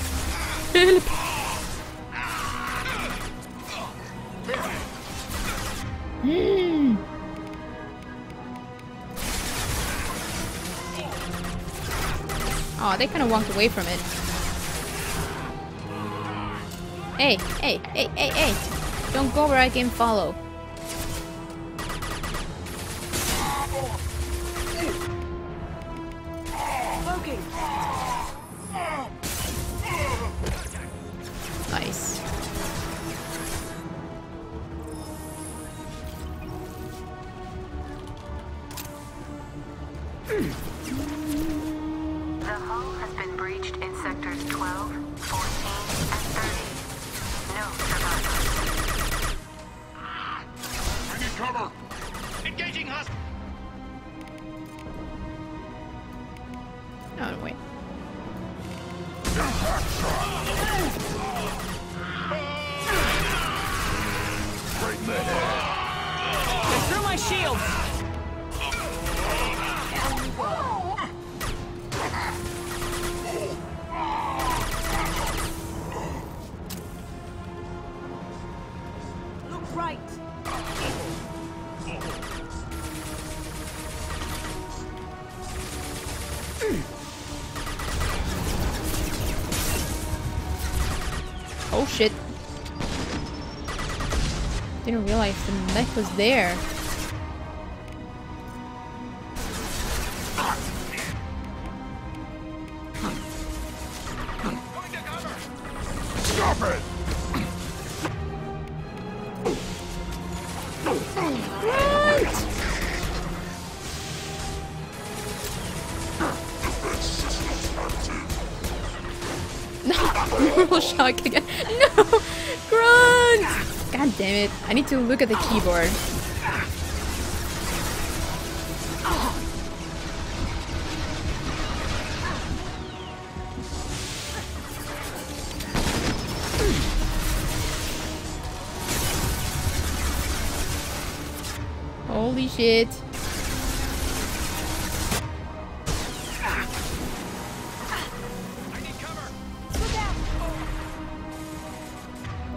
Oh, they kind of walked away from it. Hey, hey, hey, hey, hey! Don't go where I can follow. Nice. The hull has been breached in sectors 12, 14, and 30. No I need cover. Engaging hostile. Oh, wait. Right in the head. They threw my shield! Look right. Oh shit. Didn't realize the mech was there. Stop it! No, shock again. No! Grunt! God damn it. I need to look at the keyboard. Holy shit.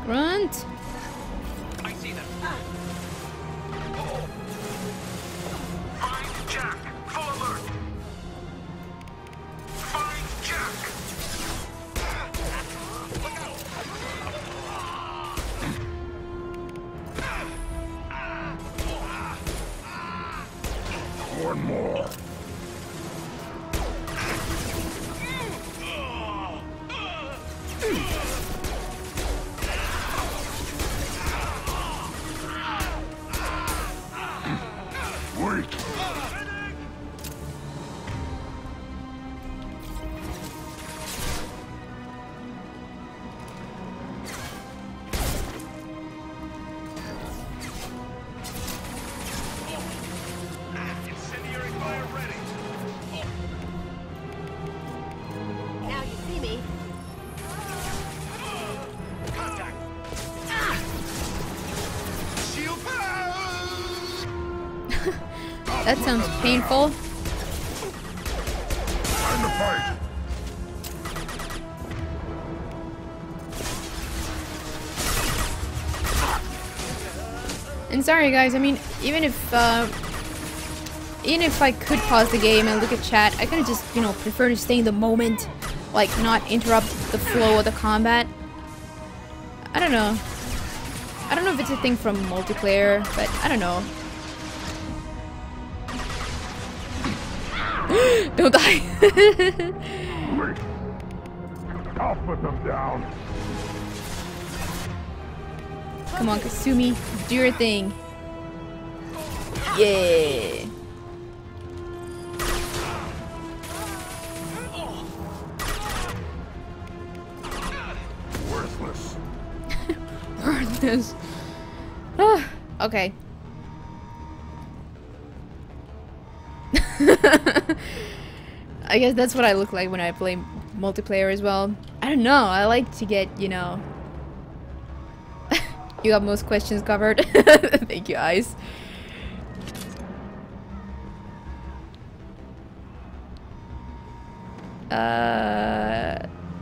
Grunt! I see them. Find Jack. Full alert. Find Jack. Look out. One more. Wait. Incendiary fire ready. Now you see me. Contact. Shield. That sounds painful. Time to fight. And sorry guys, I mean, even if I could pause the game and look at chat, I kinda just, you know, prefer to stay in the moment, like not interrupt the flow of the combat. I don't know. I don't know if it's a thing from multiplayer, but I don't know. Don't die. Wait. I'll put them down. Come on, Kasumi, do your thing. Yeah. Worthless. Worthless. Ah, okay. I guess that's what I look like when I play multiplayer as well. I don't know, I like to get, you know... You got most questions covered. Thank you, Ice.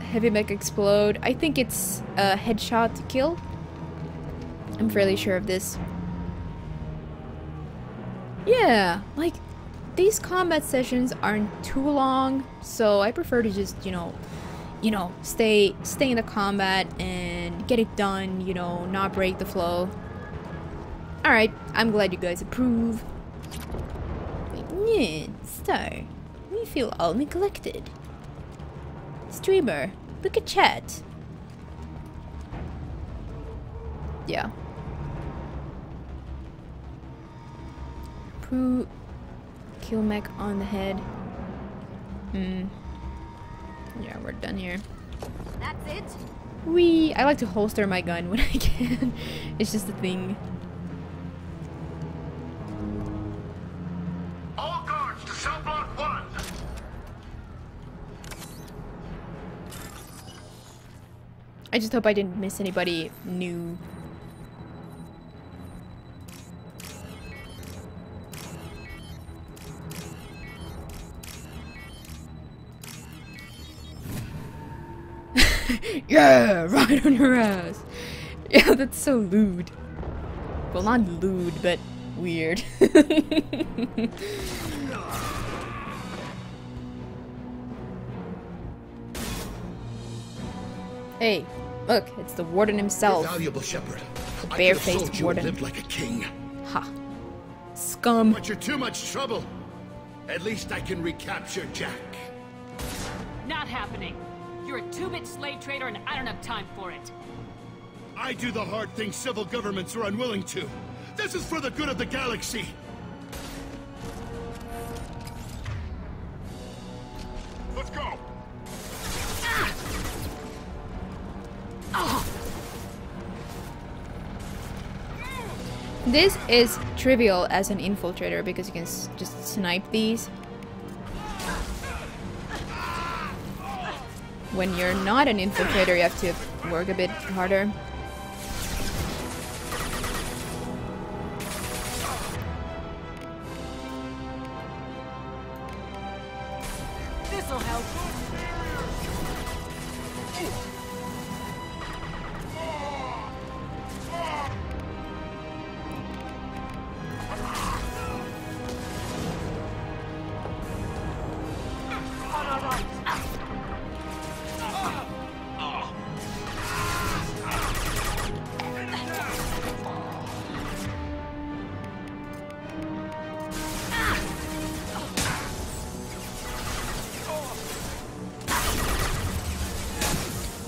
Heavy mech explode. I think it's a headshot to kill. I'm fairly sure of this. Yeah, like these combat sessions aren't too long, so I prefer to just, you know, stay in the combat and get it done, you know, not break the flow. Alright, I'm glad you guys approve. Yeah, Star, we feel all neglected. Streamer, look at chat. Yeah. Prue, kill mech on the head. Yeah, we're done here. That's it? Wee! I like to holster my gun when I can. It's just a thing. All guards to cell block 1. I just hope I didn't miss anybody new. Yeah, right on your ass. Yeah, that's so lewd. Well, not lewd, but weird. Hey, look, it's the warden himself. You're valuable, Shepard. The bare-faced warden. Lived like a king. Ha. Scum. But you're too much trouble. At least I can recapture Jack. Not happening. You're a 2-bit slave trader and I don't have time for it. I do the hard things civil governments are unwilling to. This is for the good of the galaxy. Let's go. This is trivial as an infiltrator because you can just snipe these. When you're not an infiltrator, you have to work a bit harder. This'll help.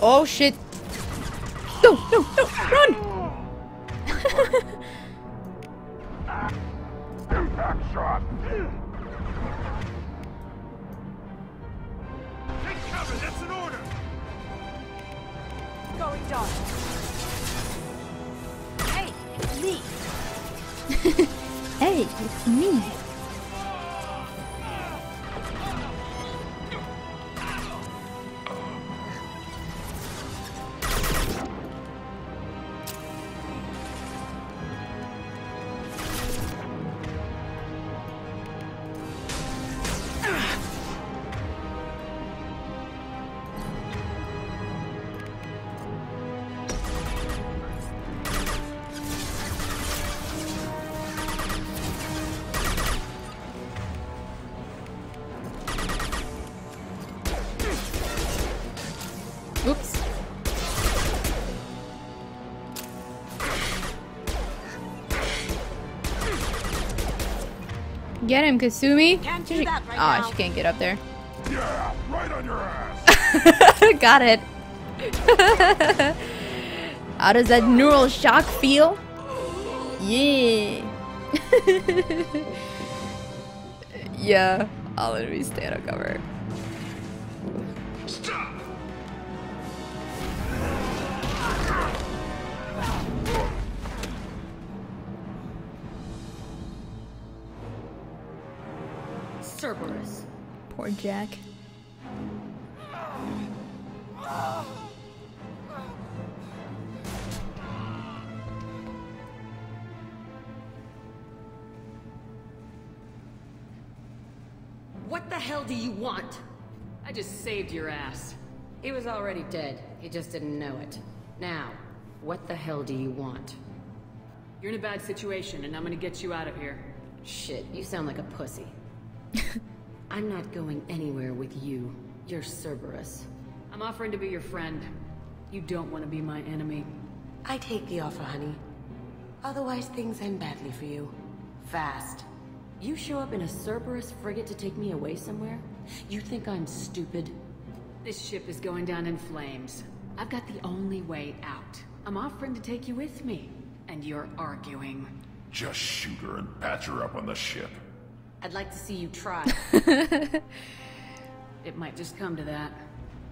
Oh shit! No, no, no! Run! Impact shot. Take cover. That's an order. Going dark. Hey, it's me. Hey, it's me. Oops. Get him, Kasumi. Can't do that right Aw, now. she can't get up there. Yeah, right on your ass. Got it. How does that neural shock feel? Yeah. Yeah, I'll literally stay on cover. Stop. Cerberus. Poor Jack. What the hell do you want? I just saved your ass. He was already dead. He just didn't know it. Now, what the hell do you want? You're in a bad situation, and I'm gonna get you out of here. Shit, you sound like a pussy. I'm not going anywhere with you. You're Cerberus. I'm offering to be your friend. You don't want to be my enemy. I take the offer, honey. Otherwise, things end badly for you. Fast. You show up in a Cerberus frigate to take me away somewhere? You think I'm stupid? This ship is going down in flames. I've got the only way out. I'm offering to take you with me, and you're arguing. Just shoot her and patch her up on the ship. I'd like to see you try. It might just come to that.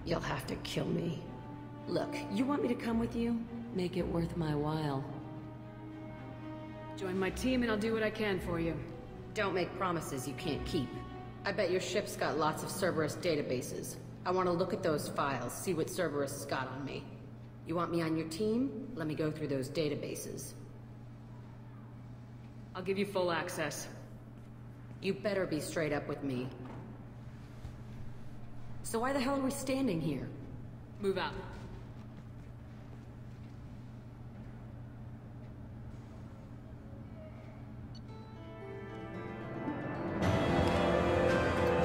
You'll have to kill me. Look, you want me to come with you? Make it worth my while. Join my team and I'll do what I can for you. Don't make promises you can't keep. I bet your ship's got lots of Cerberus databases. I want to look at those files, see what Cerberus has got on me. You want me on your team? Let me go through those databases. I'll give you full access. You better be straight up with me. So why the hell are we standing here? Move out.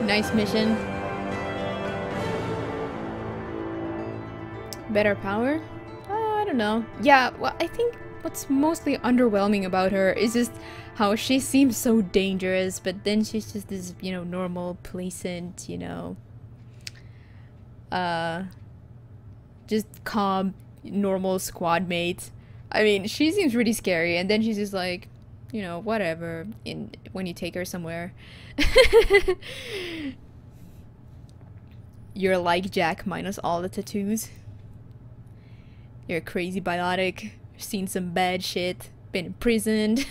Nice mission. Better power? I don't know. Yeah, well, I think what's mostly underwhelming about her is just how she seems so dangerous, but then she's just this, you know, normal, pleasant, you know, just calm, normal squad mate. I mean, she seems really scary, and then she's just like, you know, whatever, when you take her somewhere. You're like Jack minus all the tattoos. You're a crazy biotic, seen some bad shit, been imprisoned.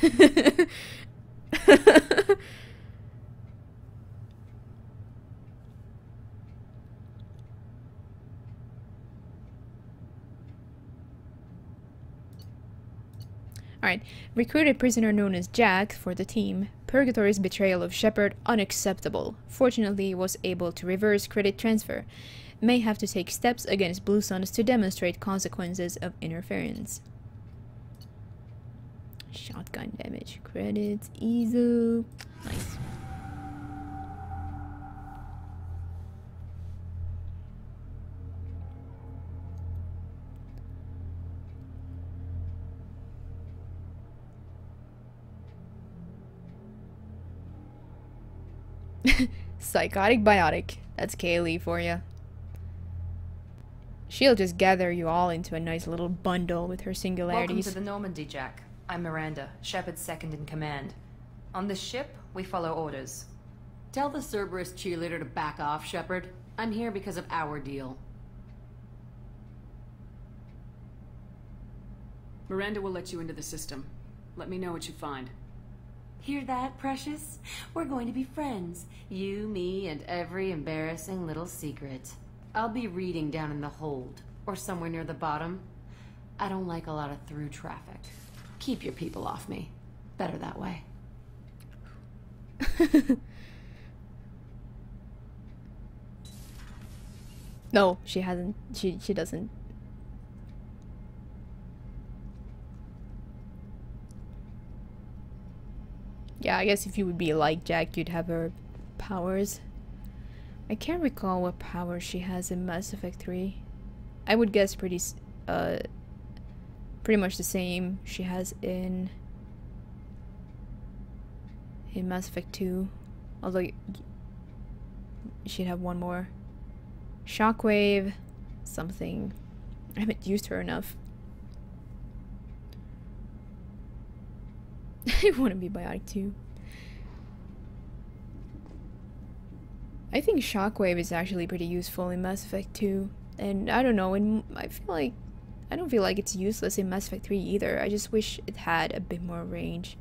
Alright, recruited prisoner known as Jack for the team. Purgatory's betrayal of Shepard unacceptable. Fortunately, was able to reverse credit transfer. May have to take steps against Blue Suns to demonstrate consequences of interference. Shotgun damage. Credits. Easy. Nice. Psychotic biotic. That's Kaylee for you. She'll just gather you all into a nice little bundle with her singularities. Welcome to the Normandy, Jack. I'm Miranda, Shepard's second in command. On this ship, we follow orders. Tell the Cerberus cheerleader to back off, Shepard. I'm here because of our deal. Miranda will let you into the system. Let me know what you find. Hear that, Precious? We're going to be friends. You, me, and every embarrassing little secret. I'll be reading down in the hold, or somewhere near the bottom. I don't like a lot of through traffic. Keep your people off me. Better that way. No, she hasn't. She doesn't. Yeah, I guess if you would be like Jack, you'd have her powers. I can't recall what powers she has in Mass Effect 3. I would guess pretty much the same she has in Mass Effect 2. Although she'd have one more. Shockwave, something. I haven't used her enough. I want to be biotic too. I think Shockwave is actually pretty useful in Mass Effect 2. And I don't know, I don't feel like it's useless in Mass Effect 3 either. I just wish it had a bit more range.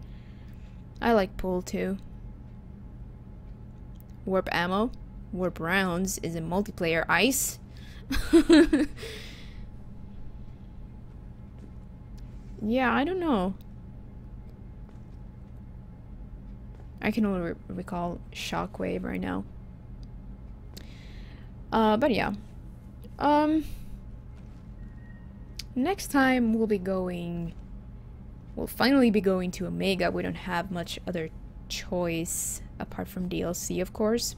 I like pull too. Warp ammo. Warp rounds is in multiplayer ice. Yeah, I don't know. I can only recall Shockwave right now. But yeah. Next time we'll finally be going to Omega. We don't have much other choice apart from DLC, of course.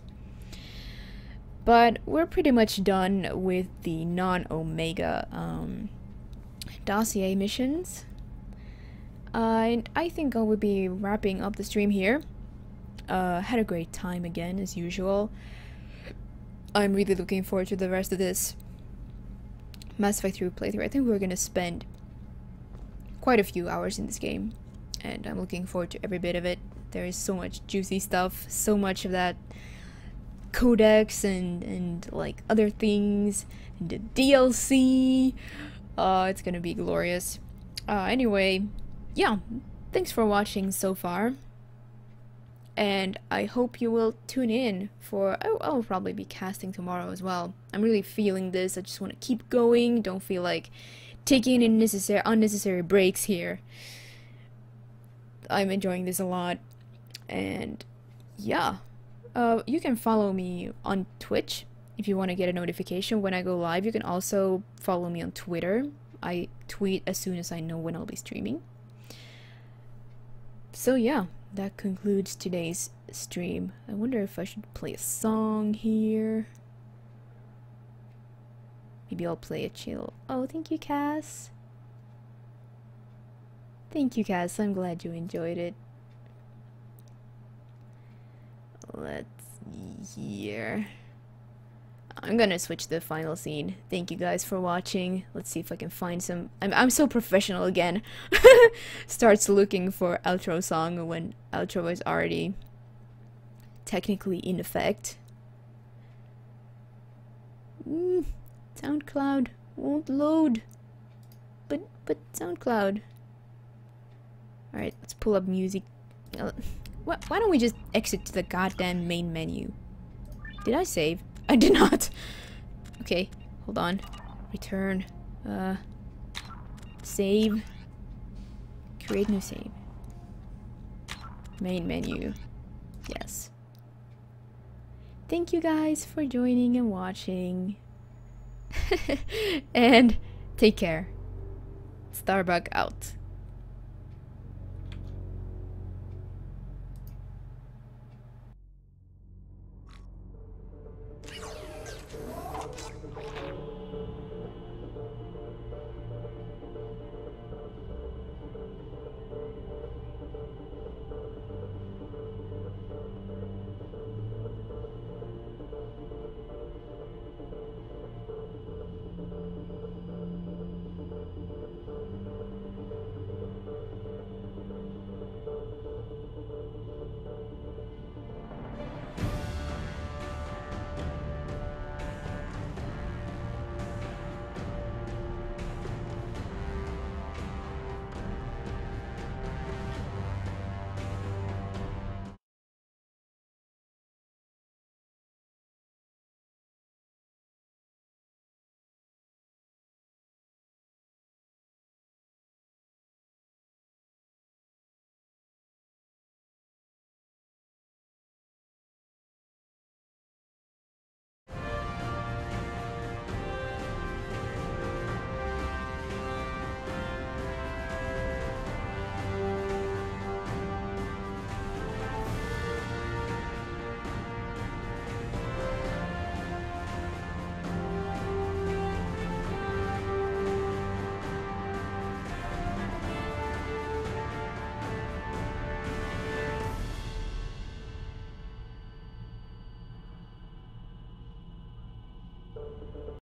But we're pretty much done with the non-Omega dossier missions. And I think I will be wrapping up the stream here. Had a great time again, as usual. I'm really looking forward to the rest of this Mass Effect 3 playthrough. I think we're gonna spend quite a few hours in this game, and I'm looking forward to every bit of it. There is so much juicy stuff, so much of that codex and like other things, and the DLC. It's gonna be glorious. Anyway, yeah, thanks for watching so far, and I hope you will tune in for I'll probably be casting tomorrow as well. I'm really feeling this. I just want to keep going. Don't feel like taking unnecessary breaks here. I'm enjoying this a lot, and yeah, you can follow me on Twitch if you want to get a notification when I go live. You can also follow me on Twitter. I tweet as soon as I know when I'll be streaming. So yeah, that concludes today's stream. I wonder if I should play a song here. Maybe I'll play a chill. Oh, thank you, Cass. Thank you, Cass. I'm glad you enjoyed it. Let's see here. I'm gonna switch to the final scene. Thank you guys for watching. Let's see if I can find some... I'm so professional again. Starts looking for outro song when outro is already technically in effect. SoundCloud won't load. But SoundCloud. Alright, let's pull up music. Why don't we just exit to the goddamn main menu? Did I save? I did not. Okay, hold on. Return. Save. Create new save. Main menu. Yes. Thank you guys for joining and watching. And take care. Starbuck out.